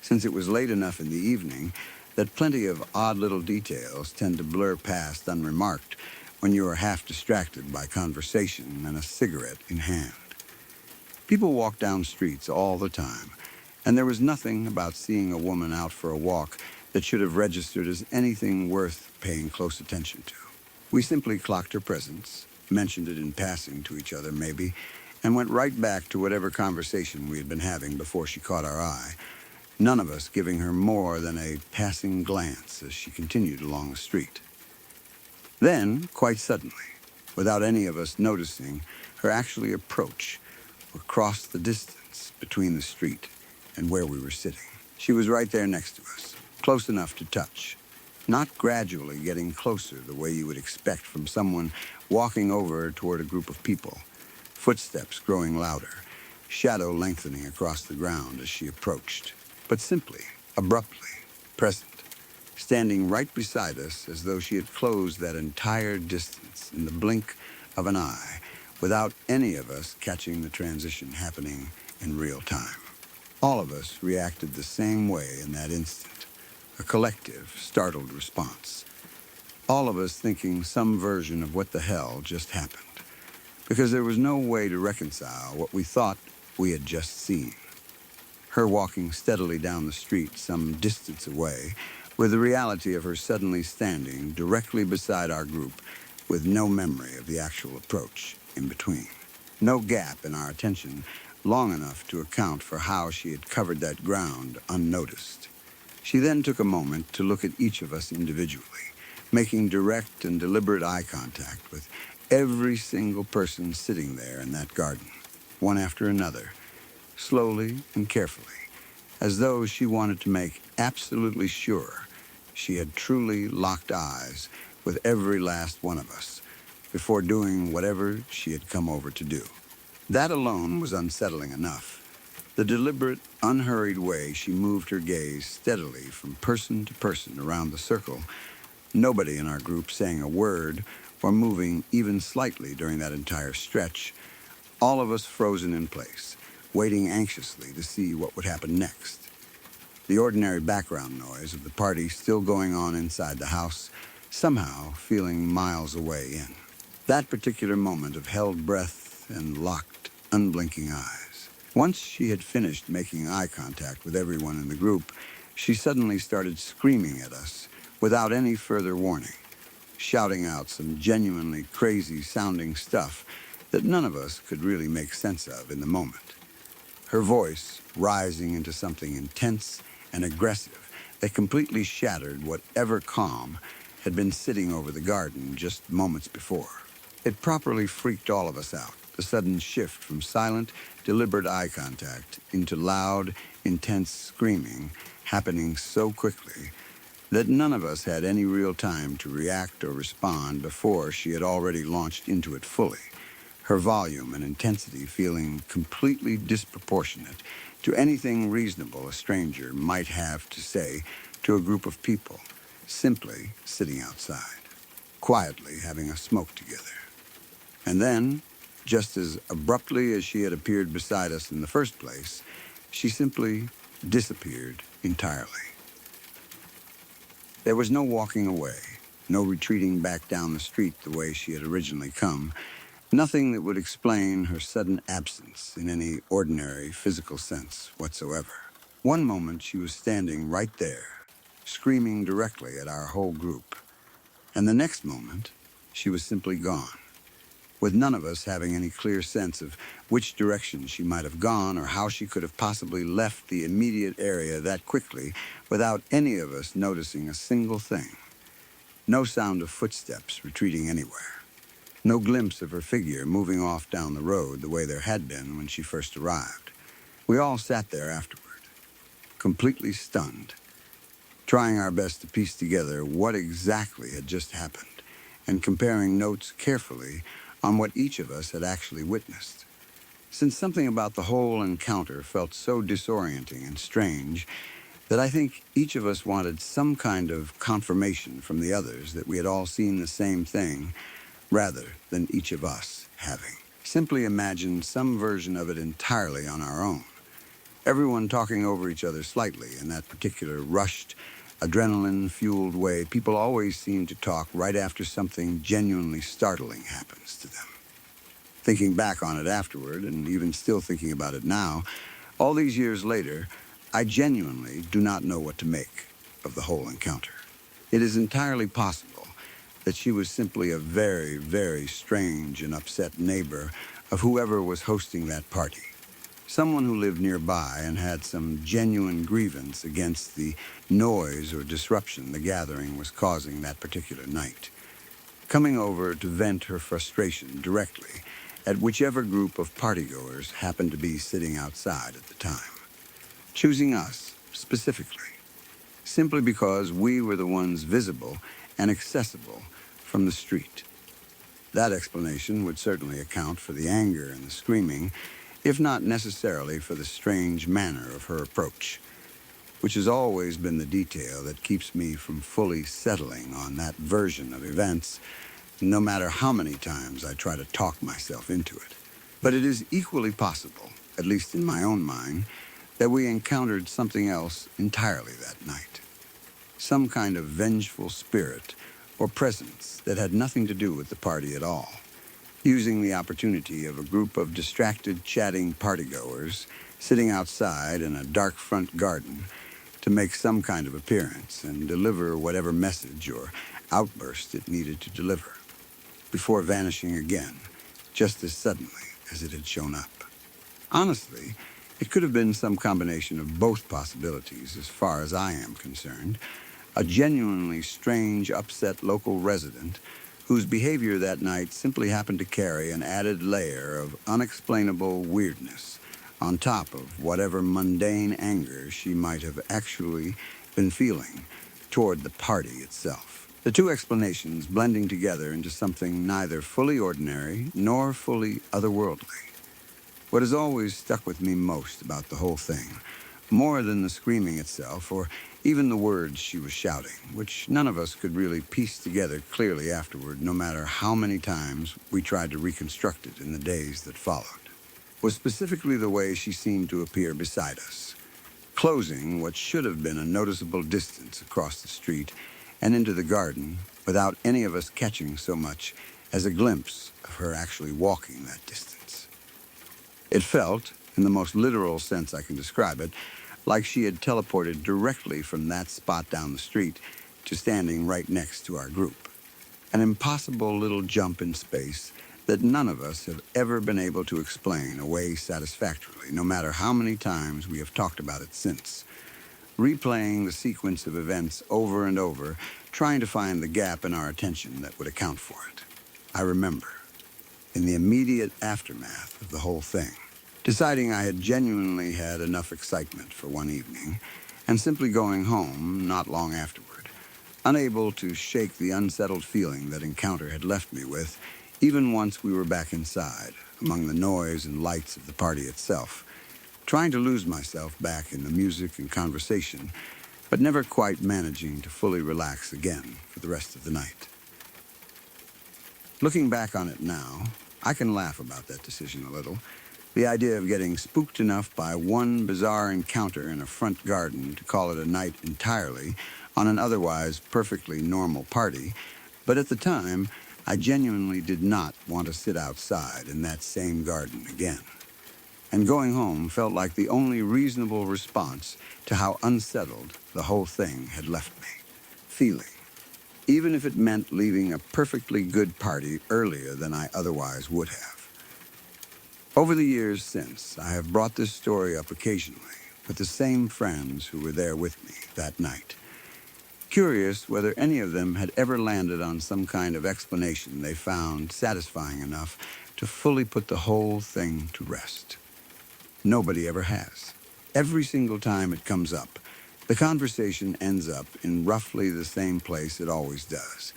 since it was late enough in the evening that plenty of odd little details tend to blur past unremarked when you are half distracted by conversation and a cigarette in hand. People walk down streets all the time, and there was nothing about seeing a woman out for a walk that should have registered as anything worth paying close attention to. We simply clocked her presence, mentioned it in passing to each other maybe, and went right back to whatever conversation we had been having before she caught our eye, none of us giving her more than a passing glance as she continued along the street. Then, quite suddenly, without any of us noticing her actually approach or cross the distance between the street and where we were sitting, she was right there next to us, close enough to touch, not gradually getting closer the way you would expect from someone walking over toward a group of people, footsteps growing louder, shadow lengthening across the ground as she approached, but simply, abruptly, present, standing right beside us as though she had closed that entire distance in the blink of an eye without any of us catching the transition happening in real time. All of us reacted the same way in that instant, a collective, startled response. All of us thinking some version of what the hell just happened, because there was no way to reconcile what we thought we had just seen. Her walking steadily down the street some distance away, with the reality of her suddenly standing directly beside our group with no memory of the actual approach in between. No gap in our attention long enough to account for how she had covered that ground unnoticed. She then took a moment to look at each of us individually, making direct and deliberate eye contact with every single person sitting there in that garden, one after another, slowly and carefully, as though she wanted to make absolutely sure she had truly locked eyes with every last one of us before doing whatever she had come over to do. That alone was unsettling enough. The deliberate, unhurried way she moved her gaze steadily from person to person around the circle, nobody in our group saying a word or moving even slightly during that entire stretch, all of us frozen in place, waiting anxiously to see what would happen next. The ordinary background noise of the party still going on inside the house, somehow feeling miles away in. That particular moment of held breath and locked, unblinking eyes. Once she had finished making eye contact with everyone in the group, she suddenly started screaming at us without any further warning, shouting out some genuinely crazy-sounding stuff that none of us could really make sense of in the moment. Her voice rising into something intense and aggressive that completely shattered whatever calm had been sitting over the garden just moments before. It properly freaked all of us out, the sudden shift from silent, deliberate eye contact into loud, intense screaming happening so quickly that none of us had any real time to react or respond before she had already launched into it fully, her volume and intensity feeling completely disproportionate to anything reasonable a stranger might have to say to a group of people simply sitting outside, quietly having a smoke together. And then, just as abruptly as she had appeared beside us in the first place, she simply disappeared entirely. There was no walking away, no retreating back down the street the way she had originally come, nothing that would explain her sudden absence in any ordinary physical sense whatsoever. One moment she was standing right there, screaming directly at our whole group, and the next moment she was simply gone, with none of us having any clear sense of which direction she might have gone or how she could have possibly left the immediate area that quickly without any of us noticing a single thing. No sound of footsteps retreating anywhere. No glimpse of her figure moving off down the road the way there had been when she first arrived. We all sat there afterward, completely stunned, trying our best to piece together what exactly had just happened and comparing notes carefully on what each of us had actually witnessed. since something about the whole encounter felt so disorienting and strange that I think each of us wanted some kind of confirmation from the others that we had all seen the same thing, rather than each of us having. Simply imagine some version of it entirely on our own. Everyone talking over each other slightly in that particular rushed, adrenaline-fueled way people always seem to talk right after something genuinely startling happens to them. Thinking back on it afterward, and even still thinking about it now, all these years later, I genuinely do not know what to make of the whole encounter. It is entirely possible that she was simply a very, very strange and upset neighbor of whoever was hosting that party. Someone who lived nearby and had some genuine grievance against the noise or disruption the gathering was causing that particular night, coming over to vent her frustration directly at whichever group of partygoers happened to be sitting outside at the time, choosing us specifically, simply because we were the ones visible and accessible from the street. That explanation would certainly account for the anger and the screaming, if not necessarily for the strange manner of her approach, which has always been the detail that keeps me from fully settling on that version of events, no matter how many times I try to talk myself into it. But it is equally possible, at least in my own mind, that we encountered something else entirely that night. Some kind of vengeful spirit or presence that had nothing to do with the party at all, using the opportunity of a group of distracted, chatting partygoers sitting outside in a dark front garden to make some kind of appearance and deliver whatever message or outburst it needed to deliver, before vanishing again, just as suddenly as it had shown up. Honestly, it could have been some combination of both possibilities as far as I am concerned. A genuinely strange, upset local resident whose behavior that night simply happened to carry an added layer of unexplainable weirdness on top of whatever mundane anger she might have actually been feeling toward the party itself. The two explanations blending together into something neither fully ordinary nor fully otherworldly. What has always stuck with me most about the whole thing, more than the screaming itself or even the words she was shouting, which none of us could really piece together clearly afterward, no matter how many times we tried to reconstruct it in the days that followed, was specifically the way she seemed to appear beside us, closing what should have been a noticeable distance across the street and into the garden without any of us catching so much as a glimpse of her actually walking that distance. It felt, in the most literal sense I can describe it, like she had teleported directly from that spot down the street to standing right next to our group. An impossible little jump in space that none of us have ever been able to explain away satisfactorily, no matter how many times we have talked about it since, replaying the sequence of events over and over, trying to find the gap in our attention that would account for it. I remember, in the immediate aftermath of the whole thing, deciding I had genuinely had enough excitement for one evening, and simply going home not long afterward, unable to shake the unsettled feeling that encounter had left me with, even once we were back inside, among the noise and lights of the party itself, trying to lose myself back in the music and conversation, but never quite managing to fully relax again for the rest of the night. Looking back on it now, I can laugh about that decision a little. The idea of getting spooked enough by one bizarre encounter in a front garden to call it a night entirely on an otherwise perfectly normal party, but at the time, I genuinely did not want to sit outside in that same garden again. And going home felt like the only reasonable response to how unsettled the whole thing had left me, feeling, even if it meant leaving a perfectly good party earlier than I otherwise would have. Over the years since, I have brought this story up occasionally with the same friends who were there with me that night, curious whether any of them had ever landed on some kind of explanation they found satisfying enough to fully put the whole thing to rest. Nobody ever has. Every single time it comes up, the conversation ends up in roughly the same place it always does.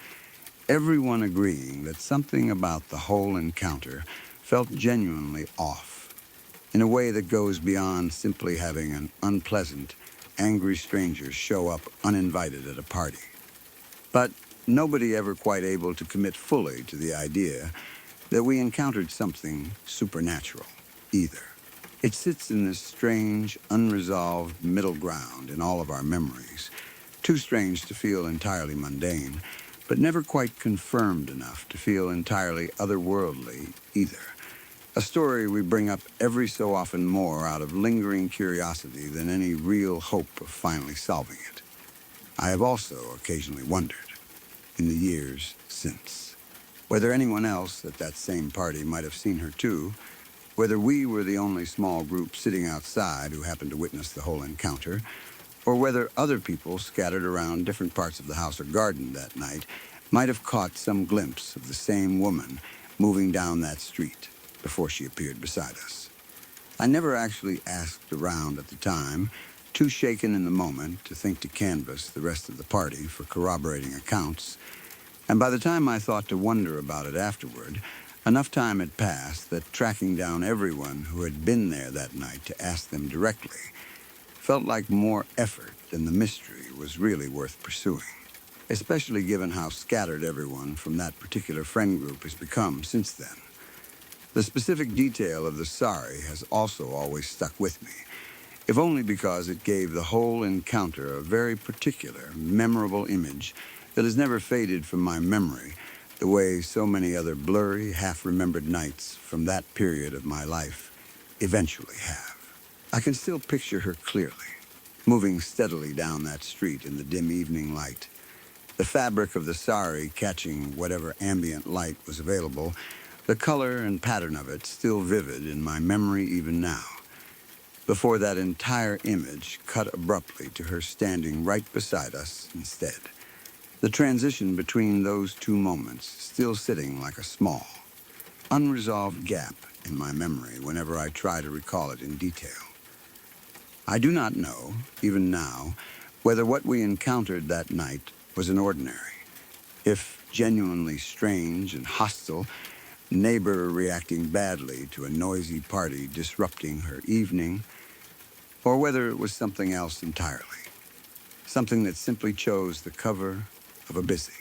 Everyone agreeing that something about the whole encounter felt genuinely off, in a way that goes beyond simply having an unpleasant, angry stranger show up uninvited at a party. But nobody ever quite able to commit fully to the idea that we encountered something supernatural, either. It sits in this strange, unresolved middle ground in all of our memories, too strange to feel entirely mundane, but never quite confirmed enough to feel entirely otherworldly either. A story we bring up every so often more out of lingering curiosity than any real hope of finally solving it. I have also occasionally wondered, in the years since, whether anyone else at that same party might have seen her too, whether we were the only small group sitting outside who happened to witness the whole encounter, or whether other people scattered around different parts of the house or garden that night might have caught some glimpse of the same woman moving down that street before she appeared beside us. I never actually asked around at the time, too shaken in the moment to think to canvass the rest of the party for corroborating accounts, and by the time I thought to wonder about it afterward, enough time had passed that tracking down everyone who had been there that night to ask them directly felt like more effort than the mystery was really worth pursuing, especially given how scattered everyone from that particular friend group has become since then. The specific detail of the sorry has also always stuck with me, if only because it gave the whole encounter a very particular, memorable image that has never faded from my memory the way so many other blurry, half-remembered nights from that period of my life eventually have. I can still picture her clearly, moving steadily down that street in the dim evening light, the fabric of the sari catching whatever ambient light was available, the color and pattern of it still vivid in my memory even now, before that entire image cut abruptly to her standing right beside us instead. The transition between those two moments still sitting like a small, unresolved gap in my memory whenever I try to recall it in detail. I do not know, even now, whether what we encountered that night was an ordinary, if genuinely strange and hostile, neighbor reacting badly to a noisy party disrupting her evening, or whether it was something else entirely, something that simply chose the cover of a busy,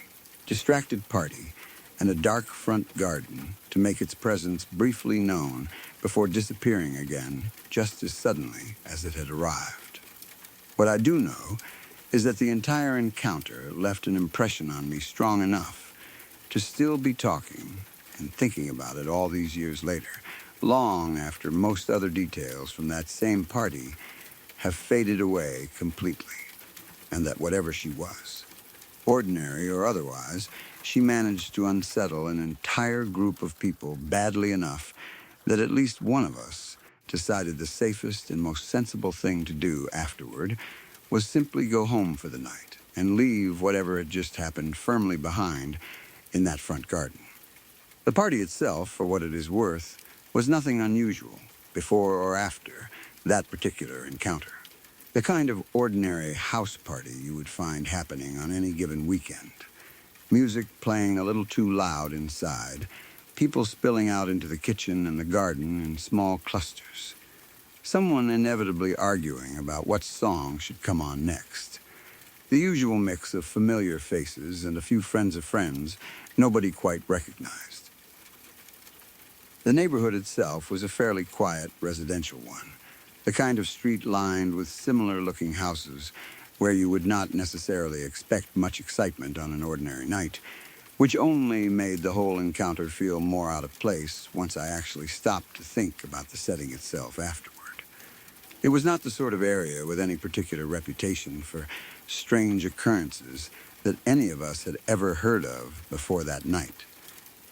distracted party and a dark front garden to make its presence briefly known before disappearing again just as suddenly as it had arrived. What I do know is that the entire encounter left an impression on me strong enough to still be talking and thinking about it all these years later, long after most other details from that same party have faded away completely, and that whatever she was, ordinary or otherwise, she managed to unsettle an entire group of people badly enough that at least one of us decided the safest and most sensible thing to do afterward was simply go home for the night and leave whatever had just happened firmly behind in that front garden. The party itself, for what it is worth, was nothing unusual before or after that particular encounter. The kind of ordinary house party you would find happening on any given weekend. Music playing a little too loud inside, people spilling out into the kitchen and the garden in small clusters. Someone inevitably arguing about what song should come on next. The usual mix of familiar faces and a few friends of friends nobody quite recognized. The neighborhood itself was a fairly quiet residential one, the kind of street lined with similar-looking houses where you would not necessarily expect much excitement on an ordinary night, which only made the whole encounter feel more out of place once I actually stopped to think about the setting itself afterward. It was not the sort of area with any particular reputation for strange occurrences that any of us had ever heard of before that night.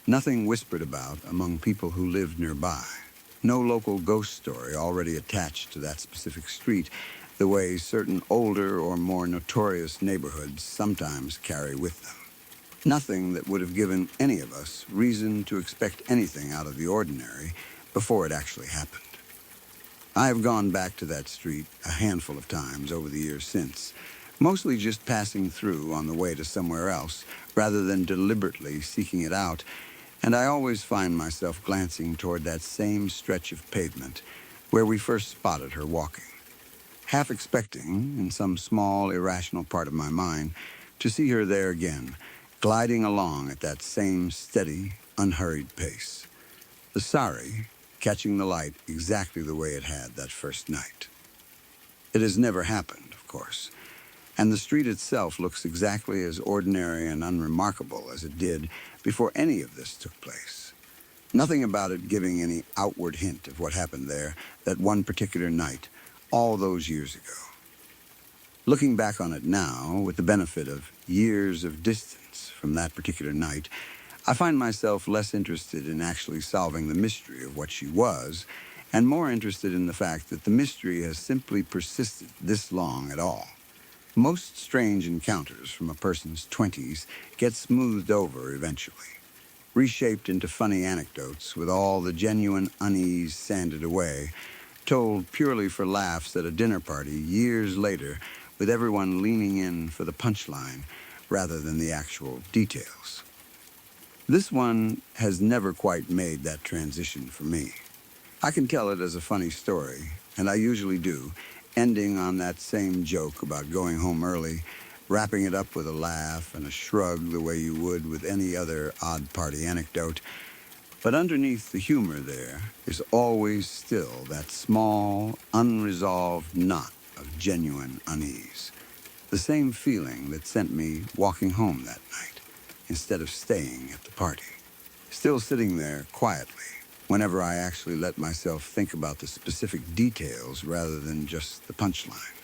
Nothing whispered about among people who lived nearby. No local ghost story already attached to that specific street, the way certain older or more notorious neighborhoods sometimes carry with them. Nothing that would have given any of us reason to expect anything out of the ordinary before it actually happened. I have gone back to that street a handful of times over the years since, mostly just passing through on the way to somewhere else rather than deliberately seeking it out, and I always find myself glancing toward that same stretch of pavement where we first spotted her walking, half expecting, in some small, irrational part of my mind, to see her there again, gliding along at that same steady, unhurried pace. The sari catching the light exactly the way it had that first night. It has never happened, of course, and the street itself looks exactly as ordinary and unremarkable as it did before any of this took place. Nothing about it giving any outward hint of what happened there that one particular night, all those years ago. Looking back on it now, with the benefit of years of distance from that particular night, I find myself less interested in actually solving the mystery of what she was, and more interested in the fact that the mystery has simply persisted this long at all. Most strange encounters from a person's 20s get smoothed over eventually, reshaped into funny anecdotes with all the genuine unease sanded away, told purely for laughs at a dinner party years later with everyone leaning in for the punchline rather than the actual details. This one has never quite made that transition for me. I can tell it as a funny story, and I usually do, ending on that same joke about going home early, wrapping it up with a laugh and a shrug the way you would with any other odd party anecdote. But underneath the humor there is always still that small, unresolved knot of genuine unease. The same feeling that sent me walking home that night instead of staying at the party. Still sitting there quietly whenever I actually let myself think about the specific details rather than just the punchline.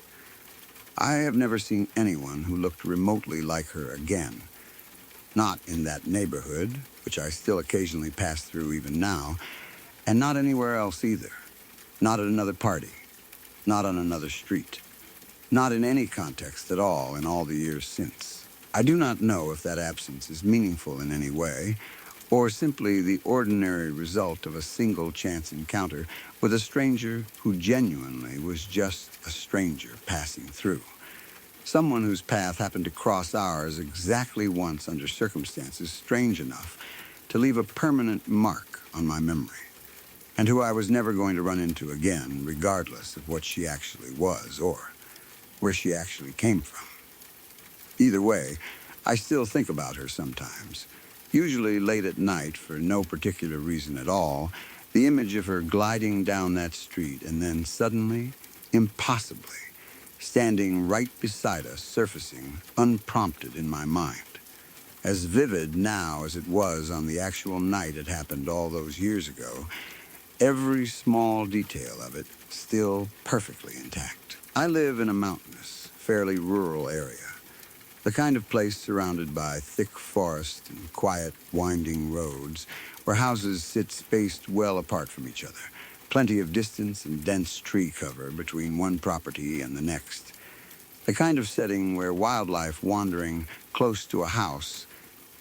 I have never seen anyone who looked remotely like her again. Not in that neighborhood, which I still occasionally pass through even now, and not anywhere else either. Not at another party, not on another street, not in any context at all in all the years since. I do not know if that absence is meaningful in any way, or simply the ordinary result of a single chance encounter with a stranger who genuinely was just a stranger passing through. Someone whose path happened to cross ours exactly once under circumstances strange enough to leave a permanent mark on my memory, and who I was never going to run into again, regardless of what she actually was or where she actually came from. Either way, I still think about her sometimes. Usually late at night, for no particular reason at all, the image of her gliding down that street and then suddenly, impossibly, standing right beside us, surfacing unprompted in my mind. As vivid now as it was on the actual night it happened all those years ago, every small detail of it still perfectly intact. I live in a mountainous, fairly rural area. The kind of place surrounded by thick forest and quiet, winding roads, where houses sit spaced well apart from each other, plenty of distance and dense tree cover between one property and the next. The kind of setting where wildlife wandering close to a house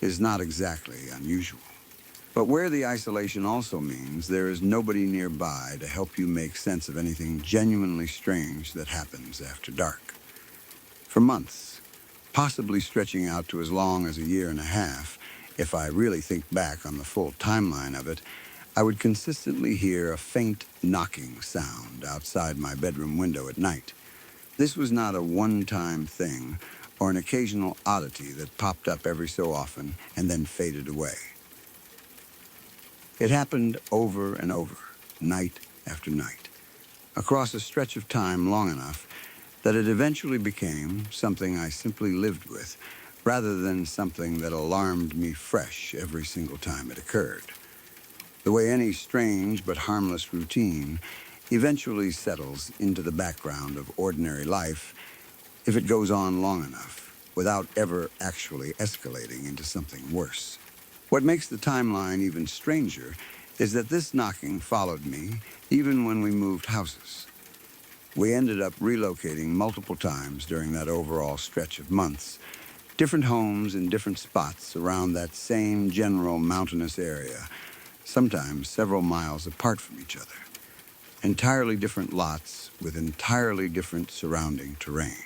is not exactly unusual. But where the isolation also means there is nobody nearby to help you make sense of anything genuinely strange that happens after dark. For months, possibly stretching out to as long as a year and a half, if I really think back on the full timeline of it, I would consistently hear a faint knocking sound outside my bedroom window at night. This was not a one-time thing or an occasional oddity that popped up every so often and then faded away. It happened over and over, night after night, across a stretch of time long enough that it eventually became something I simply lived with, rather than something that alarmed me fresh every single time it occurred. The way any strange but harmless routine eventually settles into the background of ordinary life if it goes on long enough, without ever actually escalating into something worse. What makes the timeline even stranger is that this knocking followed me even when we moved houses. We ended up relocating multiple times during that overall stretch of months, different homes in different spots around that same general mountainous area, sometimes several miles apart from each other. Entirely different lots with entirely different surrounding terrain.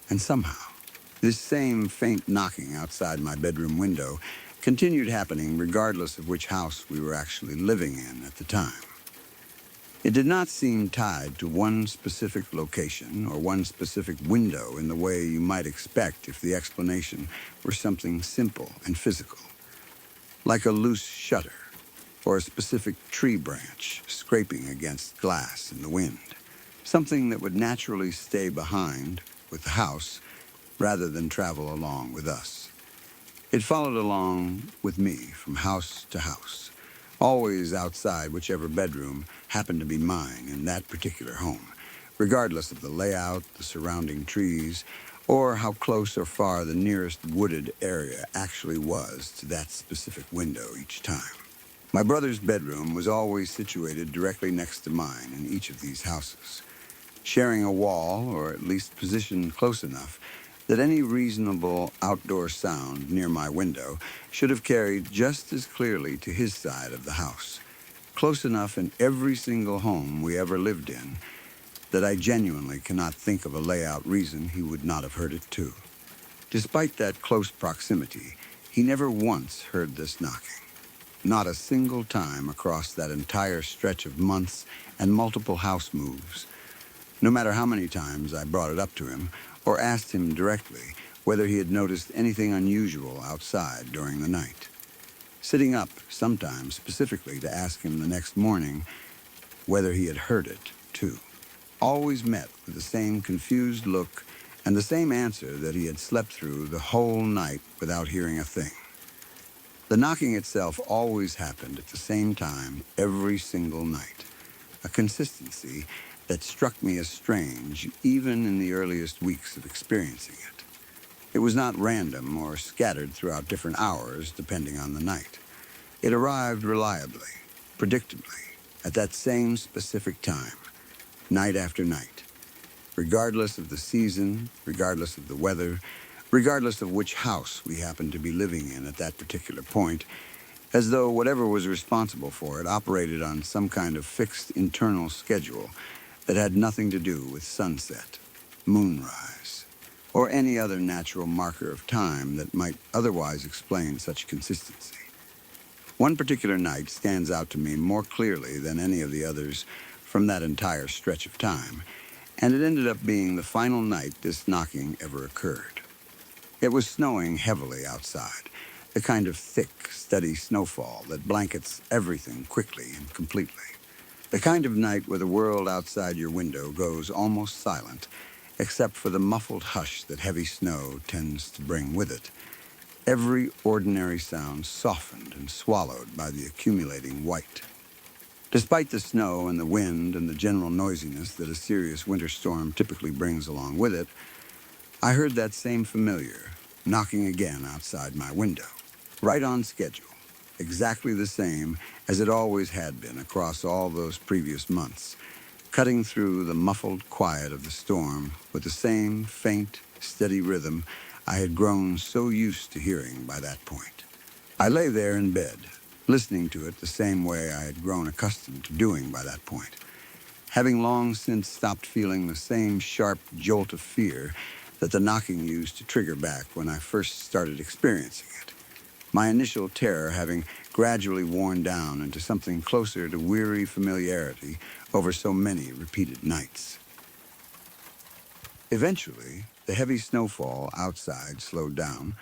And somehow, this same faint knocking outside my bedroom window continued happening regardless of which house we were actually living in at the time. It did not seem tied to one specific location or one specific window in the way you might expect if the explanation were something simple and physical, like a loose shutter or a specific tree branch scraping against glass in the wind, something that would naturally stay behind with the house rather than travel along with us. It followed along with me from house to house, always outside whichever bedroom happened to be mine in that particular home, regardless of the layout, the surrounding trees, or how close or far the nearest wooded area actually was to that specific window each time. My brother's bedroom was always situated directly next to mine in each of these houses, sharing a wall or at least positioned close enough that any reasonable outdoor sound near my window should have carried just as clearly to his side of the house, close enough in every single home we ever lived in that I genuinely cannot think of a layout reason he would not have heard it too. Despite that close proximity, he never once heard this knocking. Not a single time across that entire stretch of months and multiple house moves. No matter how many times I brought it up to him or asked him directly whether he had noticed anything unusual outside during the night. Sitting up sometimes specifically to ask him the next morning whether he had heard it too. Always met with the same confused look and the same answer that he had slept through the whole night without hearing a thing. The knocking itself always happened at the same time every single night, a consistency that struck me as strange even in the earliest weeks of experiencing it. It was not random or scattered throughout different hours depending on the night. It arrived reliably, predictably, at that same specific time, night after night, regardless of the season, regardless of the weather, regardless of which house we happened to be living in at that particular point, as though whatever was responsible for it operated on some kind of fixed internal schedule that had nothing to do with sunset, moonrise, or any other natural marker of time that might otherwise explain such consistency. One particular night stands out to me more clearly than any of the others from that entire stretch of time, and it ended up being the final night this knocking ever occurred. It was snowing heavily outside, the kind of thick, steady snowfall that blankets everything quickly and completely. The kind of night where the world outside your window goes almost silent, except for the muffled hush that heavy snow tends to bring with it. Every ordinary sound softened and swallowed by the accumulating white. Despite the snow and the wind and the general noisiness that a serious winter storm typically brings along with it, I heard that same familiar knocking again outside my window, right on schedule, exactly the same as it always had been across all those previous months, cutting through the muffled quiet of the storm with the same faint, steady rhythm I had grown so used to hearing by that point. I lay there in bed, listening to it the same way I had grown accustomed to doing by that point, having long since stopped feeling the same sharp jolt of fear that the knocking used to trigger back when I first started experiencing it, my initial terror having gradually worn down into something closer to weary familiarity over so many repeated nights. Eventually, the heavy snowfall outside slowed down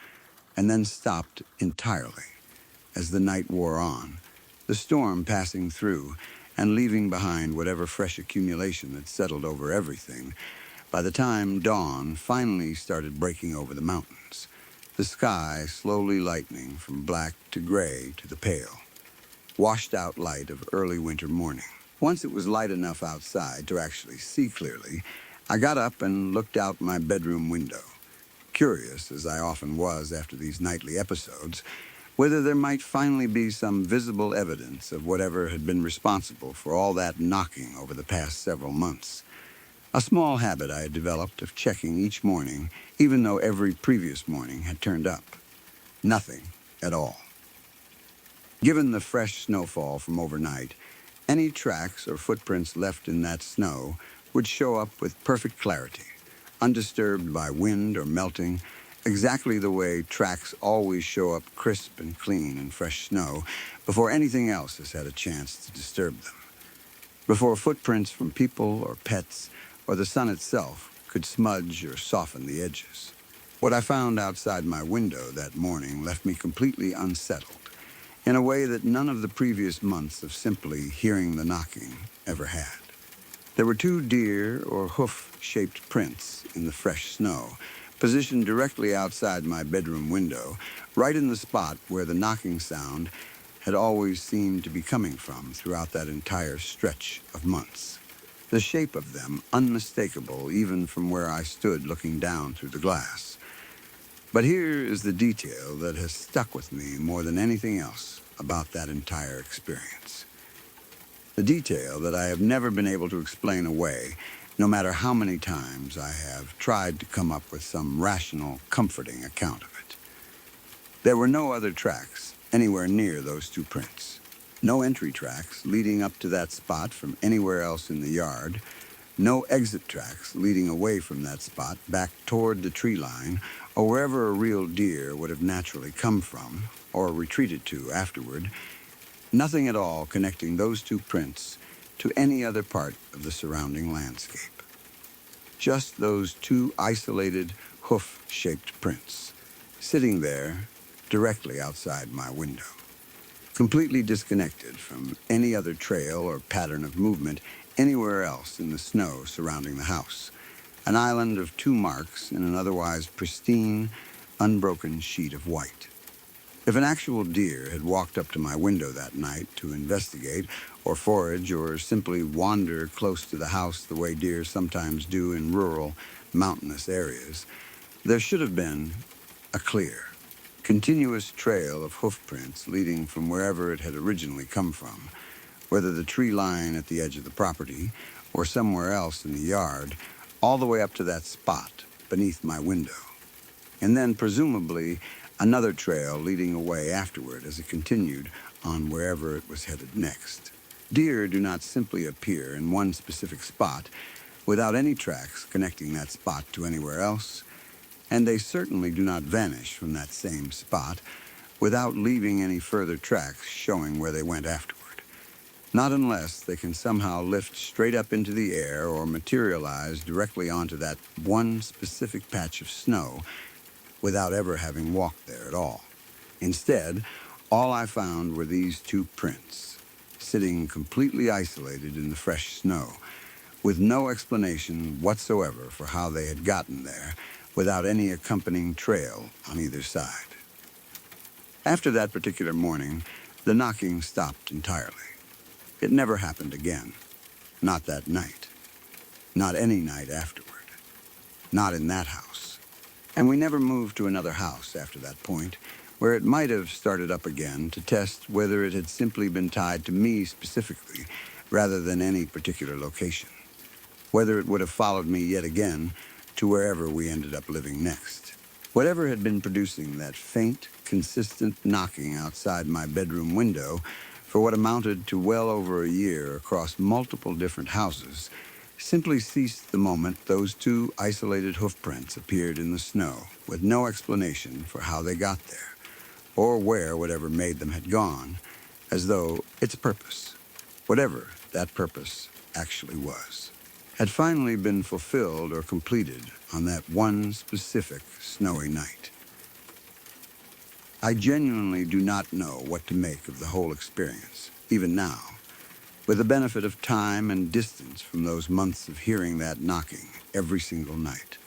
and then stopped entirely as the night wore on, the storm passing through and leaving behind whatever fresh accumulation had settled over everything by the time dawn finally started breaking over the mountains, the sky slowly lightening from black to gray to the pale, washed-out light of early winter morning. Once it was light enough outside to actually see clearly, I got up and looked out my bedroom window, curious, as I often was after these nightly episodes, whether there might finally be some visible evidence of whatever had been responsible for all that knocking over the past several months. A small habit I had developed of checking each morning, even though every previous morning had turned up. Nothing at all. Given the fresh snowfall from overnight, any tracks or footprints left in that snow would show up with perfect clarity, undisturbed by wind or melting, exactly the way tracks always show up crisp and clean in fresh snow before anything else has had a chance to disturb them. before footprints from people or pets or the sun itself could smudge or soften the edges. What I found outside my window that morning left me completely unsettled, in a way that none of the previous months of simply hearing the knocking ever had. There were two deer or hoof-shaped prints in the fresh snow, positioned directly outside my bedroom window, right in the spot where the knocking sound had always seemed to be coming from throughout that entire stretch of months. The shape of them unmistakable even from where I stood looking down through the glass. But here is the detail that has stuck with me more than anything else about that entire experience. The detail that I have never been able to explain away, no matter how many times I have tried to come up with some rational, comforting account of it. There were no other tracks anywhere near those two prints. No entry tracks leading up to that spot from anywhere else in the yard. No exit tracks leading away from that spot back toward the tree line or wherever a real deer would have naturally come from or retreated to afterward. Nothing at all connecting those two prints to any other part of the surrounding landscape. Just those two isolated, hoof-shaped prints, sitting there directly outside my window, completely disconnected from any other trail or pattern of movement anywhere else in the snow surrounding the house. An island of two marks in an otherwise pristine, unbroken sheet of white. If an actual deer had walked up to my window that night to investigate or forage or simply wander close to the house the way deer sometimes do in rural, mountainous areas, there should have been a clear, continuous trail of hoofprints leading from wherever it had originally come from, whether the tree line at the edge of the property or somewhere else in the yard, all the way up to that spot beneath my window. And then presumably another trail leading away afterward as it continued on wherever it was headed next. Deer do not simply appear in one specific spot without any tracks connecting that spot to anywhere else, and they certainly do not vanish from that same spot without leaving any further tracks showing where they went afterward. Not unless they can somehow lift straight up into the air or materialize directly onto that one specific patch of snow without ever having walked there at all. Instead, all I found were these two prints, sitting completely isolated in the fresh snow, with no explanation whatsoever for how they had gotten there, without any accompanying trail on either side. After that particular morning, the knocking stopped entirely. It never happened again. Not that night. Not any night afterward. Not in that house. And we never moved to another house after that point, where it might have started up again to test whether it had simply been tied to me specifically, rather than any particular location. Whether it would have followed me yet again to wherever we ended up living next. Whatever had been producing that faint, consistent knocking outside my bedroom window for what amounted to well over a year across multiple different houses simply ceased the moment those two isolated hoofprints appeared in the snow, with no explanation for how they got there, or where whatever made them had gone, as though its purpose, whatever that purpose actually was, had finally been fulfilled or completed on that one specific snowy night. I genuinely do not know what to make of the whole experience, even now, with the benefit of time and distance from those months of hearing that knocking every single night.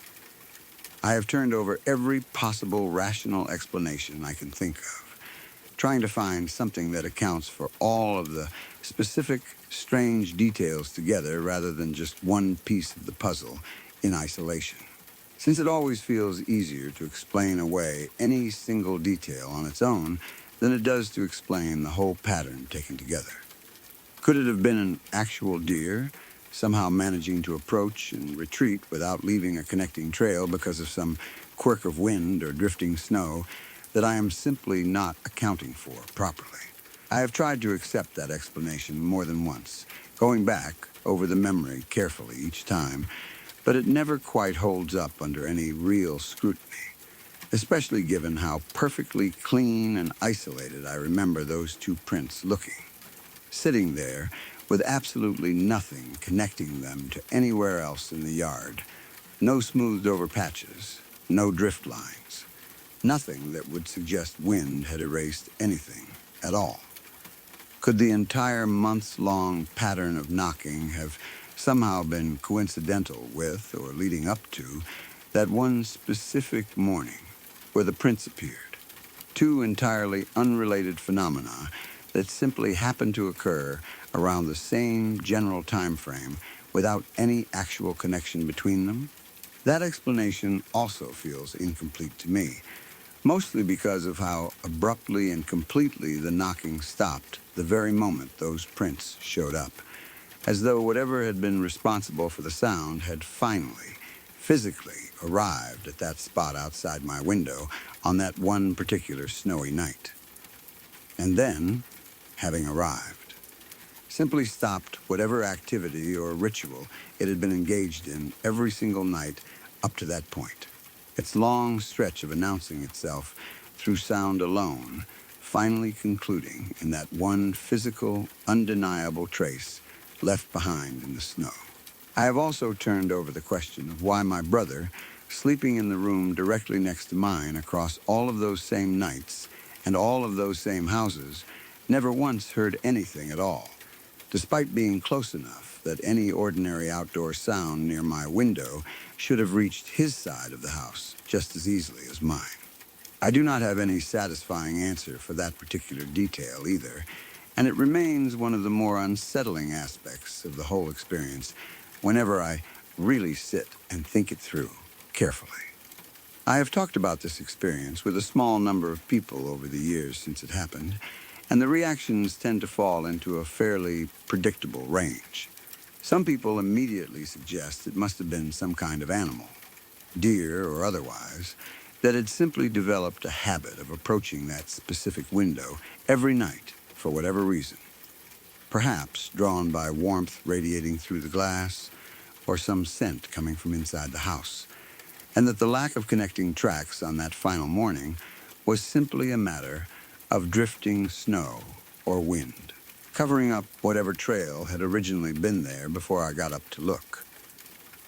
I have turned over every possible rational explanation I can think of, trying to find something that accounts for all of the specific, strange details together rather than just one piece of the puzzle in isolation, since it always feels easier to explain away any single detail on its own than it does to explain the whole pattern taken together. Could it have been an actual deer, somehow managing to approach and retreat without leaving a connecting trail because of some quirk of wind or drifting snow that I am simply not accounting for properly? I have tried to accept that explanation more than once, going back over the memory carefully each time, but it never quite holds up under any real scrutiny, especially given how perfectly clean and isolated I remember those two prints looking, sitting there with absolutely nothing connecting them to anywhere else in the yard. No smoothed over patches, no drift lines, nothing that would suggest wind had erased anything at all. Could the entire months-long pattern of knocking have somehow been coincidental with, or leading up to, that one specific morning where the prince appeared? Two entirely unrelated phenomena that simply happened to occur around the same general time frame without any actual connection between them? That explanation also feels incomplete to me, mostly because of how abruptly and completely the knocking stopped the very moment those prints showed up, as though whatever had been responsible for the sound had finally, physically arrived at that spot outside my window on that one particular snowy night. And then, having arrived, simply stopped whatever activity or ritual it had been engaged in every single night up to that point. Its long stretch of announcing itself through sound alone, finally concluding in that one physical, undeniable trace left behind in the snow. I have also turned over the question of why my brother, sleeping in the room directly next to mine across all of those same nights and all of those same houses, never once heard anything at all, despite being close enough that any ordinary outdoor sound near my window should have reached his side of the house just as easily as mine. I do not have any satisfying answer for that particular detail either, and it remains one of the more unsettling aspects of the whole experience whenever I really sit and think it through carefully. I have talked about this experience with a small number of people over the years since it happened, and the reactions tend to fall into a fairly predictable range. Some people immediately suggest it must have been some kind of animal, deer or otherwise, that had simply developed a habit of approaching that specific window every night for whatever reason. Perhaps drawn by warmth radiating through the glass or some scent coming from inside the house, and that the lack of connecting tracks on that final morning was simply a matter of drifting snow or wind, covering up whatever trail had originally been there before I got up to look.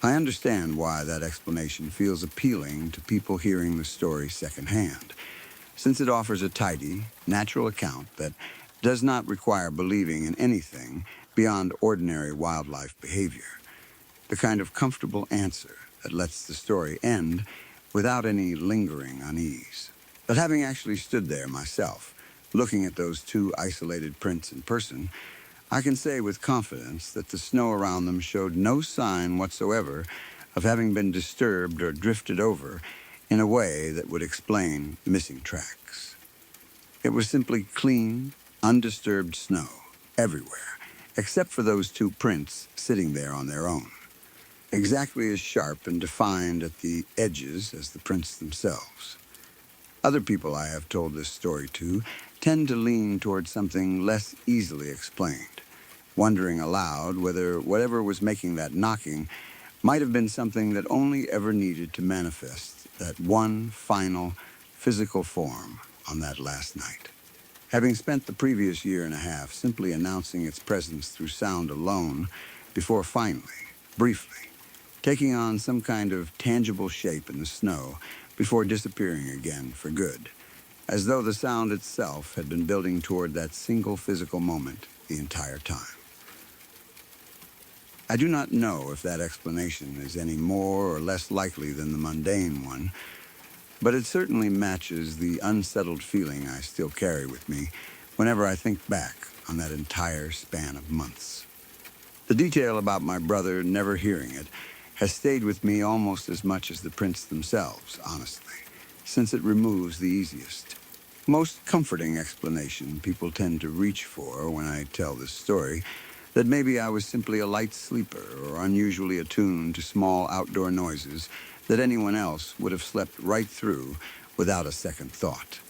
I understand why that explanation feels appealing to people hearing the story secondhand, since it offers a tidy, natural account that does not require believing in anything beyond ordinary wildlife behavior, the kind of comfortable answer that lets the story end without any lingering unease. But having actually stood there myself, looking at those two isolated prints in person, I can say with confidence that the snow around them showed no sign whatsoever of having been disturbed or drifted over in a way that would explain missing tracks. It was simply clean, undisturbed snow everywhere, except for those two prints sitting there on their own, exactly as sharp and defined at the edges as the prints themselves. Other people I have told this story to tend to lean toward something less easily explained, wondering aloud whether whatever was making that knocking might have been something that only ever needed to manifest that one final physical form on that last night. Having spent the previous year and a half simply announcing its presence through sound alone before finally, briefly, taking on some kind of tangible shape in the snow before disappearing again for good, as though the sound itself had been building toward that single physical moment the entire time. I do not know if that explanation is any more or less likely than the mundane one, but it certainly matches the unsettled feeling I still carry with me whenever I think back on that entire span of months. The detail about my brother never hearing it has stayed with me almost as much as the prints themselves, honestly, since it removes the easiest, most comforting explanation people tend to reach for when I tell this story, that maybe I was simply a light sleeper or unusually attuned to small outdoor noises that anyone else would have slept right through without a second thought.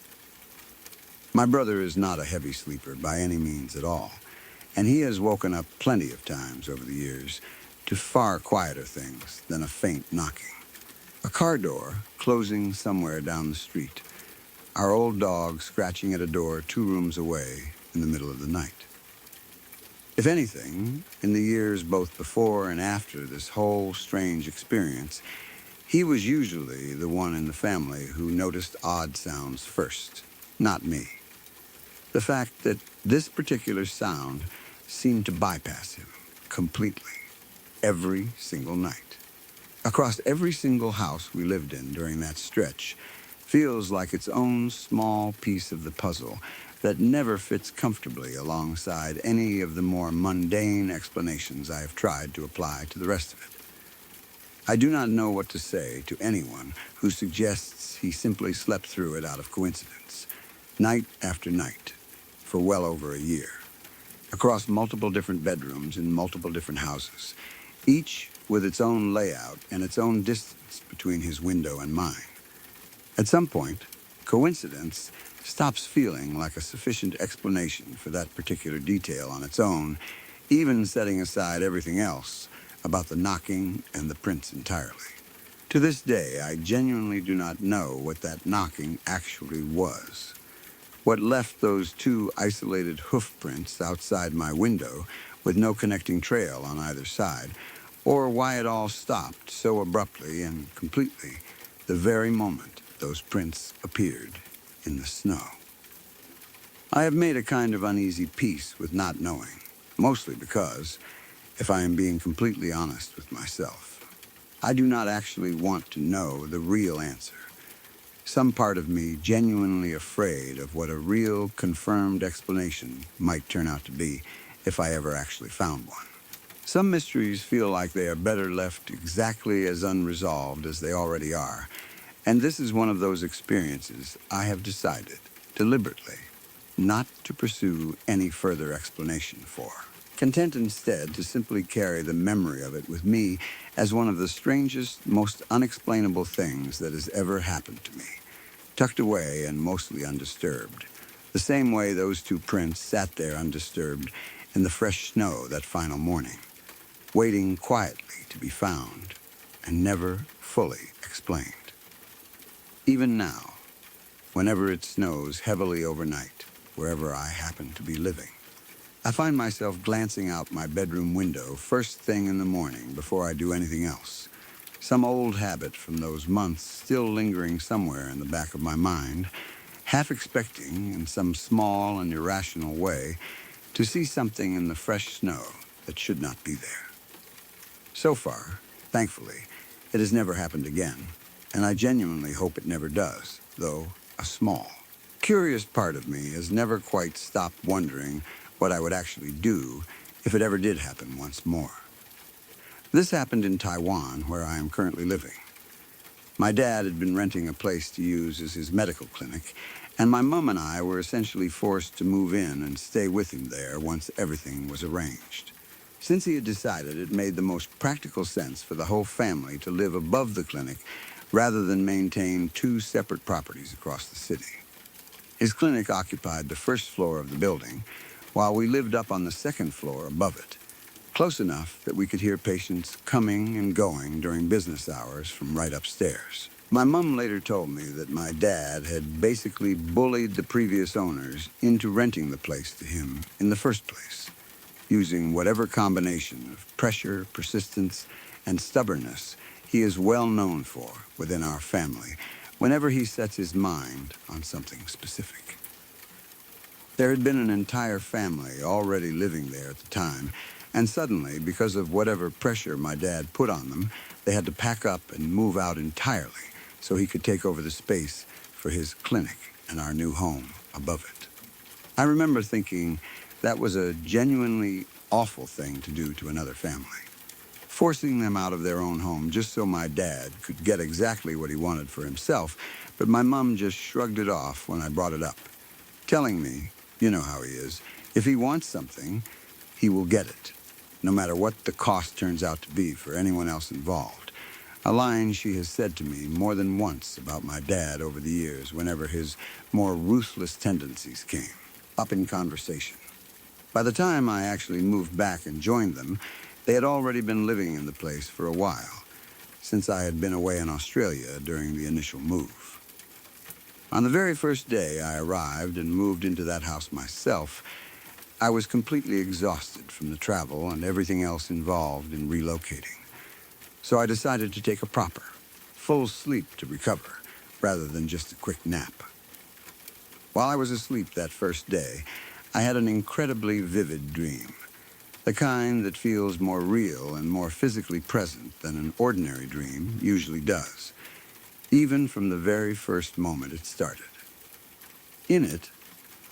My brother is not a heavy sleeper by any means at all, and he has woken up plenty of times over the years to far quieter things than a faint knocking. A car door closing somewhere down the street, our old dog scratching at a door 2 rooms away in the middle of the night. If anything, in the years both before and after this whole strange experience, he was usually the one in the family who noticed odd sounds first, not me. The fact that this particular sound seemed to bypass him completely, every single night. Across every single house we lived in during that stretch feels like its own small piece of the puzzle that never fits comfortably alongside any of the more mundane explanations I have tried to apply to the rest of it. I do not know what to say to anyone who suggests he simply slept through it out of coincidence, night after night, for well over a year, across multiple different bedrooms in multiple different houses, each with its own layout and its own distance between his window and mine. At some point, coincidence stops feeling like a sufficient explanation for that particular detail on its own, even setting aside everything else about the knocking and the prints entirely. To this day, I genuinely do not know what that knocking actually was. What left those two isolated hoof prints outside my window with no connecting trail on either side, or why it all stopped so abruptly and completely the very moment those prints appeared in the snow. I have made a kind of uneasy peace with not knowing, mostly because, if I am being completely honest with myself, I do not actually want to know the real answer. Some part of me genuinely afraid of what a real, confirmed explanation might turn out to be if I ever actually found one. Some mysteries feel like they are better left exactly as unresolved as they already are, and this is one of those experiences I have decided, deliberately, not to pursue any further explanation for. Content instead to simply carry the memory of it with me as one of the strangest, most unexplainable things that has ever happened to me, tucked away and mostly undisturbed, the same way those two prints sat there undisturbed in the fresh snow that final morning, waiting quietly to be found and never fully explained. Even now, whenever it snows heavily overnight, wherever I happen to be living, I find myself glancing out my bedroom window first thing in the morning before I do anything else. Some old habit from those months still lingering somewhere in the back of my mind, half expecting, in some small and irrational way, to see something in the fresh snow that should not be there. So far, thankfully, it has never happened again, and I genuinely hope it never does, though a small, curious part of me has never quite stopped wondering what I would actually do if it ever did happen once more. This happened in Taiwan, where I am currently living. My dad had been renting a place to use as his medical clinic, and my mom and I were essentially forced to move in and stay with him there once everything was arranged. Since he had decided it made the most practical sense for the whole family to live above the clinic rather than maintain two separate properties across the city. His clinic occupied the first floor of the building, while we lived up on the second floor above it, close enough that we could hear patients coming and going during business hours from right upstairs. My mom later told me that my dad had basically bullied the previous owners into renting the place to him in the first place, using whatever combination of pressure, persistence, and stubbornness he is well known for within our family whenever he sets his mind on something specific. There had been an entire family already living there at the time, and suddenly, because of whatever pressure my dad put on them, they had to pack up and move out entirely so he could take over the space for his clinic and our new home above it. I remember thinking that was a genuinely awful thing to do to another family, forcing them out of their own home just so my dad could get exactly what he wanted for himself, but my mom just shrugged it off when I brought it up, telling me, you know how he is, if he wants something, he will get it, no matter what the cost turns out to be for anyone else involved. A line she has said to me more than once about my dad over the years whenever his more ruthless tendencies came up in conversation. By the time I actually moved back and joined them, they had already been living in the place for a while, since I had been away in Australia during the initial move. On the very first day I arrived and moved into that house myself, I was completely exhausted from the travel and everything else involved in relocating. So I decided to take a proper, full sleep to recover, rather than just a quick nap. While I was asleep that first day, I had an incredibly vivid dream. The kind that feels more real and more physically present than an ordinary dream usually does, even from the very first moment it started. In it,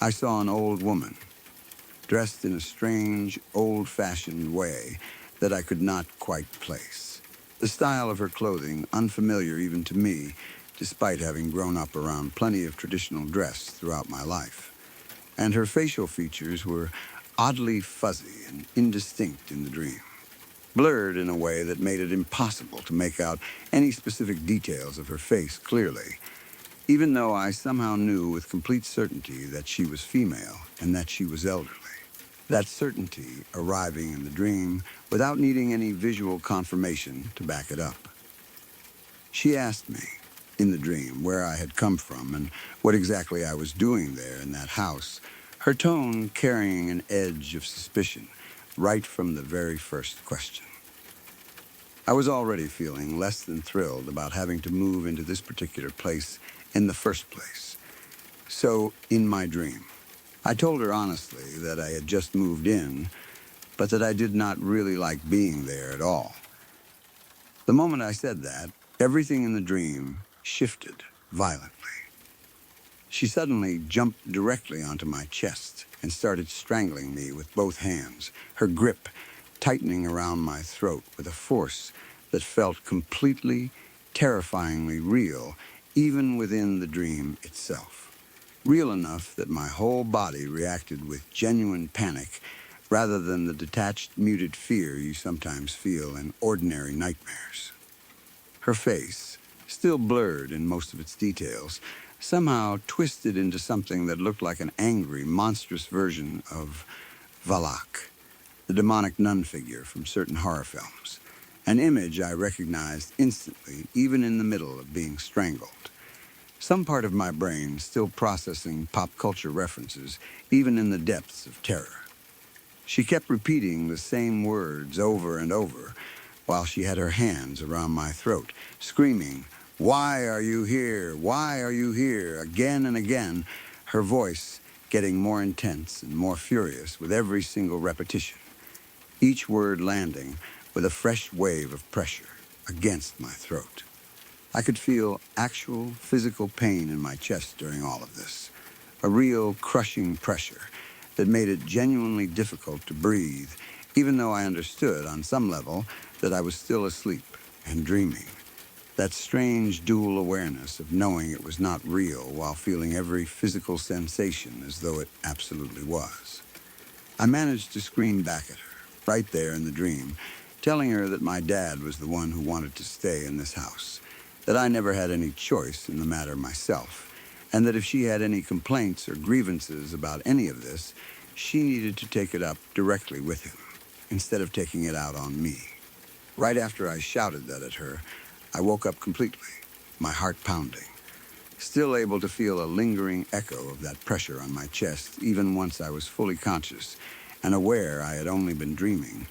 I saw an old woman, dressed in a strange, old-fashioned way that I could not quite place. The style of her clothing, unfamiliar even to me, despite having grown up around plenty of traditional dress throughout my life. And her facial features were oddly fuzzy and indistinct in the dream, blurred in a way that made it impossible to make out any specific details of her face clearly, even though I somehow knew with complete certainty that she was female and that she was elderly. That certainty arriving in the dream without needing any visual confirmation to back it up. She asked me, in the dream, where I had come from and what exactly I was doing there in that house, her tone carrying an edge of suspicion right from the very first question. I was already feeling less than thrilled about having to move into this particular place in the first place. So, in my dream, I told her honestly that I had just moved in, but that I did not really like being there at all. The moment I said that, everything in the dream shifted violently. She suddenly jumped directly onto my chest and started strangling me with both hands, her grip tightening around my throat with a force that felt completely, terrifyingly real, even within the dream itself. Real enough that my whole body reacted with genuine panic rather than the detached, muted fear you sometimes feel in ordinary nightmares. Her face, still blurred in most of its details, somehow twisted into something that looked like an angry, monstrous version of Valak, the demonic nun figure from certain horror films, an image I recognized instantly, even in the middle of being strangled. Some part of my brain still processing pop culture references, even in the depths of terror. She kept repeating the same words over and over while she had her hands around my throat, screaming, "Why are you here? Why are you here?" again and again, her voice getting more intense and more furious with every single repetition, each word landing with a fresh wave of pressure against my throat. I could feel actual physical pain in my chest during all of this, a real crushing pressure that made it genuinely difficult to breathe, even though I understood on some level that I was still asleep and dreaming. That strange dual awareness of knowing it was not real while feeling every physical sensation as though it absolutely was. I managed to scream back at her, right there in the dream, telling her that my dad was the one who wanted to stay in this house, that I never had any choice in the matter myself, and that if she had any complaints or grievances about any of this, she needed to take it up directly with him, instead of taking it out on me. Right after I shouted that at her, I woke up completely, my heart pounding, still able to feel a lingering echo of that pressure on my chest even once I was fully conscious and aware I had only been dreaming,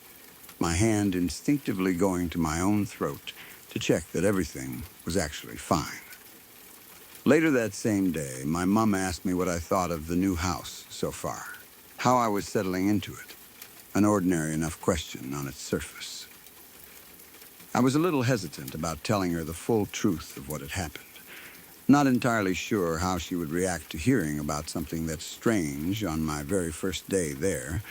my hand instinctively going to my own throat to check that everything was actually fine. Later that same day, my mom asked me what I thought of the new house so far, how I was settling into it, an ordinary enough question on its surface. I was a little hesitant about telling her the full truth of what had happened, not entirely sure how she would react to hearing about something that's strange on my very first day there,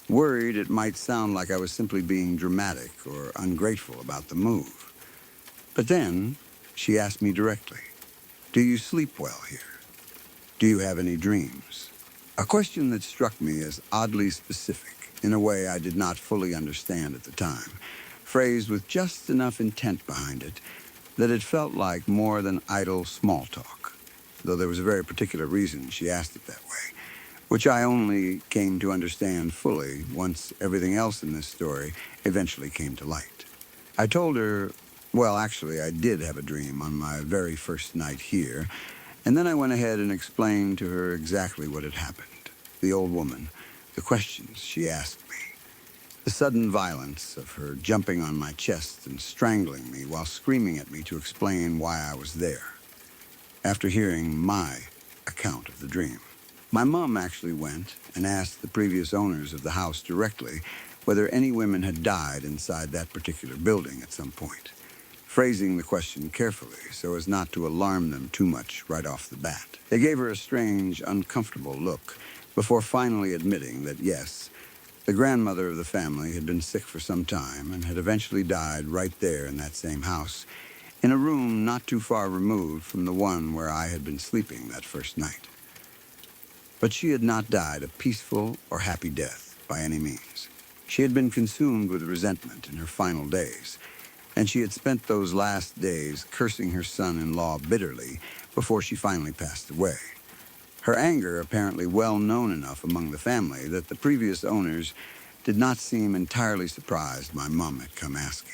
worried it might sound like I was simply being dramatic or ungrateful about the move. But then, she asked me directly, "Do you sleep well here? Do you have any dreams?" A question that struck me as oddly specific, in a way I did not fully understand at the time, phrased with just enough intent behind it that it felt like more than idle small talk, though there was a very particular reason she asked it that way, which I only came to understand fully once everything else in this story eventually came to light. I told her, well, actually, I did have a dream on my very first night here, and then I went ahead and explained to her exactly what had happened. The old woman, the questions she asked me. The sudden violence of her jumping on my chest and strangling me while screaming at me to explain why I was there, after hearing my account of the dream. My mom actually went and asked the previous owners of the house directly whether any women had died inside that particular building at some point, phrasing the question carefully so as not to alarm them too much right off the bat. They gave her a strange, uncomfortable look before finally admitting that yes, the grandmother of the family had been sick for some time and had eventually died right there in that same house, in a room not too far removed from the one where I had been sleeping that first night. But she had not died a peaceful or happy death by any means. She had been consumed with resentment in her final days, and she had spent those last days cursing her son-in-law bitterly before she finally passed away. Her anger apparently well known enough among the family that the previous owners did not seem entirely surprised my mom had come asking.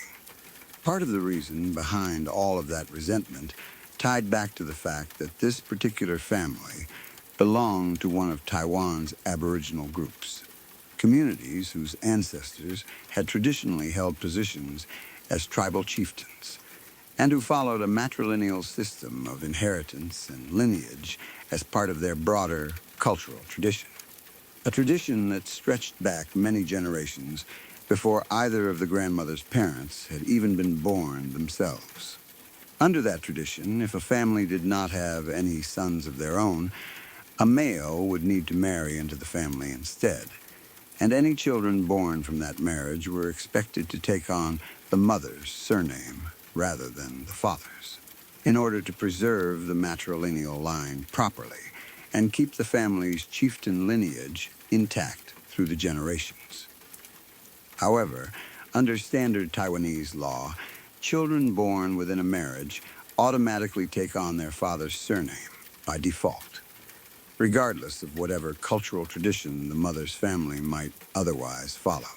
Part of the reason behind all of that resentment tied back to the fact that this particular family belonged to one of Taiwan's Aboriginal groups, communities whose ancestors had traditionally held positions as tribal chieftains, and who followed a matrilineal system of inheritance and lineage as part of their broader cultural tradition. A tradition that stretched back many generations before either of the grandmother's parents had even been born themselves. Under that tradition, if a family did not have any sons of their own, a male would need to marry into the family instead, and any children born from that marriage were expected to take on the mother's surname rather than the father's, in order to preserve the matrilineal line properly and keep the family's chieftain lineage intact through the generations. However, under standard Taiwanese law, children born within a marriage automatically take on their father's surname by default, regardless of whatever cultural tradition the mother's family might otherwise follow.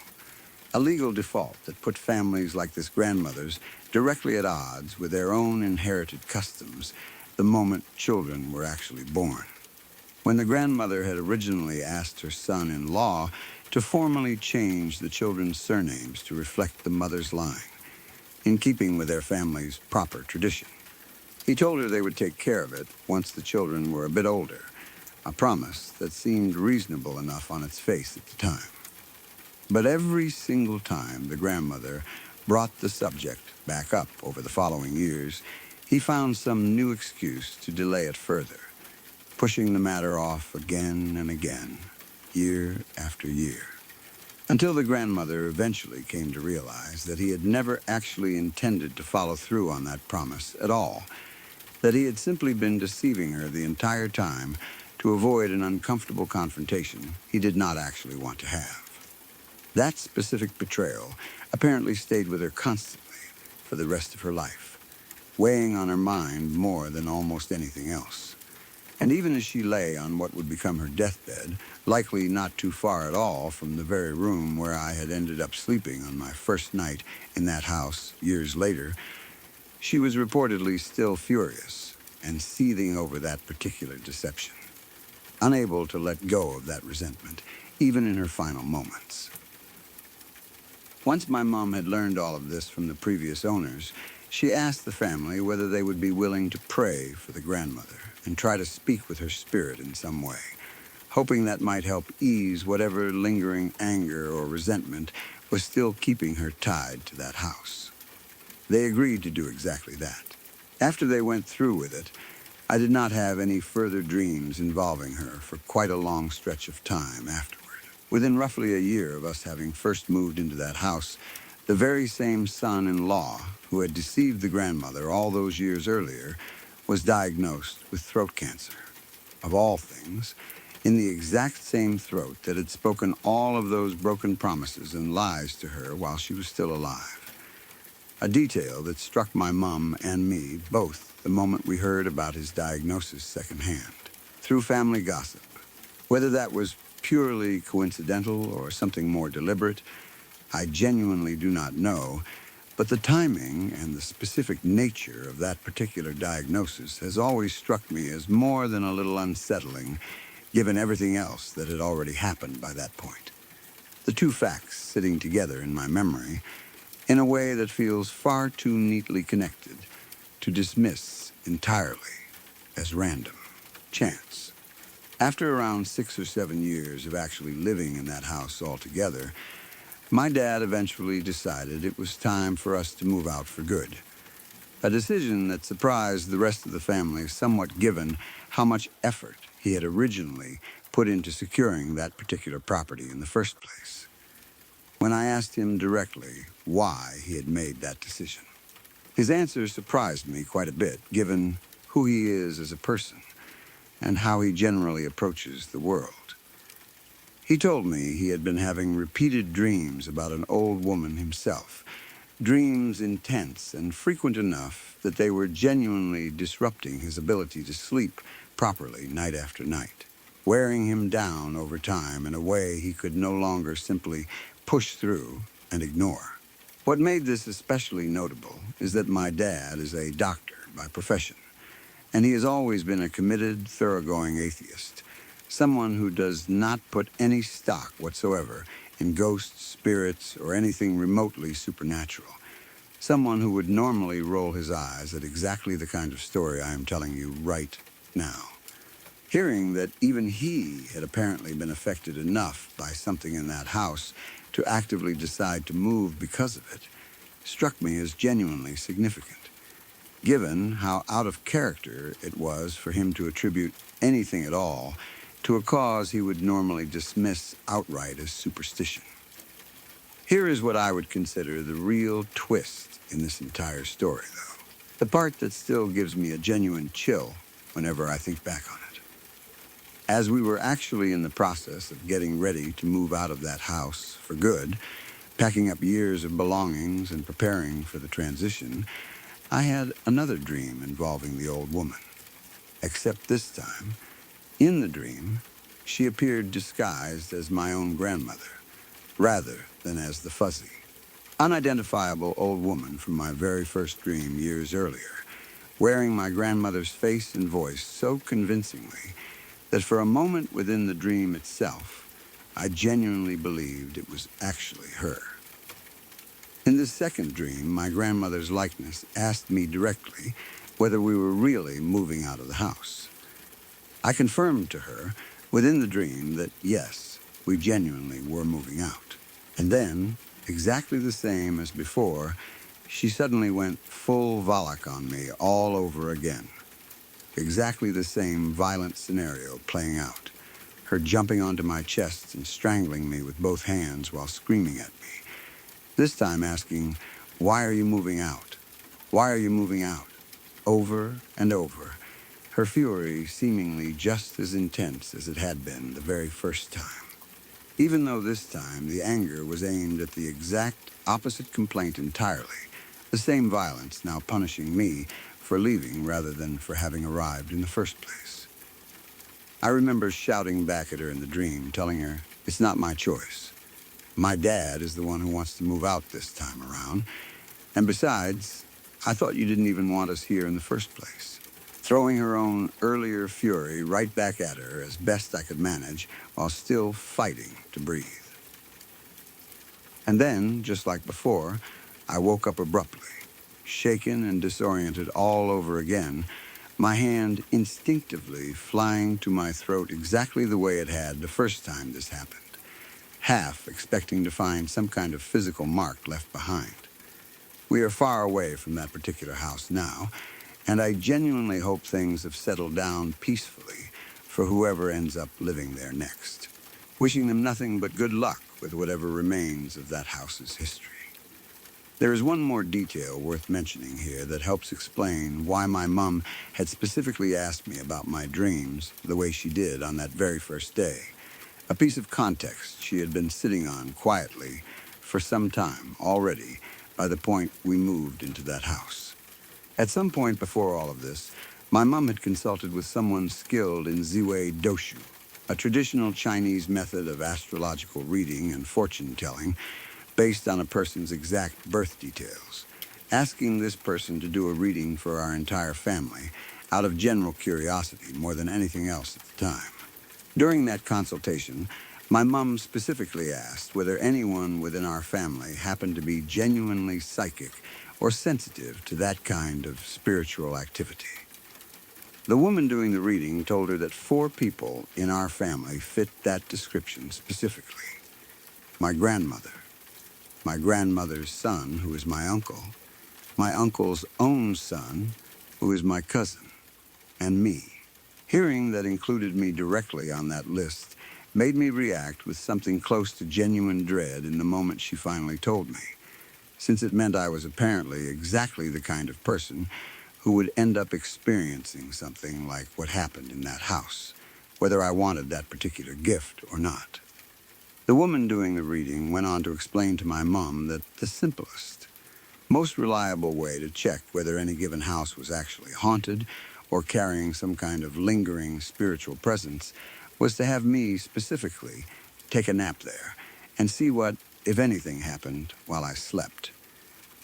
A legal default that put families like this grandmother's directly at odds with their own inherited customs the moment children were actually born. When the grandmother had originally asked her son-in-law to formally change the children's surnames to reflect the mother's line, in keeping with their family's proper tradition, he told her they would take care of it once the children were a bit older, a promise that seemed reasonable enough on its face at the time. But every single time the grandmother brought the subject back up over the following years, he found some new excuse to delay it further, pushing the matter off again and again, year after year, until the grandmother eventually came to realize that he had never actually intended to follow through on that promise at all, that he had simply been deceiving her the entire time to avoid an uncomfortable confrontation he did not actually want to have. That specific betrayal apparently stayed with her constantly for the rest of her life, weighing on her mind more than almost anything else. And even as she lay on what would become her deathbed, likely not too far at all from the very room where I had ended up sleeping on my first night in that house years later, she was reportedly still furious and seething over that particular deception, unable to let go of that resentment, even in her final moments. Once my mom had learned all of this from the previous owners, she asked the family whether they would be willing to pray for the grandmother and try to speak with her spirit in some way, hoping that might help ease whatever lingering anger or resentment was still keeping her tied to that house. They agreed to do exactly that. After they went through with it, I did not have any further dreams involving her for quite a long stretch of time afterward. Within roughly a year of us having first moved into that house, the very same son-in-law who had deceived the grandmother all those years earlier was diagnosed with throat cancer. Of all things, in the exact same throat that had spoken all of those broken promises and lies to her while she was still alive. A detail that struck my mom and me both the moment we heard about his diagnosis secondhand, through family gossip. Whether that was purely coincidental or something more deliberate, I genuinely do not know, but the timing and the specific nature of that particular diagnosis has always struck me as more than a little unsettling given everything else that had already happened by that point. The two facts sitting together in my memory in a way that feels far too neatly connected to dismiss entirely as random chance. After around 6 or 7 years of actually living in that house altogether, my dad eventually decided it was time for us to move out for good. A decision that surprised the rest of the family somewhat given how much effort he had originally put into securing that particular property in the first place. When I asked him directly why he had made that decision, his answer surprised me quite a bit, given who he is as a person and how he generally approaches the world. He told me he had been having repeated dreams about an old woman himself, dreams intense and frequent enough that they were genuinely disrupting his ability to sleep properly night after night, wearing him down over time in a way he could no longer simply push through and ignore. What made this especially notable is that my dad is a doctor by profession, and he has always been a committed, thoroughgoing atheist, someone who does not put any stock whatsoever in ghosts, spirits, or anything remotely supernatural. Someone who would normally roll his eyes at exactly the kind of story I am telling you right now. Hearing that even he had apparently been affected enough by something in that house to actively decide to move because of it struck me as genuinely significant, given how out of character it was for him to attribute anything at all to a cause he would normally dismiss outright as superstition. Here is what I would consider the real twist in this entire story, though. The part that still gives me a genuine chill whenever I think back on it. As we were actually in the process of getting ready to move out of that house for good, packing up years of belongings and preparing for the transition, I had another dream involving the old woman. Except this time, in the dream, she appeared disguised as my own grandmother, rather than as the fuzzy, unidentifiable old woman from my very first dream years earlier, wearing my grandmother's face and voice so convincingly that for a moment within the dream itself, I genuinely believed it was actually her. In this second dream, my grandmother's likeness asked me directly whether we were really moving out of the house. I confirmed to her within the dream that yes, we genuinely were moving out. And then, exactly the same as before, she suddenly went full Valak on me all over again. Exactly the same violent scenario playing out. Her jumping onto my chest and strangling me with both hands while screaming at me. This time asking, "Why are you moving out? Why are you moving out?" Over and over, her fury seemingly just as intense as it had been the very first time. Even though this time the anger was aimed at the exact opposite complaint entirely, the same violence now punishing me for leaving rather than for having arrived in the first place. I remember shouting back at her in the dream, telling her, "It's not my choice. My dad is the one who wants to move out this time around. And besides, I thought you didn't even want us here in the first place." Throwing her own earlier fury right back at her as best I could manage while still fighting to breathe. And then, just like before, I woke up abruptly, shaken and disoriented all over again, my hand instinctively flying to my throat exactly the way it had the first time this happened, half expecting to find some kind of physical mark left behind. We are far away from that particular house now, and I genuinely hope things have settled down peacefully for whoever ends up living there next. Wishing them nothing but good luck with whatever remains of that house's history. There is one more detail worth mentioning here that helps explain why my mom had specifically asked me about my dreams the way she did on that very first day. A piece of context she had been sitting on quietly for some time already by the point we moved into that house. At some point before all of this, my mom had consulted with someone skilled in Ziwei Doshu, a traditional Chinese method of astrological reading and fortune-telling based on a person's exact birth details, asking this person to do a reading for our entire family out of general curiosity more than anything else at the time. During that consultation, my mum specifically asked whether anyone within our family happened to be genuinely psychic or sensitive to that kind of spiritual activity. The woman doing the reading told her that 4 people in our family fit that description specifically. My grandmother, my grandmother's son, who is my uncle's own son, who is my cousin, and me. Hearing that included me directly on that list made me react with something close to genuine dread in the moment she finally told me, since it meant I was apparently exactly the kind of person who would end up experiencing something like what happened in that house, whether I wanted that particular gift or not. The woman doing the reading went on to explain to my mom that the simplest, most reliable way to check whether any given house was actually haunted or carrying some kind of lingering spiritual presence was to have me specifically take a nap there and see what, if anything, happened while I slept,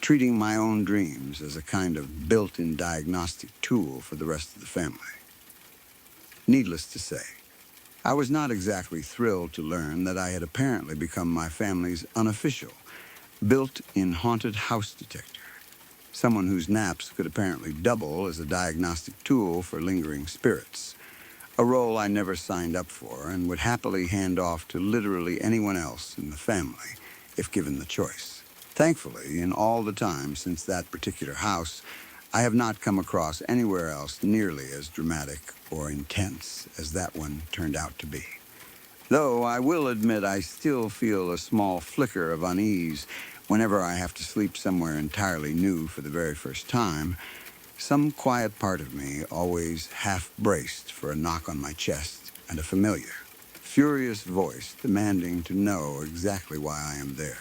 treating my own dreams as a kind of built-in diagnostic tool for the rest of the family. Needless to say, I was not exactly thrilled to learn that I had apparently become my family's unofficial, built-in haunted house detector, someone whose naps could apparently double as a diagnostic tool for lingering spirits, a role I never signed up for and would happily hand off to literally anyone else in the family if given the choice. Thankfully, in all the time since that particular house, I have not come across anywhere else nearly as dramatic or intense as that one turned out to be. Though I will admit I still feel a small flicker of unease whenever I have to sleep somewhere entirely new for the very first time. Some quiet part of me always half braced for a knock on my chest and a familiar, furious voice demanding to know exactly why I am there.